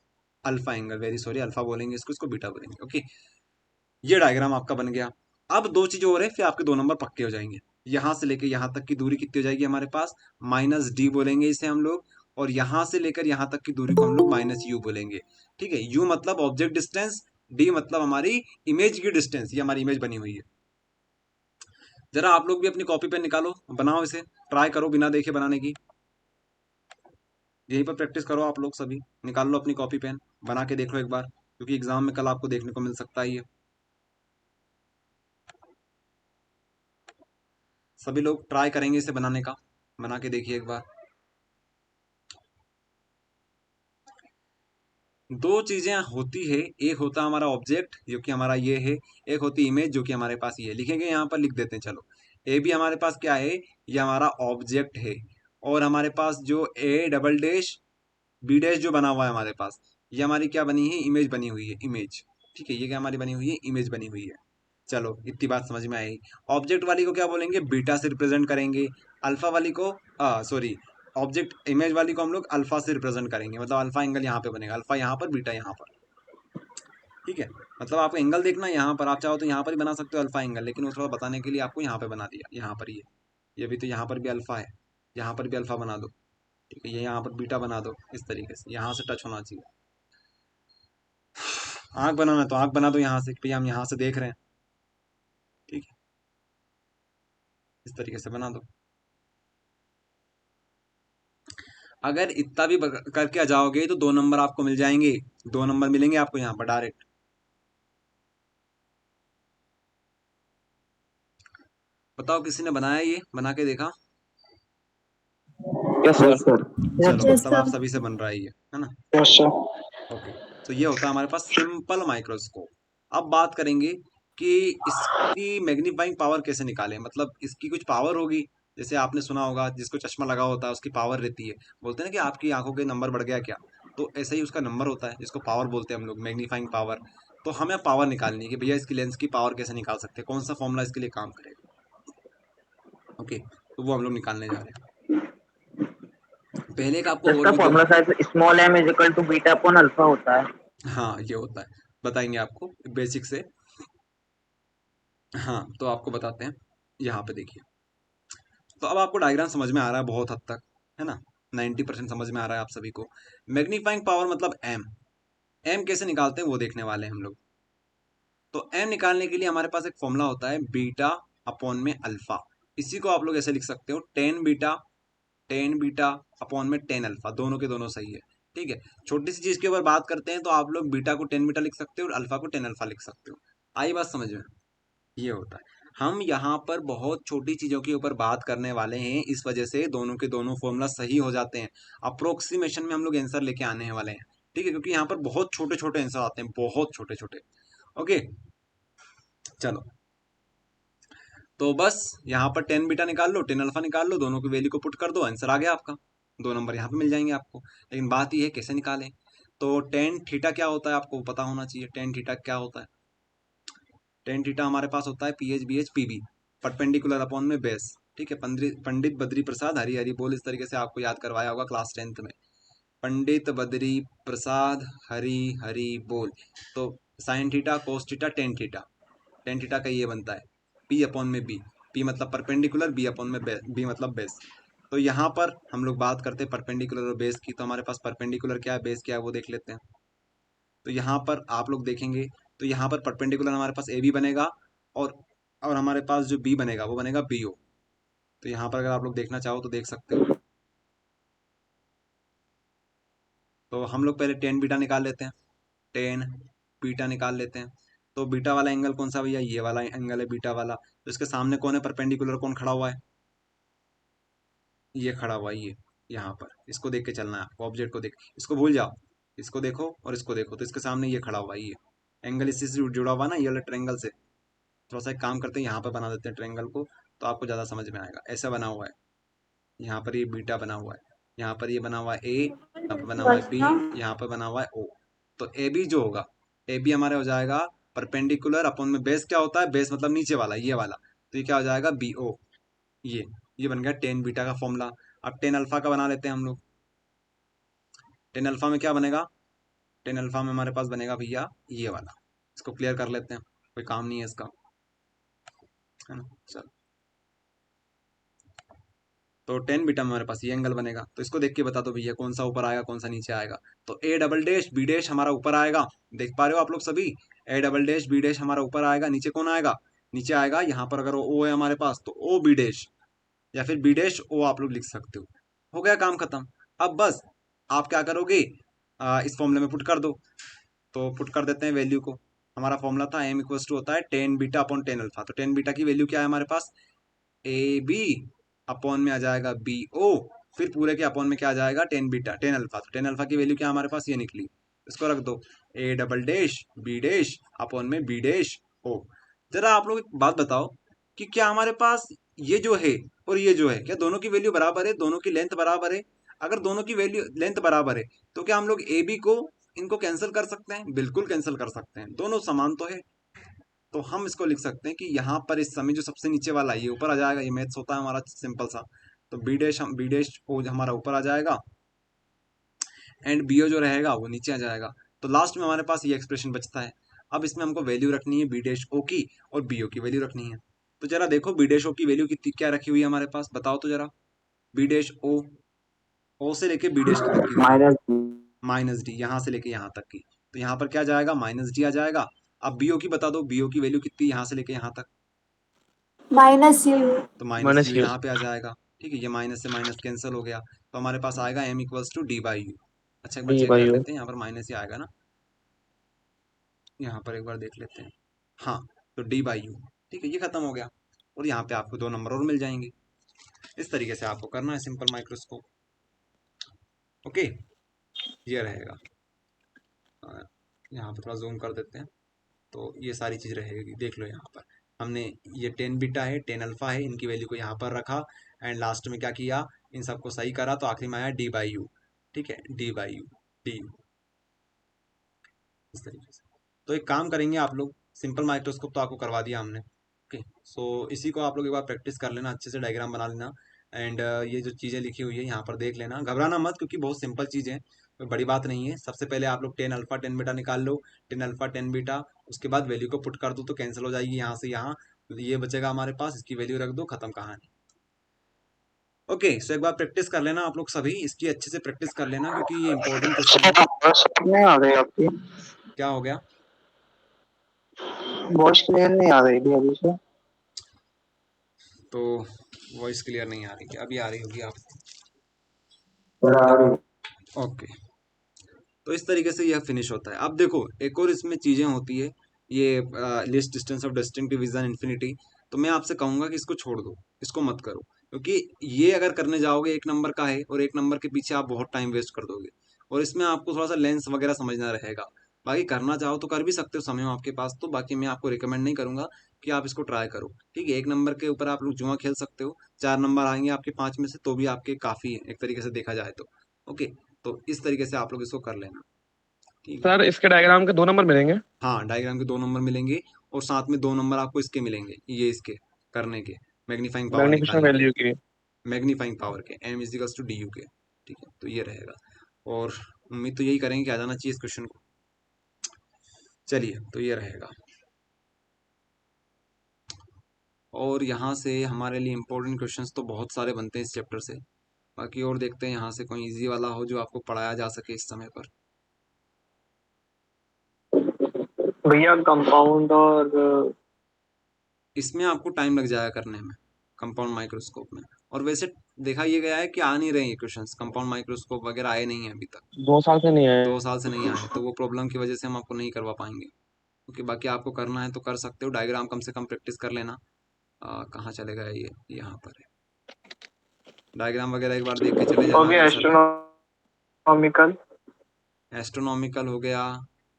alpha angle, very sorry alpha बोलेंगे इसको, इसको बीटा बोलेंगे। ओके, ये डायग्राम आपका बन गया। अब दो चीजें और है, फिर आपके 2 नंबर पक्के हो जाएंगे। यहाँ से लेकर यहाँ तक की दूरी कितनी हो जाएगी हमारे पास, -d बोलेंगे इसे हम लोग। और यहाँ से लेकर यहाँ तक की दूरी को हम लोग -u बोलेंगे। ठीक है, u मतलब ऑब्जेक्ट डिस्टेंस, d मतलब हमारी इमेज की डिस्टेंस। ये हमारी इमेज बनी हुई है। जरा आप लोग भी अपनी कॉपी पेन निकालो, बनाओ इसे, ट्राई करो बिना देखे बनाने की। यहीं पर प्रैक्टिस करो आप लोग सभी, निकाल लो अपनी कॉपी पेन, बना के देख लो एक बार, क्योंकि एग्जाम में कल आपको देखने को मिल सकता है ये। सभी लोग ट्राई करेंगे इसे बनाने का, बना के देखिए एक बार। दो चीजें होती है, एक होता है हमारा ऑब्जेक्ट जो कि हमारा ये है, एक होती है इमेज जो कि हमारे पास ये है। लिखेंगे यहाँ पर, लिख देते हैं चलो। ए भी हमारे पास क्या है, ये हमारा ऑब्जेक्ट है। और हमारे पास जो A double dash B dash जो बना हुआ है हमारे पास, ये हमारी क्या बनी है, इमेज बनी हुई है, इमेज। ठीक है, ये क्या हमारी बनी हुई है, इमेज बनी हुई है। चलो इतनी बात समझ में आई। ऑब्जेक्ट वाली को क्या बोलेंगे, बीटा से रिप्रेजेंट करेंगे। अल्फा वाली को सॉरी, ऑब्जेक्ट इमेज वाली को हम लोग अल्फा से रिप्रेजेंट करेंगे। मतलब अल्फा एंगल यहाँ पे बनेगा, अल्फा यहाँ पर, बीटा यहाँ पर। ठीक है, मतलब आपको एंगल देखना है यहाँ पर, आप चाहो तो यहाँ पर ही बना सकते हो अल्फा एंगल, लेकिन वो थोड़ा बताने के लिए आपको यहाँ पे बना दिया, यहाँ पर ये भी तो यहाँ पर भी अल्फा है, यहाँ पर भी अल्फा बना दो। ठीक है, ये यहाँ पर बीटा बना दो इस तरीके से, यहाँ से टच होना चाहिए। आंख बनाना है तो आंख बना दो यहाँ से, कि हम यहाँ से देख रहे हैं। ठीक है, इस तरीके से बना दो। अगर इतना भी करके आ जाओगे तो 2 नंबर आपको मिल जाएंगे, 2 नंबर मिलेंगे आपको यहाँ पर डायरेक्ट। बताओ किसी ने बनाया, ये बना के देखा? Yes sir. चलो यस मतलब आप सर। सभी से बन रहा है ये, है ना? Yes sir. ओके, तो ये होता है हमारे पास सिंपल माइक्रोस्कोप। अब बात करेंगे कि इसकी मैग्नीफाइंग पावर कैसे निकालें, मतलब इसकी कुछ पावर होगी। जैसे आपने सुना होगा जिसको चश्मा लगा होता है उसकी पावर रहती है, बोलते हैं ना कि आपकी आंखों के नंबर बढ़ गया क्या, तो ऐसे ही उसका नंबर होता है जिसको पावर बोलते हैं हम लोग, मैग्नीफाइंग पावर। तो हमें पावर निकालनी है कि भैया इसकी लेंस की पावर कैसे निकाल सकते हैं, कौन सा फॉर्मूला इसके लिए काम करेगा। ओके, तो वो हम लोग निकालने जा रहे हैं। पहले एक आपको तो इसका और भी फॉर्मूला शायद small m is equal to beta upon alpha होता है। हाँ ये होता है, बताएंगे आपको बेसिक से। हाँ तो आपको बताते हैं, यहाँ पे देखिए। तो अब आपको डायग्राम समझ में आ रहा है बहुत हद तक, है ना? 90% समझ में आ रहा है आप सभी को। मैग्नीफाइंग पावर मतलब एम, एम कैसे निकालते हैं वो देखने वाले हैं हम लोग। तो एम निकालने के लिए हमारे पास एक फॉर्मूला होता है बीटा अपॉन में अल्फा। इसी को आप लोग ऐसे लिख सकते हो, टेन बीटा अपॉन में 10 अल्फा, दोनों के दोनों सही है। ठीक है, छोटी सी चीज के ऊपर बात करते हैं तो आप लोग बीटा को 10 बीटा लिख सकते हो और अल्फा को 10 अल्फा लिख सकते हो। आई बात समझ में? ये होता है। हम यहाँ पर बहुत छोटी चीजों के ऊपर बात करने वाले हैं, इस वजह से दोनों के दोनों फॉर्मूला सही हो जाते हैं। अप्रोक्सीमेशन में हम लोग आंसर लेके आने वाले हैं। ठीक है, क्योंकि यहाँ पर बहुत छोटे छोटे आंसर आते हैं, बहुत छोटे छोटे। ओके चलो, तो बस यहाँ पर 10 बीटा निकाल लो, 10 अल्फा निकाल लो, दोनों की वैल्यू को पुट कर दो, आंसर आ गया आपका। 2 नंबर यहाँ पे मिल जाएंगे आपको। लेकिन बात यह है कैसे निकालें। तो टेन थीटा क्या होता है आपको पता होना चाहिए। टेन थीटा क्या होता है, टेन थीटा हमारे पास होता है PH BH PB, perpendicular upon में बेस। ठीक है, पंडित बद्री प्रसाद हरी हरी बोल, इस तरीके से आपको याद करवाया होगा क्लास 10th में। पंडित बद्री प्रसाद हरी हरी बोल। तो sine theta cos theta tan theta, tan theta का ये बनता है पी अपॉन में बी, पी मतलब परपेंडिकुलर, बी अपॉन में बी मतलब बेस। तो यहाँ पर हम लोग बात करते हैं परपेंडिकुलर और बेस की, तो हमारे पास परपेंडिकुलर क्या है, बेस क्या है वो देख लेते हैं। तो यहाँ पर आप लोग देखेंगे तो यहाँ पर परपेंडिकुलर हमारे पास ए बी बनेगा, और हमारे पास जो बी बनेगा वो बनेगा बी ओ। तो यहाँ पर अगर आप लोग देखना चाहो तो देख सकते हो। तो हम लोग पहले टेन बीटा निकाल लेते हैं, टेन बीटा निकाल लेते हैं। तो बीटा वाला एंगल कौन सा भैया, ये वाला एंगल है बीटा वाला। तो इसके सामने कौन है परपेंडिकुलर, कौन खड़ा हुआ है, ये खड़ा हुआ है ये। यहाँ पर इसको देख के चलना है आपको, ऑब्जेक्ट को देख, इसको भूल जाओ, इसको देखो और इसको देखो। तो इसके सामने ये खड़ा हुआ है, ये एंगल इसी से जुड़ा हुआ ना, ये वाला ट्रायंगल से। थोड़ा सा एक काम करते हैं, यहाँ पर बना देते हैं ट्रायंगल को, तो आपको ज़्यादा समझ में आएगा। ऐसा बना हुआ है, यहाँ पर ये बीटा बना हुआ है, यहाँ पर ये बना हुआ है ए, यहाँ पर बना हुआ है बी, यहाँ पर बना हुआ है ओ। तो ए बी जो होगा, ए बी हमारे हो जाएगा परपेंडिकुलर अपॉन में बेस क्या होता है, बेस मतलब नीचे वाला, ये वाला। तो ये क्या हो जाएगा, बी ओ। ये बन गया टेन बीटा का फॉर्मूला। अब टेन अल्फा का बना लेते हैं हम लोग। टेन अल्फा में क्या बनेगा, टेन अल्फा में हमारे पास बनेगा भैया ये वाला। इसको क्लियर कर लेते हैं, कोई काम नहीं है इसका, है ना। चल, तो टेन बीटा में हमारे पास ये एंगल बनेगा। तो इसको देख के बता दो भैया कौन सा ऊपर आएगा कौन सा नीचे आएगा। तो A double dash B dash हमारा ऊपर आएगा, देख पा रहे हो आप लोग सभी। A double dash B dash हमारा ऊपर आएगा, नीचे कौन आएगा, नीचे आएगा यहाँ पर अगर ओ है हमारे पास तो ओ बी डैश, या फिर बी डैश ओ आप लोग लिख सकते हो गया काम खत्म। अब बस आप क्या करोगे, इस फॉर्मूले में पुट कर दो। तो पुट कर देते हैं वैल्यू को। हमारा फॉर्मूला था एम इक्वल्स टू होता है tan beta upon ten alpha. तो टेन बीटा की वैल्यू क्या है हमारे पास, ए बी अपॉन में आ जाएगा बी ओ, फिर पूरे के अपॉन में क्या आ जाएगा, टेन बीटा टेन अल्फा। तो टेन अल्फा की वैल्यू क्या हमारे पास, ये निकली। इसको रख दो, A double dash B dash upon में बी डैश ओ। जरा आप लोग एक बात बताओ कि क्या हमारे पास ये जो है और ये जो है, क्या दोनों की वैल्यू बराबर है, दोनों की लेंथ बराबर है। अगर दोनों की वैल्यू लेंथ बराबर है तो क्या हम लोग ए बी को इनको कैंसिल कर सकते हैं, बिल्कुल कैंसिल कर सकते हैं, दोनों समान तो है। तो हम इसको लिख सकते हैं कि यहाँ पर इस समय जो सबसे नीचे वाला है ये ऊपर आ जाएगा, ये मैथ्स होता है हमारा सिंपल सा। तो बी डैश ओ हमारा ऊपर आ जाएगा एंड बी ओ जो रहेगा वो नीचे आ जाएगा। तो लास्ट में हमारे पास ये एक्सप्रेशन बचता है। अब इसमें हमको वैल्यू रखनी है बी डैश ओ की और बी ओ की वैल्यू रखनी है। तो जरा देखो बी डैश ओ की वैल्यू कितनी क्या रखी हुई है हमारे पास, बताओ तो जरा। बी डैश ओ से लेके बी डैश की तक की वैल्यू माइनस माइनस डी, यहाँ से लेके यहाँ तक की। तो यहाँ पर क्या जाएगा, माइनस डी आ जाएगा। अब बी ओ की बता दो, बी ओ की वैल्यू कितनी यहाँ से लेके यहाँ तक, माइनस यू। तो माइनस माइनस यू यू। यहाँ पे आ जाएगा। ठीक है, ये माइनस से माइनस कैंसिल हो गया, तो हमारे पास आएगा M equals to D by U. अच्छा एक बार डी चेक बाई कर यू। लेते हैं, यहाँ पर माइनस ही आएगा ना, यहाँ पर एक बार देख लेते हैं। हाँ, तो डी बाई यू। ठीक है, ये खत्म हो गया और यहाँ पे आपको दो नंबर और मिल जाएंगे। इस तरीके से आपको करना है सिंपल माइक्रोस्कोप। ओके, ये रहेगा। यहाँ पर थोड़ा जूम कर देते हैं, तो ये सारी चीज़ रहेगी, देख लो यहाँ पर हमने ये टेन बीटा है टेन अल्फा है, इनकी वैल्यू को यहाँ पर रखा एंड लास्ट में क्या किया, इन सबको सही करा, तो आखिरी में आया डी बाई यू। ठीक है, D by you, D you, इस तरीके से। तो एक काम करेंगे आप लोग, सिंपल माइक्रोस्कोप तो आपको करवा दिया हमने। ओके, सो इसी को आप लोग एक बार प्रैक्टिस कर लेना, अच्छे से डायग्राम बना लेना एंड ये जो चीज़ें लिखी हुई है यहाँ पर देख लेना, घबराना मत क्योंकि बहुत सिंपल चीज़ है, कोई बड़ी बात नहीं है। सबसे पहले आप लोग टेन अल्फा टेन बीटा निकाल लो, टेन अल्फा टेन बीटा, उसके बाद वैल्यू को पुट कर दो तो कैंसिल हो जाएगी यहाँ से यहाँ, ये बचेगा हमारे पास, इसकी वैल्यू रख दो, खत्म कहानी। ओके, सो एक बार प्रैक्टिस कर लेना आप लोग सभी, इसकी अच्छे से प्रैक्टिस कर लेना क्योंकि ये इंपॉर्टेंट क्वेश्चन है। नहीं आ रही आपकी क्या हो गया, वॉइस क्लियर नहीं आ रही थी अभी से। तो वॉइस क्लियर नहीं आ रही थी, अभी आ रही होगी आप। ओके, तो इस तरीके से यह फिनिश होता है। अब देखो एक और इसमें चीज़ें होती है, ये list distance of distinct division infinity, तो मैं आपसे कहूँगा कि इसको छोड़ दो, इसको मत करो, क्योंकि ये अगर करने जाओगे एक नंबर का है और एक नंबर के पीछे आप बहुत टाइम वेस्ट कर दोगे और इसमें आपको थोड़ा सा लेंस वगैरह समझना रहेगा। बाकी करना चाहो तो कर भी सकते हो, समय हो आपके पास तो, बाकी मैं आपको रिकमेंड नहीं करूंगा कि आप इसको ट्राई करो। ठीक है, एक नंबर के ऊपर आप लोग जुआ खेल सकते हो, चार नंबर आएंगे आपके पाँच में से तो भी आपके काफ़ी है एक तरीके से देखा जाए तो। ओके, तो इस तरीके से आप लोग इसको कर लेना। ठीक है, सर इसके डायग्राम के 2 नंबर मिलेंगे। हाँ डायग्राम के दो नंबर मिलेंगे और साथ में दो नंबर आपको इसके मिलेंगे, ये इसके करने के, मैग्नीफाइंग पावर मैग्नीफिकेशन निकालने के, वैल्यू की। मैग्नीफाइंग पावर के, M equals to D U के। ठीक है, तो ये रहेगा और उम्मीद तो यही करेंगे कि आ जाना चाहिए इस क्वेश्चन को। चलिए, तो ये रहेगा और यहाँ से हमारे लिए इम्पोर्टेंट क्वेश्चंस तो बहुत सारे बनते हैं इस चैप्टर से। बाकी और देखते हैं यहाँ से कोई इजी वाला हो जो आपको पढ़ाया जा सके इस समय पर। भैया कंपाउंड और इसमें आपको टाइम लग जाएगा करने में, कंपाउंड माइक्रोस्कोप में। और वैसे देखा ये गया है कि आ नहीं रहे हैं क्वेश्चंस, कंपाउंड माइक्रोस्कोप वगैरह आए नहीं है अभी तक, 2 साल से नहीं है। 2 साल से नहीं आए, तो वो प्रॉब्लम की वजह से हम आपको नहीं करवा पाएंगे। ओके, बाकी आपको करना है तो कर सकते हो, डायग्राम कम से कम प्रैक्टिस कर लेना। कहाँ चले गए ये, यहाँ पर है। डायग्राम वगैरह एक बार देख के चले हो जाना गया कैसा लगा। एस्ट्रोनॉमिकल। एस्ट्रोनॉमिकल हो गया,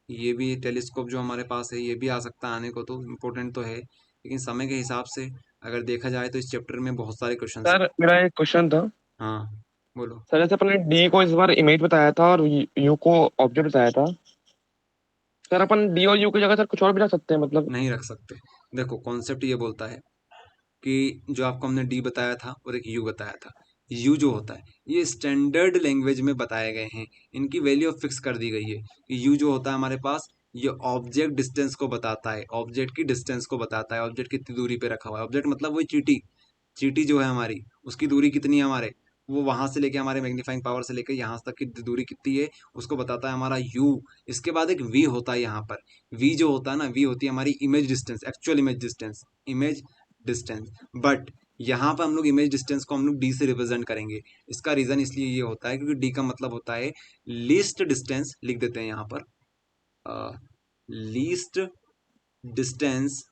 ये भी टेलीस्कोप जो हमारे पास है ये भी आ सकता है आने को, तो इम्पोर्टेंट तो है, लेकिन समय के हिसाब से अगर देखा जाए तो इस चैप्टर में बहुत सारे क्वेश्चन है। सर मेरा एक क्वेश्चन था। हाँ बोलो। सर जैसे अपन ने डी को इस बार इमेज बताया था और यू को ऑब्जेक्ट बताया था, सर अपन डी और यू की जगह सर कुछ और भी रख सकते हैं मतलब। नहीं रख सकते। देखो कॉन्सेप्ट ये बोलता है कि जो आपको हमने डी बताया था और एक यू बताया था, यू जो होता है ये स्टैंडर्ड लैंग्वेज में बताए गए हैं, इनकी वैल्यू फिक्स कर दी गई है कि यू जो होता है हमारे पास ये ऑब्जेक्ट डिस्टेंस को बताता है, ऑब्जेक्ट की डिस्टेंस को बताता है, ऑब्जेक्ट कितनी दूरी पे रखा हुआ है। ऑब्जेक्ट मतलब वही चीटी, चीटी जो है हमारी उसकी दूरी कितनी है हमारे, वो वहां से लेके हमारे मैग्नीफाइंग पावर से लेके यहाँ तक की दूरी कितनी है उसको बताता है हमारा यू। इसके बाद एक वी होता है यहाँ पर, वी जो होता है ना, वी होती है हमारी image distance, actual image distance, image distance. But यहाँ पर हम लोग इमेज डिस्टेंस को हम लोग डी से रिप्रेजेंट करेंगे। इसका रीजन इसलिए ये होता है क्योंकि डी का मतलब होता है लीस्ट डिस्टेंस, लिख देते हैं यहाँ पर least distance,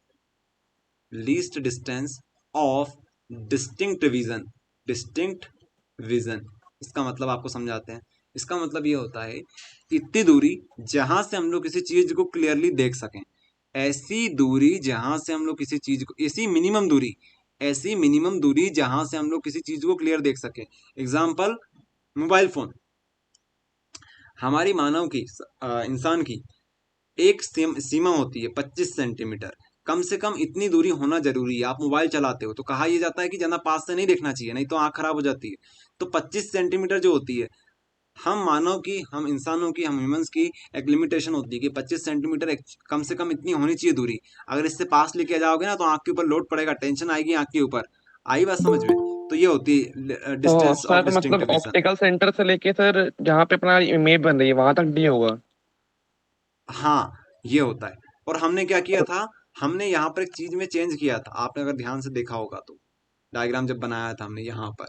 least distance of distinct vision, distinct vision. इसका मतलब आपको समझाते हैं। इसका मतलब ये होता है इतनी दूरी जहां से हम लोग किसी चीज को क्लियरली देख सकें, ऐसी दूरी जहां से हम लोग किसी चीज को, ऐसी मिनिमम दूरी, ऐसी मिनिमम दूरी जहां से हम लोग किसी चीज को क्लियर देख सकें। एग्जाम्पल मोबाइल फोन, हमारी मानव की इंसान की एक सीमा होती है 25 सेंटीमीटर, कम से कम इतनी दूरी होना जरूरी है। आप मोबाइल चलाते हो तो कहा यह जाता है कि ज्यादा पास से नहीं देखना चाहिए, नहीं तो आंख खराब हो जाती है। तो 25 सेंटीमीटर जो होती है, हम मानव की, हम इंसानों की, हम ह्यूमंस की एक लिमिटेशन होती है कि 25 सेंटीमीटर कम से कम इतनी होनी चाहिए दूरी। अगर इससे पास लेके जाओगे ना तो आंख के ऊपर लोड पड़ेगा, टेंशन आएगी आंख के ऊपर। आई बात समझ में? तो ये होती है तो डिस्टेंस ऑफ सर डिस्टिंक्ट मतलब विजन। ऑप्टिकल सेंटर से लेके सर जहाँ पे अपना इमेज बन रही है वहां तक डी होगा। हाँ ये होता है। और हमने क्या किया था, हमने यहाँ पर एक चीज में चेंज किया था, आपने अगर ध्यान से देखा होगा तो डायग्राम जब बनाया था हमने यहाँ पर,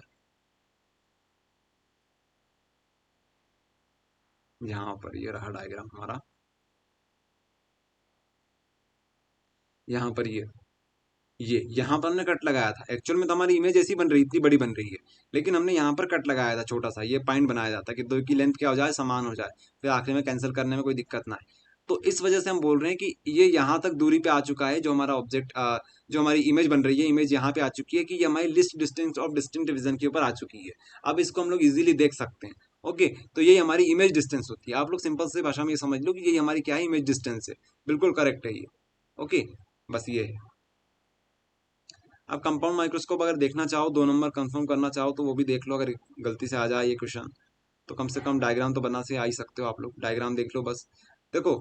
यहाँ पर ये रहा डायग्राम हमारा, यहाँ पर ये यहाँ पर हमने कट लगाया था। एक्चुअल में तो हमारी इमेज ऐसी बन रही, इतनी बड़ी बन रही है, लेकिन हमने यहाँ पर कट लगाया था छोटा सा, ये पॉइंट बनाया जाता है कि दो की लेंथ क्या हो जाए, समान हो जाए, फिर आखिर में कैंसिल करने में कोई दिक्कत ना आए। तो इस वजह से हम बोल रहे हैं कि ये यहाँ तक दूरी पे आ चुका है, जो हमारा ऑब्जेक्ट, जो हमारी इमेज बन रही है, इमेज यहाँ पे आ चुकी है कि ये हमारी list distance of distinct vision के ऊपर आ चुकी है। अब इसको हम लोग इजीली देख सकते हैं। ओके, तो ये हमारी इमेज डिस्टेंस होती है। आप लोग सिंपल से भाषा में ये समझ लो कि ये हमारी क्या है, इमेज डिस्टेंस है। बिल्कुल करेक्ट है ये। ओके, बस ये है। अब कंपाउंड माइक्रोस्कोप अगर देखना चाहो, 2 नंबर कंफर्म करना चाहो तो वो भी देख लो, अगर गलती से आ जाए ये क्वेश्चन तो कम से कम डायग्राम तो बना से आ ही सकते हो आप लोग, डायग्राम देख लो बस। देखो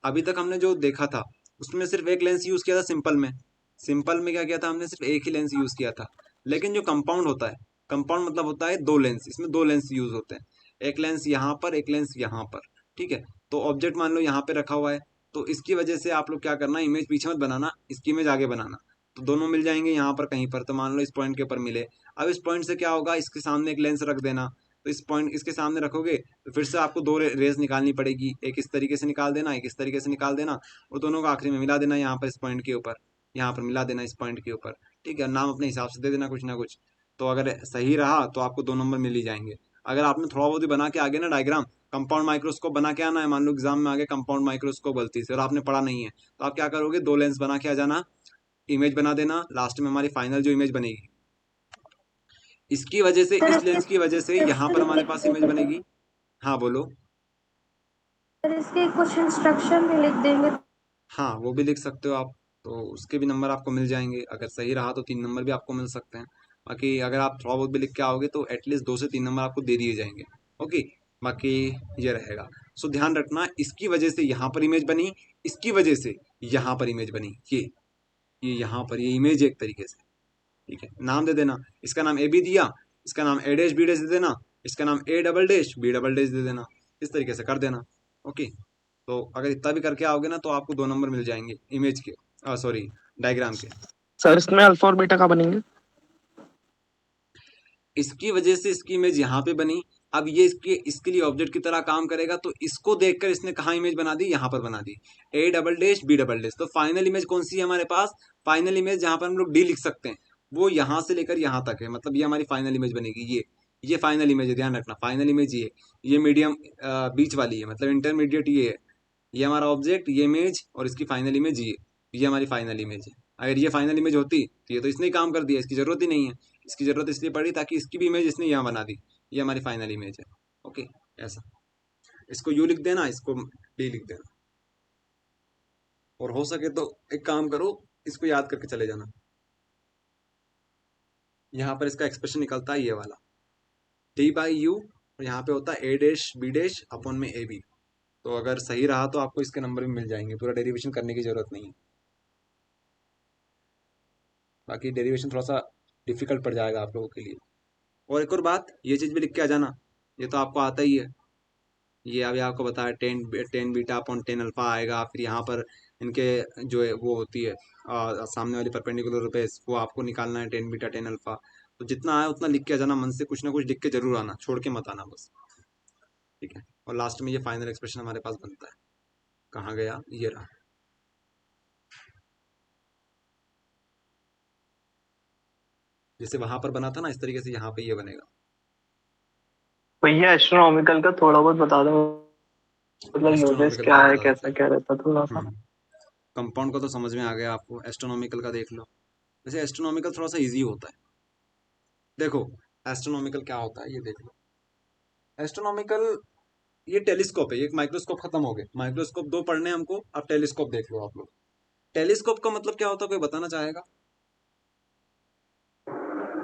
अभी तक हमने जो देखा था उसमें सिर्फ एक लेंस यूज किया था सिंपल में, सिंपल में क्या किया था हमने, सिर्फ एक ही लेंस यूज किया था। लेकिन जो कंपाउंड होता है, कंपाउंड मतलब होता है 2 लेंस, इसमें 2 लेंस यूज होते हैं, एक लेंस यहाँ पर, एक लेंस यहाँ पर। ठीक है, तो ऑब्जेक्ट मान लो यहाँ पे रखा हुआ है, तो इसकी वजह से आप लोग क्या करना, इमेज पीछे मत बनाना, इसकी इमेज आगे बनाना, तो दोनों मिल जाएंगे यहाँ पर कहीं पर। तो मान लो इस पॉइंट के ऊपर मिले, अब इस पॉइंट से क्या होगा, इसके सामने एक लेंस रख देना, तो इस पॉइंट इसके सामने रखोगे तो फिर से आपको 2 रेज निकालनी पड़ेगी, एक इस तरीके से निकाल देना, एक इस तरीके से निकाल देना, और दोनों को आखिरी में मिला देना यहाँ पर इस पॉइंट के ऊपर, यहाँ पर मिला देना इस पॉइंट के ऊपर। ठीक है, नाम अपने हिसाब से दे देना कुछ ना कुछ, तो अगर सही रहा तो आपको 2 नंबर मिल ही जाएंगे। अगर आपने थोड़ा बहुत भी बना के आगे ना डायग्राम, कंपाउंड माइक्रोस्कोप बना के आना है, मान लो एग्जाम में आगे कंपाउंड माइक्रोस्कोप गलती से और आपने पढ़ा नहीं है, तो आप क्या करोगे, 2 लेंस बना के आ जाना, इमेज बना देना, लास्ट में हमारी फाइनल जो इमेज बनेगी, इसकी वजह से, सर इस इसके लेंस की वजह से यहाँ पर हमारे पास इमेज बनेगी। हाँ बोलो। सर इसके कुछ इंस्ट्रक्शन भी लिख देंगे। हाँ वो भी लिख सकते हो आप, तो उसके भी नंबर आपको मिल जाएंगे, अगर सही रहा तो 3 नंबर भी आपको मिल सकते हैं। बाकी अगर आप थोड़ा बहुत भी लिख के आओगे तो एटलीस्ट 2 से 3 नंबर आपको दे दिए जाएंगे। ओके, बाकी ये रहेगा। सो ध्यान रखना, इसकी वजह से यहाँ पर इमेज बनी, इसकी वजह से यहाँ पर इमेज बनी, ये यहाँ पर ये इमेज है एक तरीके से। ठीक है, नाम दे देना, इसका नाम ए बी दिया, इसका नाम ए डैश बी डैश दे देना, इसका नाम A double dash B double dash दे देना, इस तरीके से कर देना। ओके, तो अगर इतना भी करके आओगे ना तो आपको 2 नंबर मिल जाएंगे इमेज के, सॉरी डायग्राम के। सर इसमें अल्फा और बीटा का बनेंगे। इसकी वजह से इसकी इमेज यहाँ पे बनी। अब ये इसके लिए ऑब्जेक्ट की तरह काम करेगा, तो इसको देखकर इसने कहाँ इमेज बना दी, यहाँ पर बना दी, A double dash B double dash. तो फाइनल इमेज कौन सी है हमारे पास, फाइनल इमेज जहाँ पर हम लोग D लिख सकते हैं, वो यहाँ से लेकर यहाँ तक है। मतलब ये हमारी फाइनल इमेज बनेगी। ये फाइनल इमेज है, ध्यान रखना, फाइनल इमेज ये मीडियम बीच वाली है, मतलब इंटरमीडिएट ये है। ये हमारा ऑब्जेक्ट, ये इमेज, और इसकी फाइनल इमेज ये हमारी फाइनल इमेज है। अगर ये फाइनल इमेज होती तो ये तो इसने ही काम कर दिया, इसकी जरूरत ही नहीं है। इसकी जरूरत इसलिए पड़ी ताकि इसकी भी इमेज इसने यहाँ बना दी। ये हमारी फाइनल इमेज है। ओके, ऐसा इसको यू लिख देना, इसको डी लिख देना, और हो सके तो एक काम करो, इसको याद करके चले जाना। यहाँ पर इसका एक्सप्रेशन निकलता है ये वाला, डी बाई यू, और यहाँ पे होता है A dash B dash upon में AB। तो अगर सही रहा तो आपको इसके नंबर भी मिल जाएंगे, पूरा डेरिवेशन करने की जरूरत नहीं है। बाकी डेरिवेशन थोड़ा सा डिफिकल्ट पड़ जाएगा आप लोगों के लिए। और एक और बात, ये चीज़ भी लिख के आ जाना, ये तो आपको आता ही है। ये अभी आपको बताया 10 बीटा अपॉन 10 अल्फा आएगा। फिर यहाँ पर इनके जो है वो होती है सामने वाली परपेंडिकुलर बेस, वो आपको निकालना है 10 बीटा 10 अल्फा। तो जितना आया उतना लिख के आ जाना, मन से कुछ ना कुछ लिख के जरूर आना, छोड़ के मत आना बस, ठीक है। और लास्ट में ये फाइनल एक्सप्रेशन हमारे पास बनता है, कहाँ गया, ये रहा। जैसे वहां पर बना था ना, इस तरीके से यहाँ पे ये बनेगा। भैया एस्ट्रोनॉमिकल का थोड़ा बहुत बता दो, मतलब यूजेस एस्ट्रोनॉमिकल क्या का है, बता कैसा क्या रहता, थोड़ा सा। कंपाउंड का तो समझ में आ गया आपको, एस्ट्रोनॉमिकल का देख लो। वैसे एस्ट्रोनॉमिकल थोड़ा सा इजी होता है। देखो एस्ट्रोनॉमिकल क्या होता है ये देख लो। एस्ट्रोनॉमिकल ये टेलीस्कोप है, ये माइक्रोस्कोप खत्म हो गए, माइक्रोस्कोप दो पढ़ने हैं हमको, अब टेलीस्कोप देख लो आप लोग। टेलीस्कोप का मतलब क्या होता है, कोई बताना चाहेगा?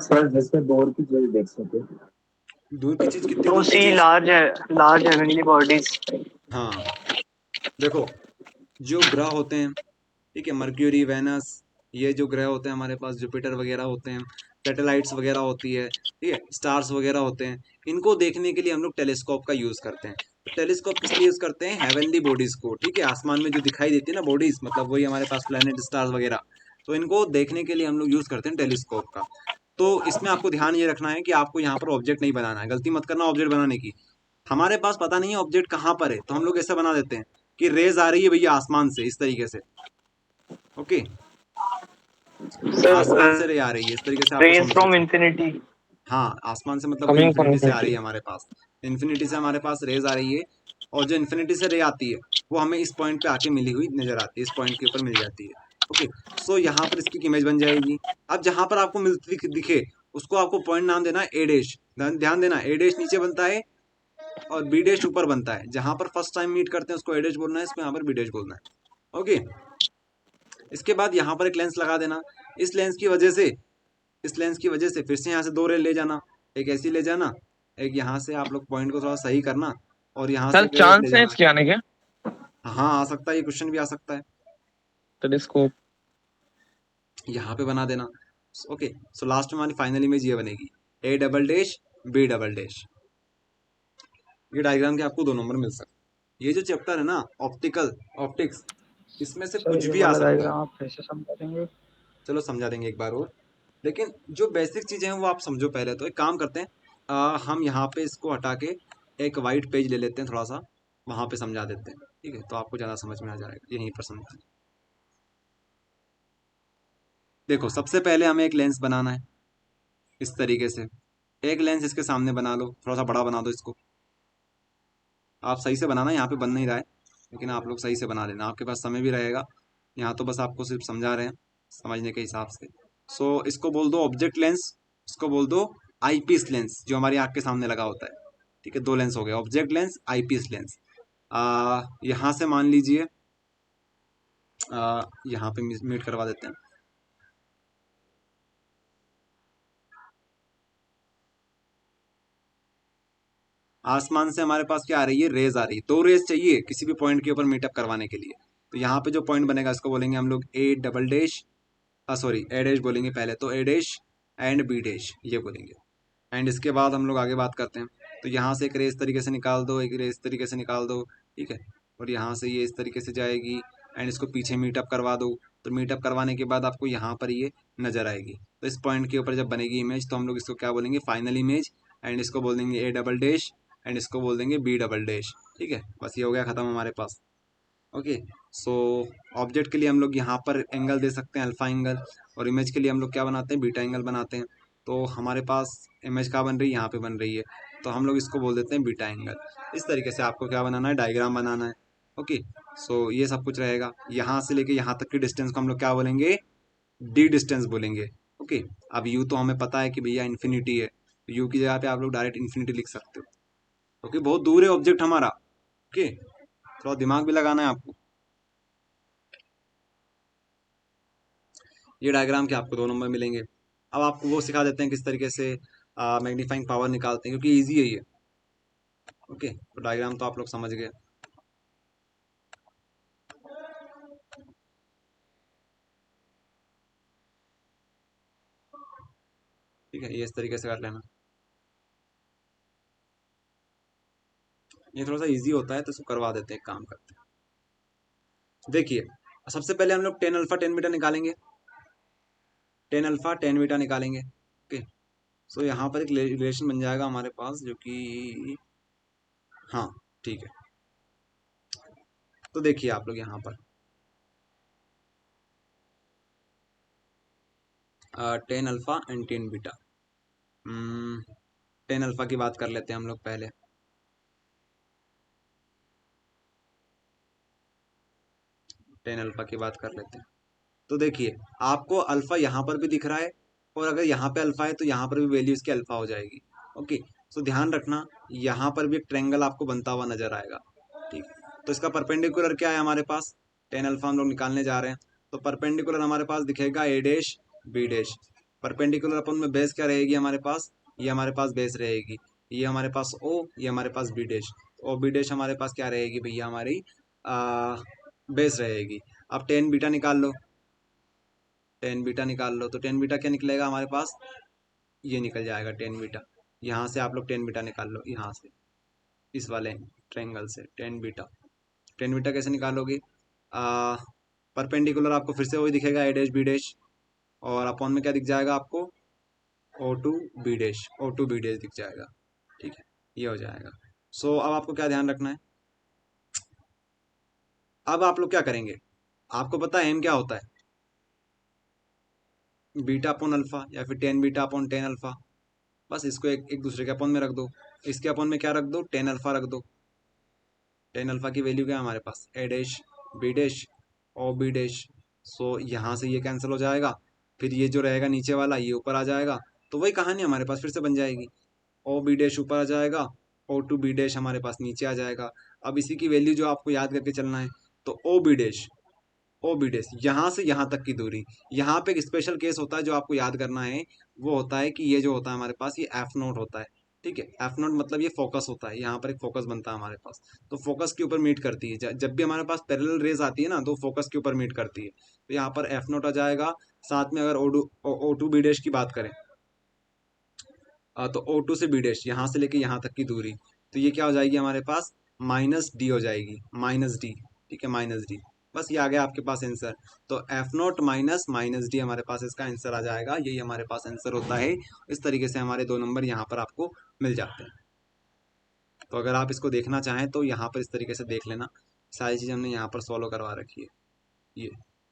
सर जैसे दूर की चीज देख सके। दूर की चीज, कितनी टू दूर की सी चीज? Large heavenly bodies. हाँ देखो, जो ग्रह होते हैं, ठीक है, मर्क्यूरी, वेनस, ये जो ग्रह होते हैं हमारे पास, जुपिटर वगैरह होते हैं, सैटेलाइट्स वगैरह होती है, ठीक है, स्टार्स वगैरह होते हैं, इनको देखने के लिए हम लोग टेलीस्कोप का यूज़ करते हैं। तो टेलीस्कोप किस लिए यूज़ करते हैं? हेवनली बॉडीज़ को, ठीक है, आसमान में जो दिखाई देती है ना बॉडीज़, मतलब वही हमारे पास प्लैनेट, स्टार्स वगैरह, तो इनको देखने के लिए हम लोग यूज़ करते हैं टेलीस्कोप का। तो इसमें आपको ध्यान ये रखना है कि आपको यहाँ पर ऑब्जेक्ट नहीं बनाना है, गलती मत करना ऑब्जेक्ट बनाने की। हमारे पास पता नहीं है ऑब्जेक्ट कहाँ पर है, तो हम लोग ऐसा बना देते हैं कि रेज आ रही है भैया आसमान से, इस तरीके से। ओके, आसमान से रे आ रही है, इस तरीके से आपको रेज समझ फ्रॉम सकते हैं। इंफिनिटी। हाँ, आसमान से मतलब वो कमिंग फ्रॉम इन्फिनिटी से आ रही इंफिनिटी। है हमारे पास, इन्फिनिटी से हमारे पास रेज आ रही है, और जो इन्फिनिटी से रे आती है वो हमें इस पॉइंट पे आके मिली हुई नजर आती है, इस पॉइंट के ऊपर मिल जाती है। ओके, सो यहाँ पर इसकी इमेज बन जाएगी। अब जहाँ पर आपको मिलती दिखे उसको आपको पॉइंट नाम देना है ए डैश। ध्यान देना, ए डैश नीचे बनता है और बी डैश ऊपर बनता है। जहाँ पर फर्स्ट टाइम मीट करते हैं उसको ए डैश बोलना है, इसको यहाँ पर बी डैश बोलना है। ओके, इसके बाद यहाँ पर एक लेंस लगा देना। इस लेंस की वजह से, इस लेंस की वजह से फिर से यहाँ से दो रे ले जाना, एक ऐसी ले जाना, एक यहाँ से आप लोग पॉइंट को थोड़ा सही करना, और यहाँ से सर एक रे ले चांस है जाना। इसके आने के? हाँ आ सकता है, ये क्वेश्चन भी आ सकता है। टेलीस्कोप। यहाँ पे बना देना। ओके, सो लास्ट में हमारी फाइनल इमेज ये बनेगी, A double dash B double dash. ये डायग्राम के आपको 2 नंबर मिल सकते हैं। ये जो चैप्टर है ना ऑप्टिक्स, इसमें से कुछ भी आ सकता है। आप फिर से समझा देंगे? चलो समझा देंगे एक बार और, लेकिन जो बेसिक चीज़ें हैं वो आप समझो पहले। तो एक काम करते हैं, हम यहाँ पे इसको हटा के एक वाइट पेज ले लेते हैं, थोड़ा सा वहाँ पे समझा देते हैं, ठीक है, तो आपको ज़्यादा समझ में आ जाएगा, यहीं पर समझा। देखो सबसे पहले हमें एक लेंस बनाना है, इस तरीके से एक लेंस इसके सामने बना लो, थोड़ा सा बड़ा बना दो इसको। आप सही से बनाना, यहाँ पे बन नहीं रहा है, लेकिन आप लोग सही से बना लेना, आपके पास समय भी रहेगा। यहाँ तो बस आपको सिर्फ समझा रहे हैं समझने के हिसाब से। सो इसको बोल दो ऑब्जेक्ट लेंस, इसको बोल दो आईपीस लेंस, जो हमारी आँख के सामने लगा होता है, ठीक है। 2 लेंस हो गए, ऑब्जेक्ट लेंस, आईपीस लेंस। यहाँ से मान लीजिए यहाँ पे मीट करवा देते हैं। आसमान से हमारे पास क्या आ रही है, रेज आ रही है, 2 रेज चाहिए किसी भी पॉइंट के ऊपर मीटअप करवाने के लिए। तो यहाँ पे जो पॉइंट बनेगा इसको बोलेंगे हम लोग ए डबल डैश, सॉरी ए डैश बोलेंगे पहले, तो ए डैश एंड बी डैश ये बोलेंगे। एंड इसके बाद हम लोग आगे बात करते हैं। तो यहाँ से एक रेस तरीके से निकाल दो, एक रेस तरीके से निकाल दो, ठीक है, और यहाँ से ये इस तरीके से जाएगी, एंड इसको पीछे मीटअप करवा दो, तो मीटअप करवाने के बाद आपको यहाँ पर ये नज़र आएगी। तो इस पॉइंट के ऊपर जब बनेगी इमेज तो हम लोग इसको क्या बोलेंगे, फाइनल इमेज, एंड इसको बोल देंगे ए डबल डैश, एंड इसको बोल देंगे बी डबल डैश। ठीक है, बस ये हो गया ख़त्म हमारे पास। ओके, सो ऑब्जेक्ट के लिए हम लोग यहाँ पर एंगल दे सकते हैं अल्फा एंगल, और इमेज के लिए हम लोग क्या बनाते हैं, बीटा एंगल बनाते हैं। तो हमारे पास इमेज कहाँ बन रही है, यहाँ पे बन रही है, तो हम लोग इसको बोल देते हैं बीटा एंगल। इस तरीके से आपको क्या बनाना है, डायग्राम बनाना है। ओके, सो ये सब कुछ रहेगा। यहाँ से लेके यहाँ तक की डिस्टेंस को हम लोग क्या बोलेंगे, डी डिस्टेंस बोलेंगे। ओके, अब यू तो हमें पता है कि भैया इन्फिनिटी है, यू की जगह पे आप लोग डायरेक्ट इन्फिनिटी लिख सकते हो। ओके, बहुत दूर है ऑब्जेक्ट हमारा। ओके, थोड़ा दिमाग भी लगाना है आपको। ये डायग्राम के आपको 2 नंबर मिलेंगे। अब आपको वो सिखा देते हैं किस तरीके से मैग्नीफाइंग पावर निकालते हैं, क्योंकि इजी है ये। ओके, तो डायग्राम तो आप लोग समझ गए। ठीक है, ये इस तरीके से कर लेना। ये थोड़ा सा इजी होता है तो इसको करवा देते हैं, एक काम करते हैं। देखिए, सबसे पहले हम लोग टेन अल्फा टेन बीटा निकालेंगे, टेन अल्फा टेन बीटा निकालेंगे। ओके, सो यहाँ पर एक रिलेशन बन जाएगा हमारे पास, जो कि हाँ ठीक है। तो देखिए आप लोग यहाँ पर tan alpha and ten beta, tan alpha की बात कर लेते हैं हम लोग पहले। टेन अल्फा की बात कर लेते हैं। तो देखिए, आपको अल्फा यहाँ पर भी दिख रहा है, और अगर यहाँ पे अल्फा है तो यहाँ पर भी वैल्यू इसकी अल्फा हो जाएगी। ओके, सो ध्यान रखना, यहाँ पर भी एक ट्रायंगल आपको बनता हुआ नजर आएगा। ठीक है, तो इसका परपेंडिकुलर क्या है हमारे पास, टेन अल्फा हम लोग निकालने जा रहे हैं, तो परपेंडिकुलर हमारे पास दिखेगा A dash B dash. Perpendicular upon में बेस क्या रहेगी हमारे पास, ये हमारे पास बेस रहेगी, ये हमारे पास ओ, ये हमारे पास B dash. O B dash हमारे पास क्या रहेगी भैया, हमारी बेस रहेगी। अब टेन बीटा निकाल लो, टेन बीटा निकाल लो, तो टेन बीटा क्या निकलेगा हमारे पास, ये निकल जाएगा टेन बीटा। यहाँ से आप लोग टेन बीटा निकाल लो, यहाँ से इस वाले ट्रायंगल से टेन बीटा। टेन बीटा कैसे निकालोगे, परपेंडिकुलर आपको फिर से वही दिखेगा ए डैश बी डैश, और अपॉन में क्या दिख जाएगा आपको, O to B dash, O to B dash दिख जाएगा। ठीक है, ये हो जाएगा। सो अब आपको क्या ध्यान रखना है, अब आप लोग क्या करेंगे, आपको पता है एम क्या होता है, बीटा अपॉन अल्फा, या फिर tan beta upon tan alpha. बस इसको एक दूसरे के अपॉन में रख दो, इसके अपॉन में क्या रख दो, टेन अल्फा रख दो। टेन अल्फा की वैल्यू क्या है हमारे पास, ए डैश बी डैश और बी डैश। सो यहाँ से ये कैंसिल हो जाएगा, फिर ये जो रहेगा नीचे वाला ये ऊपर आ जाएगा, तो वही कहानी हमारे पास फिर से बन जाएगी, ओ बी डैश ऊपर आ जाएगा, ओ टू बी डैश हमारे पास नीचे आ जाएगा। अब इसी की वैल्यू जो आपको याद करके चलना है, तो O B dash, O B dash यहाँ से यहाँ तक की दूरी। यहाँ पे एक स्पेशल केस होता है जो आपको याद करना है, वो होता है कि ये जो होता है हमारे पास ये एफ नोट होता है। ठीक है, एफ नोट मतलब ये फोकस होता है, यहाँ पर एक फोकस बनता है हमारे पास, तो फोकस के ऊपर मीट करती है। जब भी हमारे पास पैरेलल रेज आती है ना, तो फोकस के ऊपर मीट करती है, तो यहाँ पर एफ नोट आ जाएगा। साथ में अगर ओ टू बी डैश की बात करें, तो ओ टू से बी डैश यहाँ से लेके यहाँ तक की दूरी, तो ये क्या हो जाएगी हमारे पास, माइनस डी हो जाएगी, माइनस डी। ठीक है, माइनस डी, बस ये आ गया आपके पास आंसर। तो F note minus minus D हमारे पास इसका आंसर आ जाएगा, यही हमारे पास आंसर होता है। इस तरीके से हमारे 2 नंबर यहाँ पर आपको मिल जाते हैं। तो अगर आप इसको देखना चाहें तो यहाँ पर इस तरीके से देख लेना, सारी चीज़ हमने यहाँ पर सॉल्व करवा रखी है। ये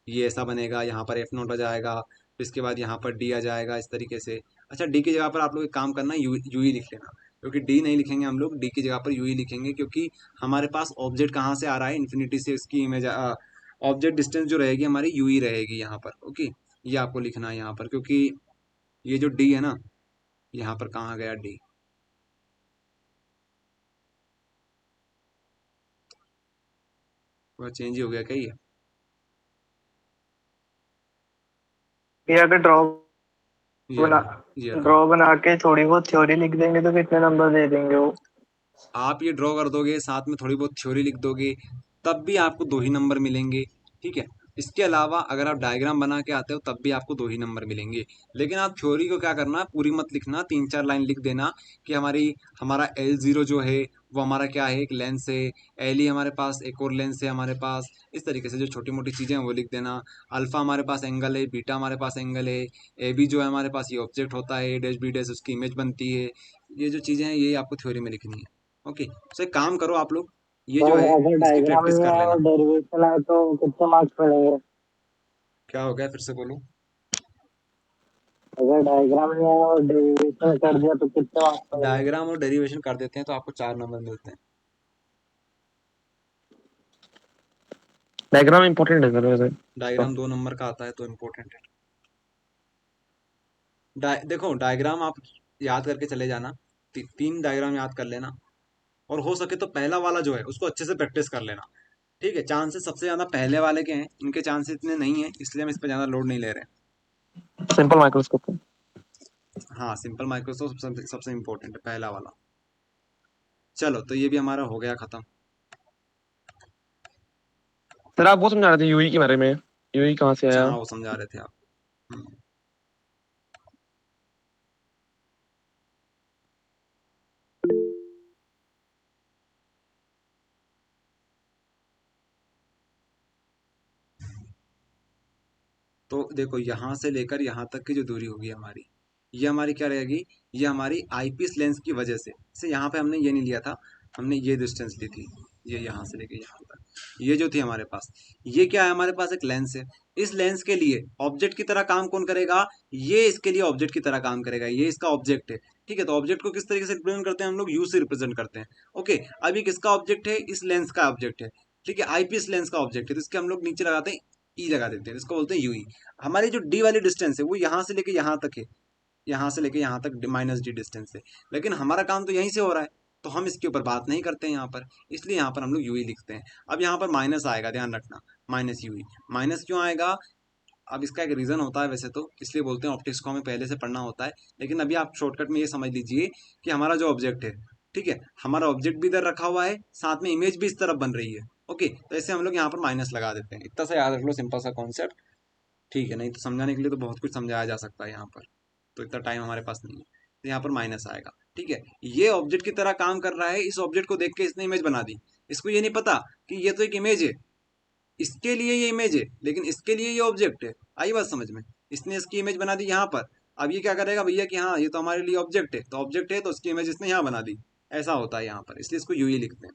ये ऐसा बनेगा, यहाँ पर एफ नोट आ जाएगा, फिर इसके बाद यहाँ पर डी आ जाएगा इस तरीके से। अच्छा, डी की जगह पर आप लोग एक काम करना, यू ही लिख लेना, क्योंकि डी नहीं लिखेंगे हम लोग, डी की जगह पर यू ही लिखेंगे, क्योंकि हमारे पास ऑब्जेक्ट कहाँ से आ रहा है, इन्फिनिटी से इसकी इमेज, ऑब्जेक्ट डिस्टेंस जो रहेगी हमारी यू ही रहेगी यहाँ पर। ओके, ये आपको लिखना है यहाँ पर, क्योंकि ये जो डी है ना, यहाँ पर कहाँ गया डी, थोड़ा चेंज ही हो गया क्या ये, ये अगर ड्रॉ ये बना रहा, ये रहा। ड्रॉ बना के थोड़ी बहुत थ्योरी लिख देंगे तो कितने नंबर दे देंगे वो? आप ये ड्रॉ कर दोगे, साथ में थोड़ी बहुत थ्योरी लिख दोगे, तब भी आपको 2 ही नंबर मिलेंगे। ठीक है, इसके अलावा अगर आप डायग्राम बना के आते हो तब भी आपको 2 ही नंबर मिलेंगे। लेकिन आप थ्योरी को क्या करना, पूरी मत लिखना, 3-4 लाइन लिख देना कि हमारा L0 जो है वो हमारा क्या है, एक लेंस है, L हमारे पास एक और लेंस है हमारे पास। इस तरीके से जो छोटी मोटी चीज़ें हैं वो लिख देना। अल्फा हमारे पास एंगल है, बीटा हमारे पास एंगल है, ए बी जो है हमारे पास ये ऑब्जेक्ट होता है, ए डैश बी डैश उसकी इमेज बनती है। ये जो चीज़ें हैं ये आपको थ्योरी में लिखनी है। ओके, तो एक काम करो आप लोग, ये जो सर है अगर इसकी डायग्राम प्रैक्टिस में कर है लेना। और डेरिवेशन है तो कितने मार्क्स मिलेंगे? क्या हो गया, फिर से बोलो। अगर डायग्राम में है और डेरिवेशन कर दिया तो कितने मार्क्स मिलेंगे? डायग्राम और डेरिवेशन कर देते हैं तो आपको 4 नंबर मिलते हैं। डायग्राम इंपॉर्टेंट है सर वैसे। डायग्राम 2 नंबर का आता है तो इम्पोर्टेंट है। देखो डायग्राम आप याद करके चले जाना, 3 डायग्राम याद कर लेना, और हो सके तो पहला वाला जो है उसको अच्छे से प्रैक्टिस कर लेना। ठीक है, चांसेस सबसे ज़्यादा पहले वाले के हैं, इनके चांसेस इतने नहीं है, इसलिए हम इस पर ज़्यादा लोड नहीं ले रहे सिंपल माइक्रोस्कोप। हैं। हाँ, सिंपल माइक्रोस्कोप सबसे इम्पोर्टेंट है, पहला वाला। चलो, तो ये भी हमारा हो गया खत्म। सर आप वो समझा रहे थे यूई के बारे में, यूई कहाँ से अच्छा आया? हाँ, वो समझा रहे थे आप। हम्म, तो देखो यहाँ से लेकर यहाँ तक की जो दूरी होगी हमारी, ये हमारी क्या रहेगी, ये हमारी आईपीस लेंस की वजह से यहाँ पे हमने ये नहीं लिया था, हमने ये डिस्टेंस ली थी, ये यहाँ से लेके यहाँ तक, ये जो थी हमारे पास, ये क्या है हमारे पास, एक लेंस है। इस लेंस के लिए ऑब्जेक्ट की तरह काम कौन करेगा, ये इसके लिए ऑब्जेक्ट की तरह काम करेगा, ये इसका ऑब्जेक्ट है। ठीक है, तो ऑब्जेक्ट को किस तरीके से रिप्रेजेंट करते हैं हम लोग, यू से रिप्रेजेंट करते हैं। ओके, अब ये किसका ऑब्जेक्ट है, इस लेंस का ऑब्जेक्ट है। ठीक है, आईपीएस लेंस का ऑब्जेक्ट है, तो इसके हम लोग नीचे लगाते हैं ई लगा देते हैं, इसको बोलते हैं यूई। हमारी जो डी वाली डिस्टेंस है वो यहाँ से लेके यहाँ तक है, यहाँ से लेके यहाँ तक माइनस डी डिस्टेंस है, लेकिन हमारा काम तो यहीं से हो रहा है, तो हम इसके ऊपर बात नहीं करते हैं यहाँ पर, इसलिए यहाँ पर हम लोग यूई लिखते हैं। अब यहाँ पर माइनस आएगा, ध्यान रखना, माइनस यूई। माइनस क्यों आएगा, अब इसका एक रीज़न होता है वैसे तो, इसलिए बोलते हैं ऑप्टिक्स को हमें पहले से पढ़ना होता है, लेकिन अभी आप शॉर्टकट में ये समझ लीजिए कि हमारा जो ऑब्जेक्ट है, ठीक है, हमारा ऑब्जेक्ट भी इधर रखा हुआ है, साथ में इमेज भी इस तरफ बन रही है। ओके, तो ऐसे हम लोग यहाँ पर माइनस लगा देते हैं, इतना सा याद रख लो, सिंपल सा कॉन्सेप्ट। ठीक है, नहीं तो समझाने के लिए तो बहुत कुछ समझाया जा सकता है यहाँ पर, तो इतना टाइम हमारे पास नहीं है, तो यहाँ पर माइनस आएगा। ठीक है, ये ऑब्जेक्ट की तरह काम कर रहा है, इस ऑब्जेक्ट को देख के इसने इमेज बना दी, इसको ये नहीं पता कि ये तो एक इमेज है, इसके लिए ये इमेज है, लेकिन इसके लिए ये ऑब्जेक्ट है। आई बात समझ में, इसने इसकी इमेज बना दी यहाँ पर, अब ये क्या करेगा भैया कि हाँ ये तो हमारे लिए ऑब्जेक्ट है, तो ऑब्जेक्ट है तो उसकी इमेज इसने यहाँ बना दी, ऐसा होता है यहाँ पर, इसलिए इसको यूई लिखते हैं।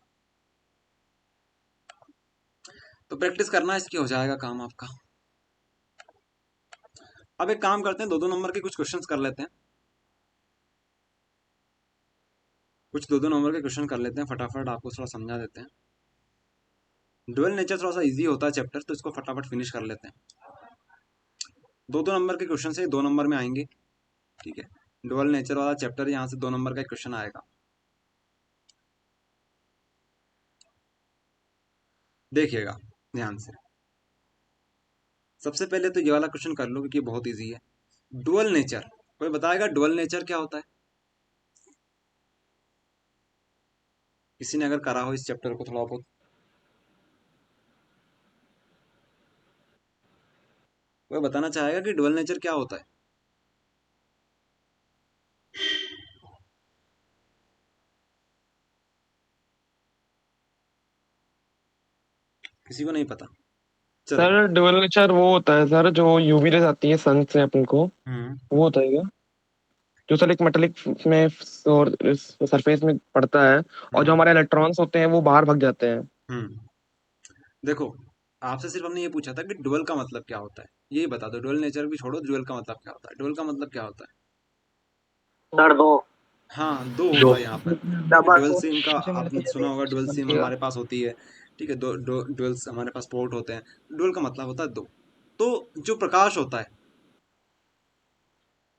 तो प्रैक्टिस करना, इसकी हो जाएगा काम आपका। अब एक काम करते हैं, 2-2 नंबर के कुछ क्वेश्चंस कर लेते हैं, कुछ 2-2 नंबर के क्वेश्चन कर लेते हैं, फटाफट आपको थोड़ा समझा देते हैं। डुअल नेचर थोड़ा सा इजी होता है चैप्टर, तो इसको फटाफट फिनिश कर लेते हैं। 2-2 नंबर के क्वेश्चन से 2 नंबर में आएंगे। ठीक है, डुअल नेचर वाला चैप्टर, यहाँ से 2 नंबर का एक क्वेश्चन आएगा, देखिएगा ध्यान से। सबसे पहले तो ये वाला क्वेश्चन कर लो क्योंकि बहुत इजी है। डुअल नेचर, कोई बताएगा डुअल नेचर क्या होता है, किसी ने अगर करा हो इस चैप्टर को थोड़ा बहुत, कोई बताना चाहेगा कि डुअल नेचर क्या होता है। किसी को नहीं पता, चलो। सर ड्यूअल नेचर वो होता है सर, जो यूवी रेज आती है सन से अपन को, हम्म वो होता है क्या? जो सर एक मेटेलिक में और सरफेस में पड़ता है, और जो हम्म हमारे इलेक्ट्रॉन्स होते हैं वो बाहर भाग जाते हैं। हम्म देखो, आपसे सिर्फ हमने ये पूछा था कि डुअल का मतलब क्या होता है, यही बता दो, डुअल नेचर भी छोड़ो, डुअल का मतलब क्या होता है, डुअल का मतलब क्या होता है। सर दो। हाँ, दो होता है यहाँ पर। ठीक है, डबल डुअल को सिम का शीशे में आपने लेके सुना दे होगा, डुअल सिम दे हमारे पास होती है। ठीक है, दो दो डुअल्स हमारे पास पोर्ट होते हैं, डुअल का मतलब होता है दो। तो जो प्रकाश होता है,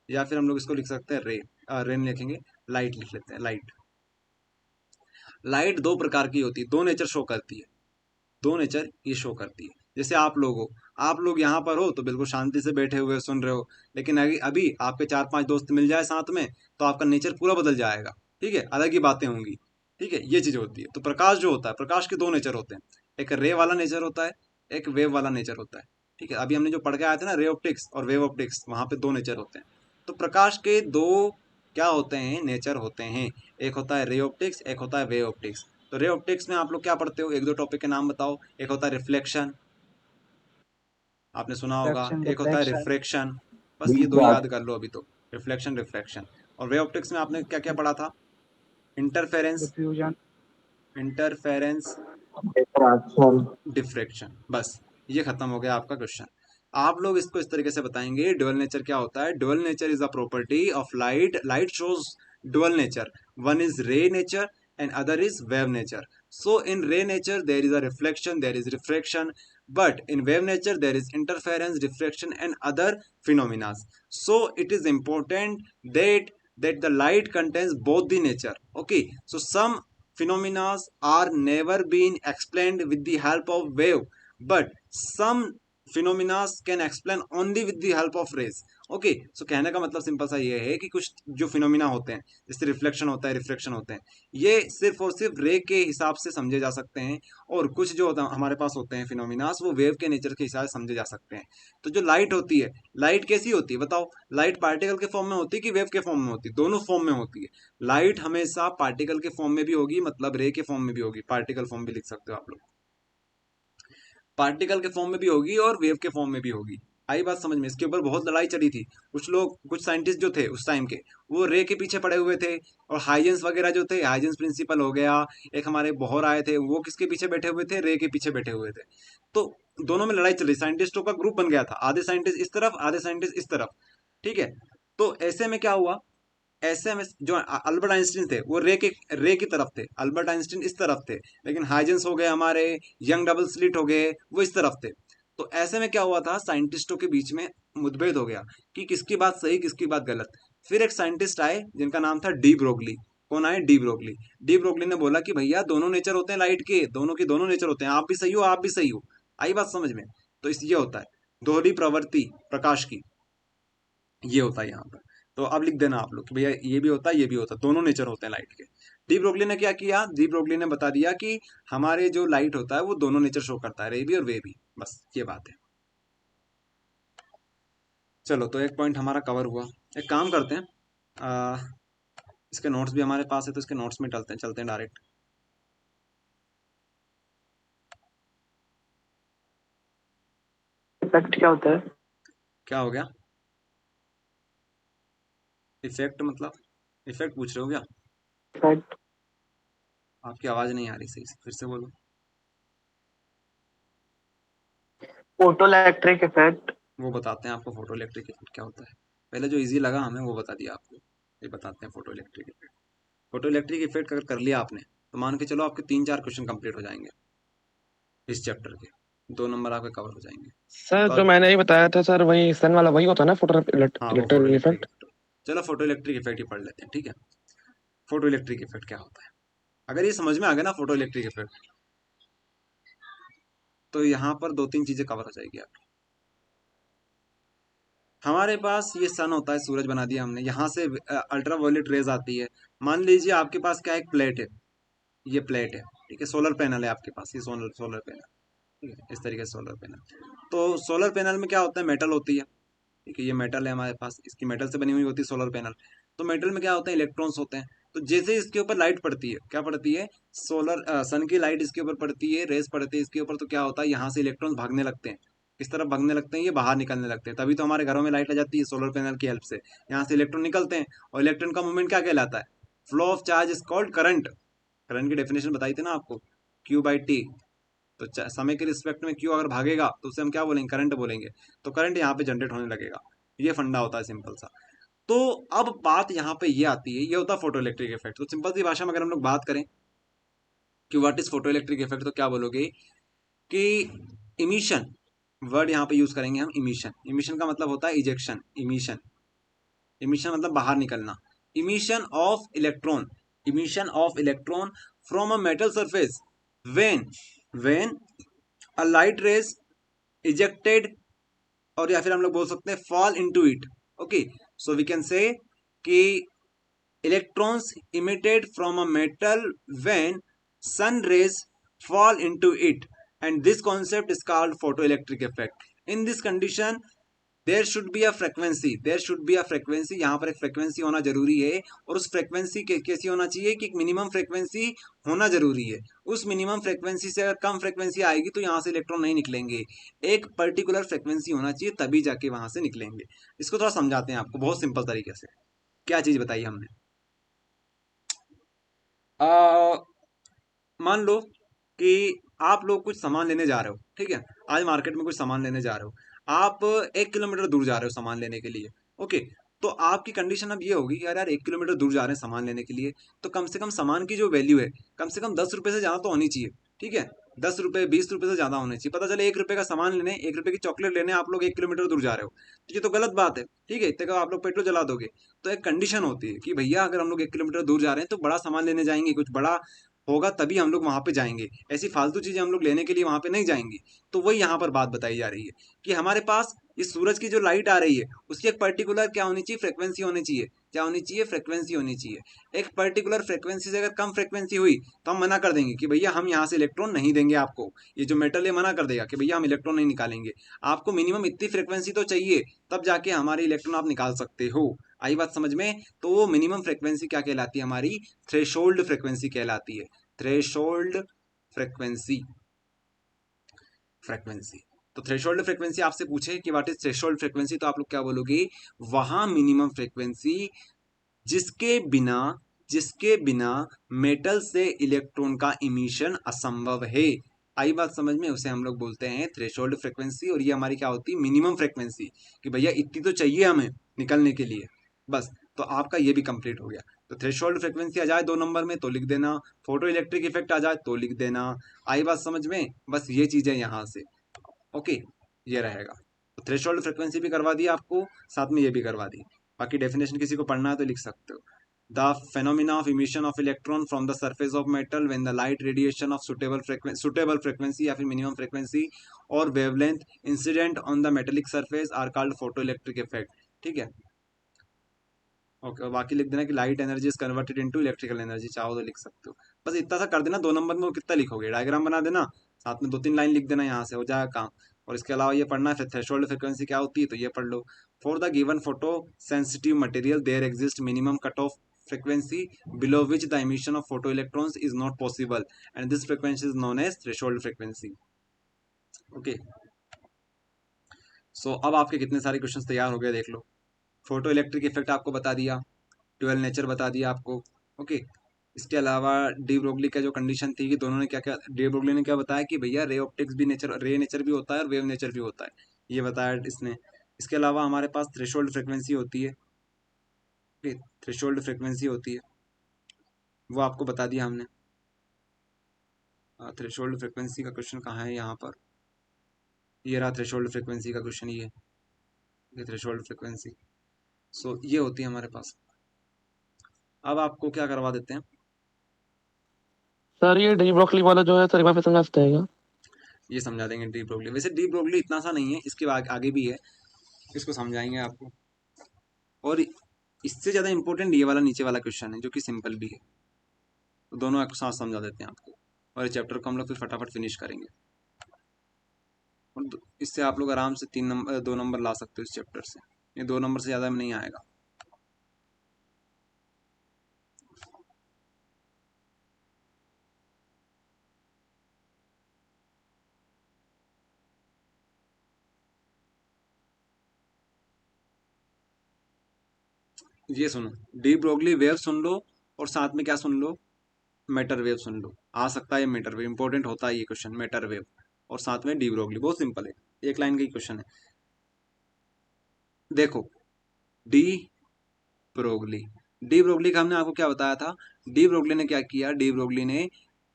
या फिर हम लोग इसको लिख सकते हैं रे, रेन लिखेंगे, लाइट लिख लेते हैं, लाइट। लाइट दो प्रकार की होती है, दो नेचर शो करती है, दो नेचर ये शो करती है। जैसे आप लोग हो, आप लोग यहाँ पर हो तो बिल्कुल शांति से बैठे हुए सुन रहे हो, लेकिन अभी अभी आपके 4-5 दोस्त मिल जाए साथ में तो आपका नेचर पूरा बदल जाएगा। ठीक है, अलग ही बातें होंगी। ठीक है, ये चीज़ होती है। तो प्रकाश जो होता है, प्रकाश के दो नेचर होते हैं, एक रे वाला नेचर होता है, एक वेव वाला नेचर होता है। ठीक है, अभी हमने जो पढ़ के आए थे ना रे ऑप्टिक्स और वेव ऑप्टिक्स, वहाँ पे दो नेचर होते हैं। तो प्रकाश के दो क्या होते हैं, नेचर होते हैं। एक होता है रे ऑप्टिक्स, एक होता है वेव ऑप्टिक्स। तो रे ऑप्टिक्स में आप लोग क्या पढ़ते हो, एक दो टॉपिक के नाम बताओ। एक होता है रिफ्लेक्शन, आपने सुना होगा। रिफ्लेक्शन एक होता है रिफ्लेक्शन रिफ्रैक्शन, बस ये दो याद कर लो अभी तो, रिफ्लेक्शन रिफ्रैक्शन। और वे ऑप्टिक्स में आपने क्या क्या पढ़ा था, interference, diffusion. Interference, diffraction. Diffraction, बस ये खत्म हो गया आपका क्वेश्चन। आप लोग इसको इस तरीके से बताएंगे, ड्यूअल नेचर क्या होता है। Dual nature is a property of light, light shows dual nature, one is रे nature and other is wave nature. So in ray nature there is a reflection, there is refraction, but in wave nature there is interference, diffraction and other phenomena. So it is important that the light contains both the nature. Okay, so some phenomena are never been explained with the help of wave, but some phenomena can explain only with the help of rays. Okay, so कहने का मतलब simple सा ये है कि कुछ जो phenomena होते हैं, जैसे रिफ्लेक्शन होता है, रिफ्रैक्शन होते हैं, ये सिर्फ और सिर्फ रे के हिसाब से समझे जा सकते हैं। और कुछ जो होता है हमारे पास होते हैं फिनोमिनास, वो वेव के नेचर के हिसाब से समझे जा सकते हैं। तो जो लाइट होती है, लाइट कैसी होती है बताओ, लाइट पार्टिकल के फॉर्म में होती है कि वेव के फॉर्म में होती है, दोनों फॉर्म में होती है। लाइट हमेशा पार्टिकल के फॉर्म में भी होगी, मतलब रे के फॉर्म में भी होगी, पार्टिकल फॉर्म भी लिख सकते हो आप लोग, पार्टिकल के फॉर्म में भी होगी और वेव के फॉर्म में भी होगी। आई बात समझ में। इसके ऊपर बहुत लड़ाई चली थी, कुछ लोग, कुछ साइंटिस्ट जो थे उस टाइम के, वो रे के पीछे पड़े हुए थे। और हाइजेंस वगैरह जो थे, हाइजेंस प्रिंसिपल हो गया, एक हमारे बोहर आए थे, वो किसके पीछे बैठे हुए थे, रे के पीछे बैठे हुए थे। तो दोनों में लड़ाई चल रही, साइंटिस्टों का ग्रुप बन गया था, आधे साइंटिस्ट इस तरफ, आधे साइंटिस्ट इस तरफ। ठीक है, तो ऐसे में क्या हुआ, ऐसे में जो अल्बर्ट आइंस्टीन थे वो रे की तरफ थे, अल्बर्ट आइंस्टीन इस तरफ थे। लेकिन हाइजेंस हो गए हमारे, यंग डबल स्लिट हो गए, वो इस तरफ थे। तो ऐसे में क्या हुआ था, साइंटिस्टों के बीच में मुठभेड़ हो गया कि किसकी बात सही किसकी बात गलत। फिर एक साइंटिस्ट आए जिनका नाम था डी ब्रोगली। कौन आए, डी ब्रोगली। डी ब्रोगली ने बोला कि भैया दोनों नेचर होते हैं लाइट के, दोनों के दोनों नेचर होते हैं, आप भी सही हो आप भी सही हो। आई बात समझ में। तो इस ये होता है दोहरी प्रवृत्ति प्रकाश की, ये होता है यहाँ पर। तो अब लिख देना आप लोग कि भैया ये भी होता है ये भी होता है, दोनों नेचर होते हैं लाइट के। डी ब्रोगली ने क्या किया, डी ब्रोगली ने बता दिया कि हमारे जो लाइट होता है वो दोनों नेचर शो करता है, रे भी और वे भी, बस ये बात है। चलो, तो एक पॉइंट हमारा कवर हुआ। एक काम करते हैं, इसके नोट्स भी हमारे पास है, तो इसके नोट्स में चलते हैं डायरेक्ट। इफेक्ट क्या होता है? क्या हो गया, इफेक्ट मतलब इफेक्ट पूछ रहे हो क्या? इफेक्ट आपकी आवाज नहीं आ रही सही से, फिर से बोलो। Photo electric effect. वो बताते हैं आपको फोटो इलेक्ट्रिक इफेक्ट क्या होता है। पहले जो इजी लगा हमें वो बता दिया आपको, ये बताते हैं photo electric effect. Photo electric effect अगर कर लिया आपने तो मान के चलो आपके 3-4 क्वेश्चन कंप्लीट हो जाएंगे इस चैप्टर के, 2 नंबर आपके कवर हो जाएंगे। सर तो जो मैंने ही बताया था सर, वही सन वाला वही होता है ना, फोटो हाँ, वो photo electric electric effect. Effect. चलो फोटो इलेक्ट्रिक इफेक्ट ही पढ़ लेते हैं, ठीक है। फोटो इलेक्ट्रिक इफेक्ट क्या होता है, अगर ये समझ में आ गया ना फोटो इलेक्ट्रिक इफेक्ट, तो यहाँ पर 2-3 चीजें कवर हो जाएगी आपकी। हमारे पास ये सन होता है, सूरज बना दिया हमने, यहाँ से अल्ट्रा वायलेट रेज आती है। मान लीजिए आपके पास क्या एक प्लेट है, ये प्लेट है, ठीक है, सोलर पैनल है आपके पास, ये सोलर सोलर पैनल, ठीक है, इस तरीके से सोलर पैनल। तो सोलर पैनल में क्या होता है, मेटल होती है, ठीक है, ये मेटल है हमारे पास, इसकी मेटल से बनी हुई होती है सोलर पैनल। तो मेटल में क्या होता है, इलेक्ट्रॉन्स होते हैं। तो जैसे ही इसके ऊपर लाइट पड़ती है, क्या पड़ती है, सन की लाइट इसके ऊपर पड़ती है, रेस पड़ती है इसके ऊपर, तो क्या होता है, यहाँ से इलेक्ट्रॉन्स भागने लगते हैं। किस तरफ भागने लगते हैं, ये बाहर निकलने लगते हैं। तभी तो हमारे घरों में लाइट आ जाती है सोलर पैनल की हेल्प से। यहाँ से इलेक्ट्रॉन निकलते हैं, और इलेक्ट्रॉन का मूवमेंट क्या कहलाता है, flow of charge is called current. Current की डेफिनेशन बताई थी ना आपको, Q/T। तो समय के रिस्पेक्ट में Q अगर भागेगा तो उसे हम क्या बोलेंगे, करंट बोलेंगे। तो करंट यहाँ पे जनरेट होने लगेगा, ये फंडा होता है सिंपल सा। तो अब बात यहाँ पे ये आती है, ये होता है फोटो इलेक्ट्रिक इफेक्ट। तो सिंपल सी भाषा में अगर हम लोग बात करें कि what is photo electric effect, तो क्या बोलोगे कि इमिशन, वर्ड यहाँ पे यूज करेंगे हम, इमिशन। इमिशन का मतलब होता है इजेक्शन, इमिशन। इमिशन मतलब बाहर निकलना। Emission of electron, emission of electron from a metal surface when a light rays ejected, और या फिर हम लोग बोल सकते हैं fall into it. Okay, so we can say कि electrons emitted from a metal when sun rays fall into it and this concept is called photoelectric effect. In this condition there should be a frequency, यहाँ पर एक frequency होना जरूरी है, और उस frequency कैसी होना चाहिए कि एक मिनिमम फ्रीक्वेंसी होना जरूरी है। उस मिनिमम फ्रीक्वेंसी से अगर कम फ्रीक्वेंसी आएगी तो यहाँ से इलेक्ट्रॉन नहीं निकलेंगे, एक पर्टिकुलर फ्रीक्वेंसी होना चाहिए तभी जाके वहां से निकलेंगे। इसको थोड़ा समझाते हैं आपको बहुत सिंपल तरीके से। क्या चीज बताई हमने, मान लो कि आप लोग कुछ सामान लेने जा रहे हो, ठीक है, आज मार्केट में कुछ सामान लेने जा रहे हो, आप 1 किलोमीटर दूर जा रहे हो सामान लेने के लिए, ओके। तो आपकी कंडीशन अब ये होगी कि यार 1 किलोमीटर दूर जा रहे हैं सामान लेने के लिए, तो कम से कम सामान की जो वैल्यू है कम से कम 10 रुपये से ज़्यादा तो होनी चाहिए, ठीक है, 10 रुपये 20 रुपये से ज़्यादा होने चाहिए। पता चले 1 रुपये का सामान लेने, 1 रुपये की चॉकलेट लेने आप लोग 1 किलोमीटर दूर जा रहे हो, तो ये तो गलत बात है, ठीक है, इतने का आप लोग पेट्रोल जला दोगे। तो एक कंडीशन होती है कि भैया अगर हम लोग 1 किलोमीटर दूर जा रहे हैं तो बड़ा सामान लेने जाएंगे, कुछ बड़ा होगा तभी हम लोग वहां पे जाएंगे, ऐसी फालतू चीजें हम लोग लेने के लिए वहां पे नहीं जाएंगे। तो वही यहाँ पर बात बताई जा रही है कि हमारे पास इस सूरज की जो लाइट आ रही है उसकी एक पर्टिकुलर क्या होनी चाहिए, फ्रिक्वेंसी होनी चाहिए। क्या होनी चाहिए, फ्रिक्वेंसी होनी चाहिए। एक पर्टिकुलर फ्रिक्वेंसी से अगर कम फ्रिक्वेंसी हुई तो हम मना कर देंगे कि भैया हम यहाँ से इलेक्ट्रॉन नहीं देंगे आपको, ये जो मेटल है मना कर देगा कि भैया हम इलेक्ट्रॉन नहीं निकालेंगे, आपको मिनिमम इतनी फ्रिक्वेंसी तो चाहिए तब जाके हमारे इलेक्ट्रॉन आप निकाल सकते हो। आई बात समझ में? तो वो मिनिमम फ्रिक्वेंसी क्या कहलाती है, हमारी थ्रेशोल्ड फ्रिक्वेंसी कहलाती है, थ्रेशोल्ड फ्रिक्वेंसी। तो थ्रेशोल्ड फ्रिक्वेंसी आपसे पूछे कि व्हाट इज थ्रेशोल्ड फ्रिक्वेंसी, तो आप लोग क्या बोलोगे, वहां मिनिमम फ्रिक्वेंसी जिसके बिना मेटल से इलेक्ट्रॉन का इमिशन असंभव है। आई बात समझ में? उसे हम लोग बोलते हैं थ्रेशोल्ड फ्रिक्वेंसी, और ये हमारी क्या होती है, मिनिमम फ्रिक्वेंसी, कि भैया इतनी तो चाहिए हमें निकलने के लिए, बस। तो आपका ये भी कंप्लीट हो गया। तो थ्रेशोल्ड फ्रिक्वेंसी आ जाए 2 नंबर में तो लिख देना, फोटो इलेक्ट्रिक इफेक्ट आ जाए तो लिख देना। आई बात समझ में? बस ये चीजें यहाँ से, ओके, ये रहेगा। तो थ्रेशोल्ड फ्रिक्वेंसी भी करवा दी आपको, साथ में ये भी करवा दी। बाकी डेफिनेशन किसी को पढ़ना है तो लिख सकते हो। The phenomena of emission of electron from the surface of metal when the light radiation of suitable frequency या फिर minimum frequency और wavelength incident on the metallic surface are called photoelectric effect। ठीक है, ओके। और बाकी लिख देना कि light energy is converted into electrical energy, चाहो तो लिख सकते हो। बस इतना सा कर देना। 2 नंबर में वो कितना लिखोगे, डायग्राम बना देना, साथ में 2-3 लाइन लिख देना, यहाँ से हो जाएगा काम। और इसके अलावा ये पढ़ना है फिर थ्रेशोल्ड फ्रिक्वेंसी क्या होती है, तो ये पढ़ लो। For the given photo sensitive material there exist minimum cut off frequency below which the emission of photoelectrons is not possible and this frequency is known as threshold frequency। okay, so अब आपके कितने सारे questions तैयार हो गए देख लो। Photo electric effect आपको बता दिया, ड्यूअल नेचर बता दिया आपको, ओके। इसके अलावा डी ब्रोगली का जो कंडीशन थी कि दोनों ने क्या क्या, डी ब्रोगली ने क्या बताया कि भैया रे ऑप्टिक्स भी नेचर, रे नेचर भी होता है और वेव नेचर भी होता है, ये बताया इसने। इसके अलावा हमारे पास थ्रेशोल्ड फ्रिक्वेंसी होती है, थ्रेशोल्ड फ्रिक्वेंसी होती है, वो आपको बता दिया हमने। थ्रेशोल्ड फ्रिक्वेंसी का क्वेश्चन कहाँ है, यहाँ पर ये रहा थ्रेशोल्ड फ्रिक्वेंसी का क्वेश्चन, ये थ्रेशोल्ड फ्रिक्वेंसी। सो ये होती है हमारे पास। अब आपको क्या करवा देते हैं सर, ये डी ब्रोकली वाला जो है सर, एक बार फिर समझा सकते हैं क्या? ये समझा देंगे डी ब्रोगली। वैसे डी ब्रोगली इतना सा नहीं है, इसके आगे भी है, इसको समझाएंगे आपको। और इससे ज़्यादा इंपॉर्टेंट ये वाला नीचे वाला क्वेश्चन है जो कि सिंपल भी है, तो दोनों एक साथ समझा देते हैं आपको, और इस चैप्टर को हम लोग फिर फटाफट फिनिश करेंगे। और इससे आप लोग आराम से 2 नंबर ला सकते हो इस चैप्टर से, ये 2 नंबर से ज़्यादा में नहीं आएगा। ये सुनो, डी ब्रोगली वेव सुन लो और साथ में क्या सुन लो, मेटर वेव सुन लो। आ सकता है मेटर वेव, इंपॉर्टेंट होता है ये क्वेश्चन, मेटर वेव और साथ में डी ब्रोगली, बहुत सिंपल है, एक लाइन का ही क्वेश्चन है। देखो डी ब्रोगली का हमने आपको क्या बताया था, डी ब्रोगली ने क्या किया, डी ब्रोगली ने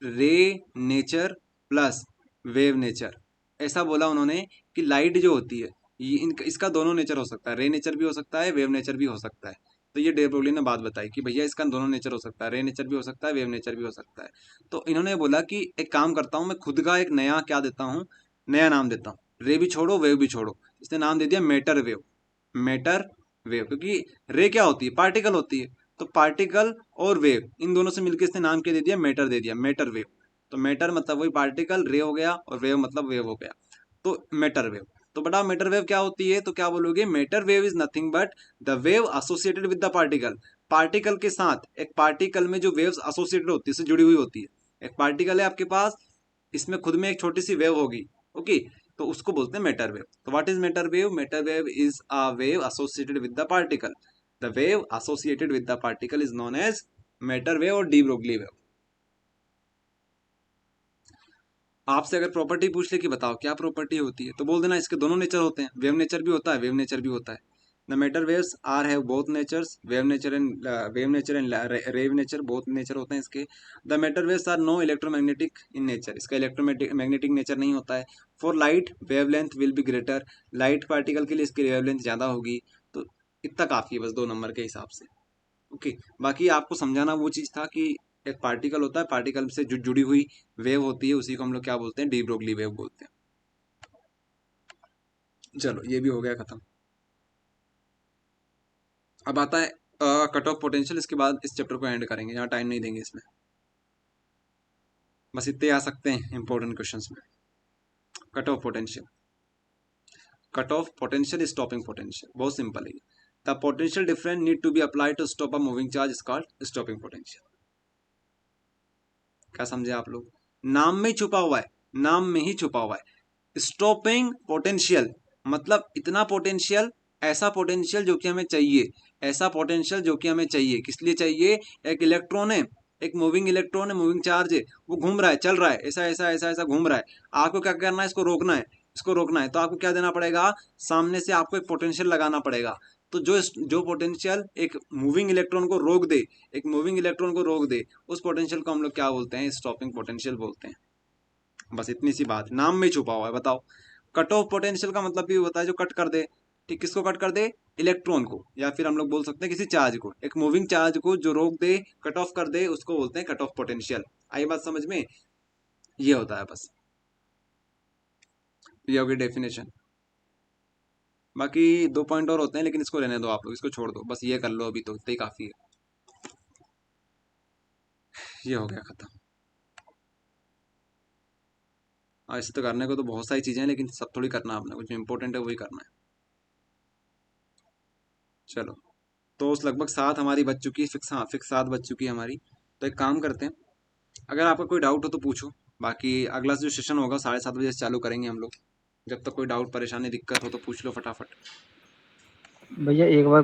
रे नेचर प्लस वेव नेचर, ऐसा बोला उन्होंने कि लाइट जो होती है ये इसका दोनों नेचर हो सकता है, रे नेचर भी हो सकता है, वेव नेचर भी हो सकता है। तो ये डी ब्रोगली ने बात बताई कि भैया इसका दोनों नेचर हो सकता है, रे नेचर भी हो सकता है, वेव नेचर भी हो सकता है। तो इन्होंने बोला कि एक काम करता हूँ मैं, खुद का एक नया क्या देता हूँ, नया नाम देता हूँ, रे भी छोड़ो वेव भी छोड़ो, इसने नाम दे दिया मेटर वेव। मेटर वेव, क्योंकि रे क्या होती है, पार्टिकल होती है, तो पार्टिकल और वेव इन दोनों से मिलकर इसने नाम क्या दे दिया, मेटर दे दिया, मेटर वेव। तो मैटर मतलब वही पार्टिकल, रे हो गया, और वेव मतलब वेव हो गया, तो मैटर वेव। तो बेटा मैटर वेव क्या होती है, तो क्या बोलोगे, matter wave is nothing but the wave associated with the particle. Particle के साथ, एक पार्टिकल में जो वेव्स एसोसिएटेड होती है, इससे जुड़ी हुई होती है। एक पार्टिकल है आपके पास, इसमें खुद में एक छोटी सी वेव होगी, ओके, तो उसको बोलते हैं मैटर वेव। तो what is matter wave? Matter wave is a wave associated with the particle. The wave associated with the particle is known as matter wave और डी ब्रोगली वेव। आपसे अगर property पूछ ले कि बताओ क्या प्रॉपर्टी होती है, तो बोल देना इसके दोनों नेचर होते हैं, वेव नेचर भी होता है, वेव नेचर भी होता है। The matter waves are have both natures, wave nature and rave nature, both nature होते हैं इसके। The matter waves are no electromagnetic in nature, इसका इलेक्ट्रोमैग्नेटिक नेचर नहीं होता है। For light wavelength will be greater, light particle के लिए इसकी वेवलेंथ ज़्यादा होगी। तो इतना काफ़ी है बस 2 नंबर के हिसाब से, ओके। बाकी आपको समझाना वो चीज़ था कि एक पार्टिकल होता है, पार्टिकल से जो जुड़ी हुई वेव होती है उसी को हम लोग क्या बोलते हैं, डी ब्रोगली वेव बोलते हैं। चलो ये भी हो गया खत्म। अब आता है कट ऑफ पोटेंशियल, इसके बाद इस चैप्टर को एंड करेंगे, यहाँ टाइम नहीं देंगे इसमें, बस इतने आ सकते हैं इंपॉर्टेंट क्वेश्चंस में। Cut off potential, cut off potential stopping potential, बहुत सिंपल है। The potential difference need to be applied to stop a moving charge is called stopping potential. क्या समझे आप लोग? नाम में ही छुपा हुआ है, नाम में ही छुपा हुआ है। स्टॉपिंग पोटेंशियल मतलब इतना पोटेंशियल, ऐसा पोटेंशियल जो कि हमें चाहिए, ऐसा पोटेंशियल जो कि हमें चाहिए। किस लिए चाहिए? एक इलेक्ट्रॉन है, एक मूविंग इलेक्ट्रॉन है, मूविंग चार्ज है, वो घूम रहा है, चल रहा है, ऐसा ऐसा ऐसा ऐसा घूम रहा है। आपको क्या करना है? इसको रोकना है, इसको रोकना है। तो आपको क्या देना पड़ेगा? सामने से आपको एक पोटेंशियल लगाना पड़ेगा। तो जो पोटेंशियल एक मूविंग इलेक्ट्रॉन को रोक दे, एक मूविंग इलेक्ट्रॉन को रोक दे, उस पोटेंशियल को हम लोग क्या बोलते हैं? स्टॉपिंग पोटेंशियल बोलते हैं। बस इतनी सी बात, नाम में छुपा हुआ है। बताओ, कट ऑफ पोटेंशियल का मतलब भी होता है जो कट कर दे, ठीक, किसको कट कर दे? इलेक्ट्रॉन को, या फिर हम लोग बोल सकते हैं किसी चार्ज को, एक मूविंग चार्ज को जो रोक दे, कट ऑफ कर दे, उसको बोलते हैं कट ऑफ पोटेंशियल। आई बात समझ में? ये होता है बस, ये होगी डेफिनेशन। बाकी 2 पॉइंट और होते हैं, लेकिन इसको रहने दो आप लोग, इसको छोड़ दो, बस ये कर लो अभी, तो इतना ही काफी है। ये हो गया खत्म। ऐसे तो करने को तो बहुत सारी चीजें हैं, लेकिन सब थोड़ी करना है आपने, कुछ इंपॉर्टेंट है वही करना है। चलो, तो उस लगभग 7 हमारी बच चुकी है, फिक्स, हाँ फिक्स 7 बच चुकी है हमारी। तो एक काम करते हैं, अगर आपका कोई डाउट हो तो पूछो, बाकी अगला जो सेशन होगा 7:30 बजे से चालू करेंगे हम लोग। जब तक कोई डाउट, परेशानी, दिक्कत हो तो पूछ लो फटाफट। भैया एक बार